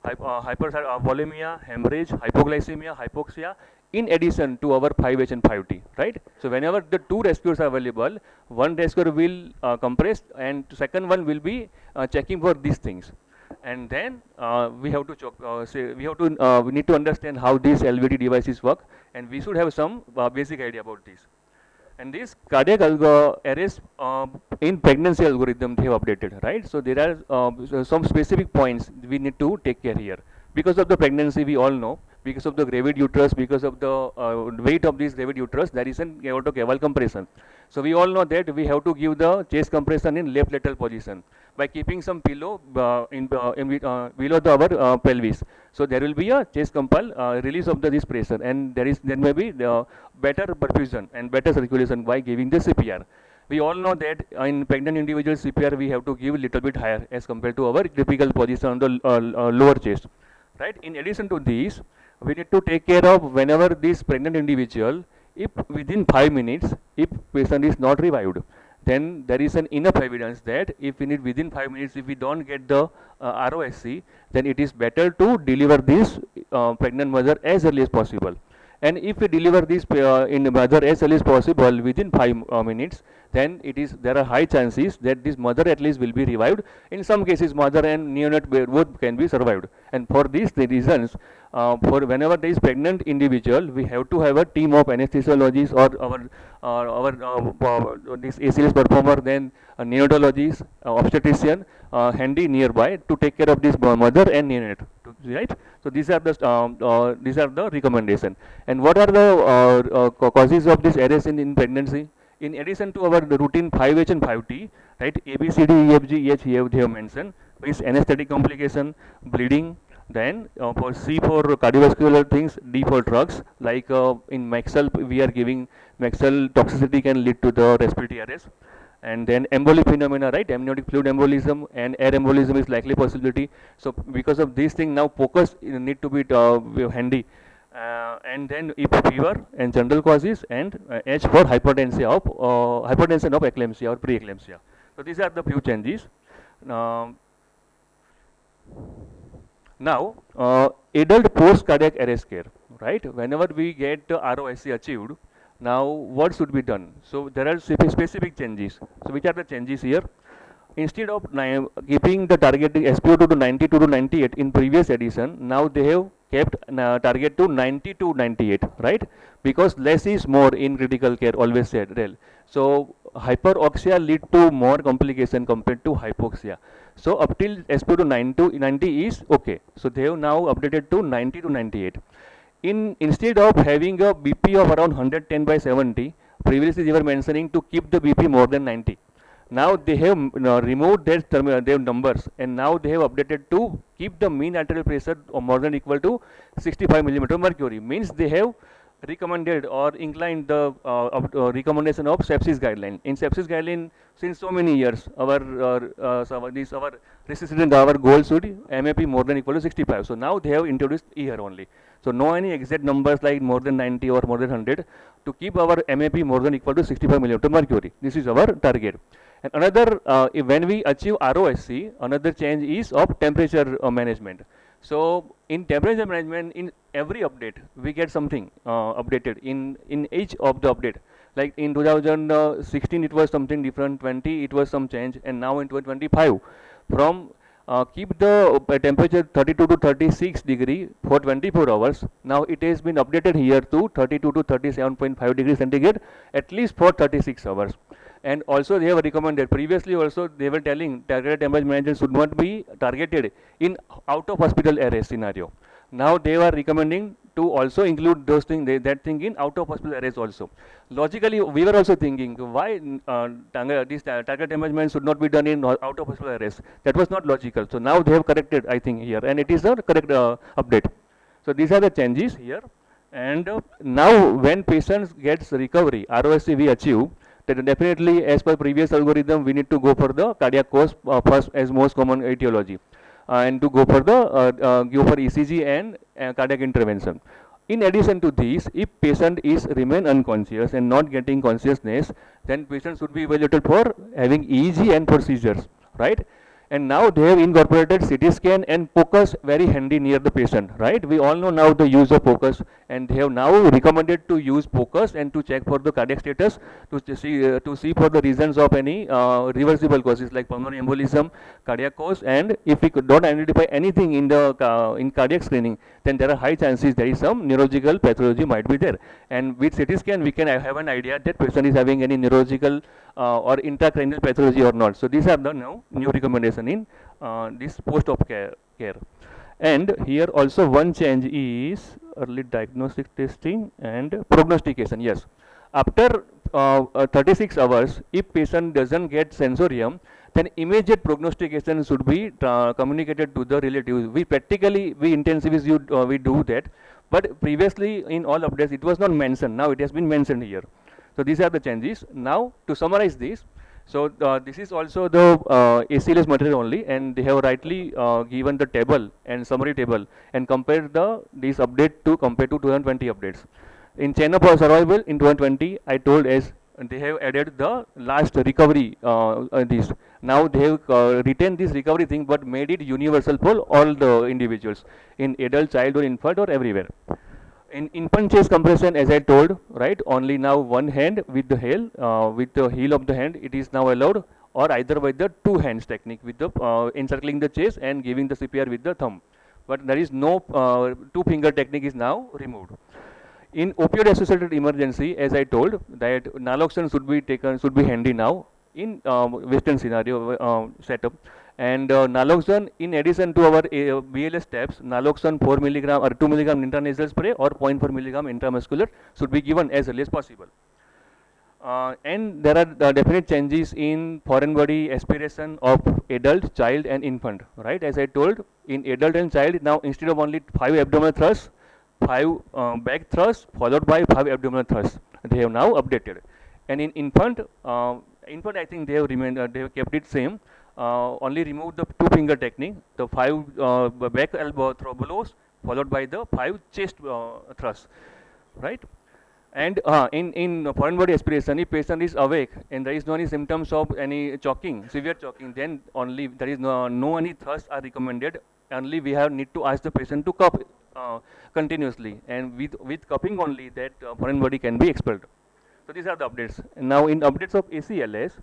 hypervolemia, hemorrhage, hypoglycemia, hypoxia, in addition to our 5H and 5T, right? So whenever the two rescuers are available, one rescuer will compress and second one will be checking for these things. and then we need to understand how these LVD devices work, and we should have some basic idea about this. And this cardiac arrest in pregnancy algorithm they have updated, right? So there are some specific points we need to take care here. Because of the pregnancy, we all know, because of the gravid uterus, because of the weight of this gravid uterus, there is an aortocaval compression. So we all know that we have to give the chest compression in left lateral position by keeping some pillow below our pelvis. So there will be a chest compel release of this pressure, and there may be the better perfusion and better circulation by giving the CPR. We all know that in pregnant individuals, CPR we have to give little bit higher as compared to our typical position on the lower chest, right? In addition to this, we need to take care of whenever this pregnant individual, if within 5 minutes, if patient is not revived, then there is an enough evidence that if we need within 5 minutes, if we don't get the ROSC, then it is better to deliver this pregnant mother as early as possible. And if we deliver this in mother as early as possible within 5 minutes, then there are high chances that this mother at least will be revived. In some cases, mother and neonate both can be survived. And for these reasons, for whenever there is pregnant individual, we have to have a team of anesthesiologists or this ACLS performer, then a neonatologist, obstetrician handy nearby to take care of this mother and neonate, right? So these are the recommendation. And what are the causes of this arrest in pregnancy? In addition to our routine 5H and 5T, right? A, B, C, D, E, F, G, H, they have mentioned. Is anesthetic complication, bleeding. Then for C for cardiovascular things, D for drugs. Like in Maxell, we are giving Maxell toxicity can lead to the respiratory arrest. And then embolic phenomena, right? Amniotic fluid embolism and air embolism is likely possibility. So because of these things, now focus need to be handy. And then if fever and general causes, and H for hypertension of eclampsia or preeclampsia. So these are the few changes. Now, adult post cardiac arrest care, right? Whenever we get ROSC achieved, now what should be done? So there are specific changes. So which are the changes here? Instead of keeping the target SpO2 to 92 to 98 in previous edition, now they have kept target to 90 to 98, right? Because less is more in critical care, always said. So hyperoxia lead to more complication compared to hypoxia. So up till SpO2 90 is okay. So they have now updated to 90 to 98. Instead of having a BP of around 110/70, previously they were mentioning to keep the BP more than 90. Now they have removed their numbers, and now they have updated to keep the mean arterial pressure more than equal to 65 millimeter mercury. Means they have recommended or inclined the recommendation of sepsis guideline. In sepsis guideline, since so many years, our resistant, our goal should MAP more than equal to 65. So now they have introduced here only. So no any exact numbers like more than 90 or more than 100 to keep our MAP more than equal to 65 millimeter mercury. This is our target. And another, when we achieve ROSC, another change is of temperature management. So in temperature management, in every update, we get something updated in each of the update. Like in 2016, it was something different. 20, it was some change, and now in 2025, from keep the temperature 32 to 36 degree for 24 hours. Now it has been updated here to 32 to 37.5 degrees centigrade at least for 36 hours. And also they have recommended, previously also they were telling targeted temperature management should not be targeted in out of hospital arrest scenario. Now they are recommending to also include those things, that thing in out of hospital arrest also. Logically, we were also thinking why this targeted temperature management should not be done in out of hospital arrest. That was not logical. So now they have corrected, I think, here, and it is a correct update. So these are the changes here. And now when patients gets recovery, ROSC we achieve, then definitely as per previous algorithm, we need to go for the cardiac cause first as most common etiology, and to go for the go for ECG and cardiac intervention. In addition to this, if patient is remain unconscious and not getting consciousness, then patient should be evaluated for having EEG and for seizures, right? And now they have incorporated CT scan and focus very handy near the patient, right? We all know now the use of focus, and they have now recommended to use focus and to check for the cardiac status, to see for the reasons of any reversible causes like pulmonary embolism, cardiac cause, and if we don't identify anything in the in cardiac screening, then there are high chances there is some neurological pathology might be there. And with CT scan, we can have an idea that patient is having any neurological or intracranial pathology or not. So these are the now new recommendation in this post-op care. And here also one change is early diagnostic testing and prognostication. Yes, after 36 hours, if patient doesn't get sensorium, then immediate prognostication should be communicated to the relatives. We practically, we intensively we do that, but previously in all updates it was not mentioned. Now it has been mentioned here. So these are the changes. Now to summarize this, so this is also the ACLS material only, and they have rightly given the table and summary table and compared this update to compared to 2020 updates. In chain of survival in 2020, I told as they have added the last recovery this. Now they have retained this recovery thing but made it universal for all the individuals in adult, child or infant or everywhere. In infant chest compression, as I told, right, only now one hand with the heel of the hand, it is now allowed, or either with the two hands technique with the encircling the chest and giving the CPR with the thumb. But there is no two finger technique is now removed. In opioid associated emergency, as I told, that naloxone should be handy now in Western scenario setup. And naloxone, in addition to our BLS steps, naloxone 4 milligram or 2 milligram intranasal spray or 0.4 milligram intramuscular should be given as early as possible. And there are definite changes in foreign body aspiration of adult, child and infant, right? As I told, in adult and child, now instead of only 5 abdominal thrusts, 5 back thrusts followed by 5 abdominal thrusts, they have now updated. And in infant, I think they have remained, they have kept it same. Only remove the two finger technique, the 5 back elbow throw blows followed by the 5 chest thrusts, right? And in foreign body aspiration, if patient is awake and there is no any symptoms of any choking, severe choking, then only there is no any thrusts are recommended. Only we have need to ask the patient to cough continuously, and with coughing only that foreign body can be expelled. So these are the updates. Now in updates of ACLS,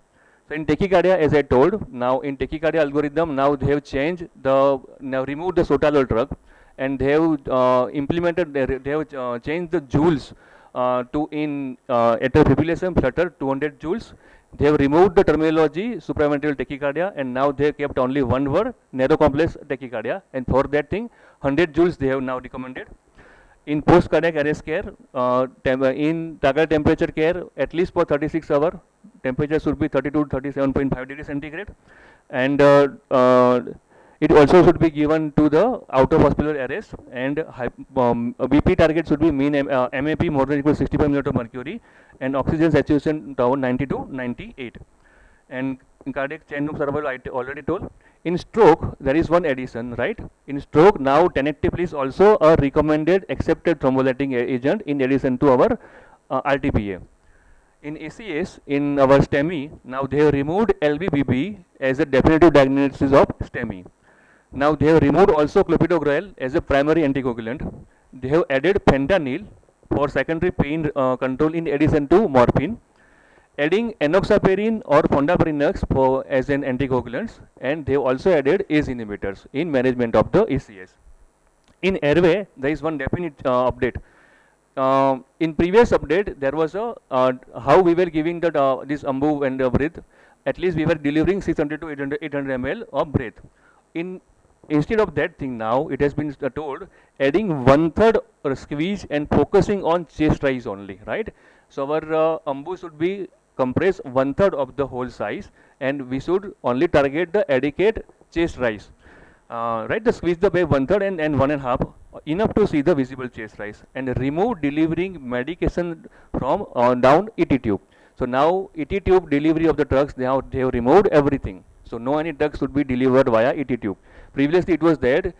so in tachycardia, as I told, now in tachycardia algorithm, now they have changed now removed the sotalol drug, and they have implemented, they have changed the joules to in atrial fibrillation flutter 200 joules. They have removed the terminology supraventricular tachycardia, and now they have kept only one word, narrow complex tachycardia, and for that thing 100 joules they have now recommended. In post cardiac arrest care, in target temperature care, at least for 36 hours, temperature should be 32 to 37.5 degrees centigrade, and it also should be given to the out of hospital arrest, and BP target should be mean MAP more than equal to 65 mm of mercury, and oxygen saturation down 90 to 98. And in cardiac chain of survival, I already told. In stroke, there is one addition, right? In stroke, now tenecteplase is also a recommended accepted thrombolytic agent in addition to our RTPA. In ACS, in our STEMI, now they have removed LVBB as a definitive diagnosis of STEMI. Now they have removed also clopidogrel as a primary anticoagulant. They have added fentanyl for secondary pain control in addition to morphine, adding enoxaparin or fondaparinux for as an anticoagulants, and they have also added ACE inhibitors in management of the ACS. In airway, there is one definite update. In previous update, there was a how we were giving the this ambu and breath. At least we were delivering 600 to 800 ml of breath. Instead of that thing, now it has been told adding 1/3 squeeze and focusing on chest rise only, right? So our ambu should be compressed 1/3 of the whole size, and we should only target the adequate chest rise. Right, the squeeze the wave 1/3 and 1.5 enough to see the visible chest rise, and remove delivering medication from down ET tube. So now ET tube delivery of the drugs, they have removed everything. So no any drugs should be delivered via ET tube. Previously it was there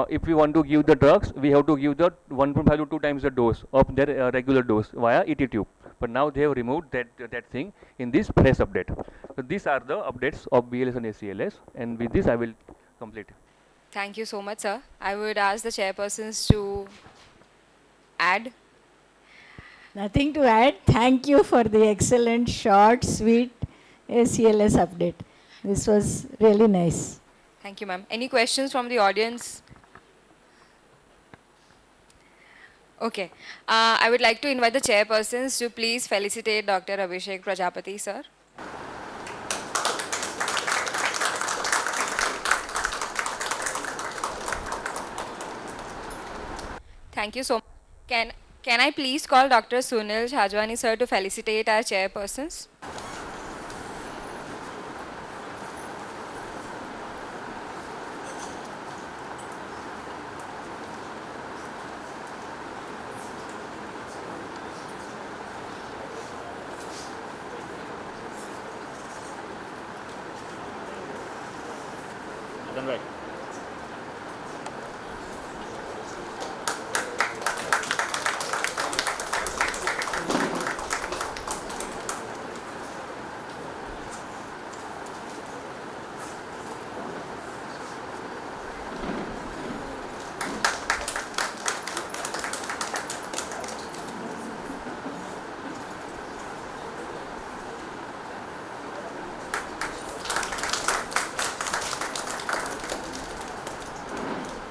if we want to give the drugs, we have to give the 1.5 to 2 times the dose of their regular dose via ET tube. But now they have removed that thing in this fresh update. So these are the updates of BLS and ACLS, and with this I will complete. Thank you so much, sir. I would ask the chairpersons to add. Nothing to add. Thank you for the excellent, short, sweet ACLS update. This was really nice. Thank you, ma'am. Any questions from the audience? Okay. I would like to invite the chairpersons to please felicitate Dr. Abhishek Prajapati, sir. Thank you so much. Can I please call Dr. Sunil Shajwani, sir, to felicitate our chairpersons?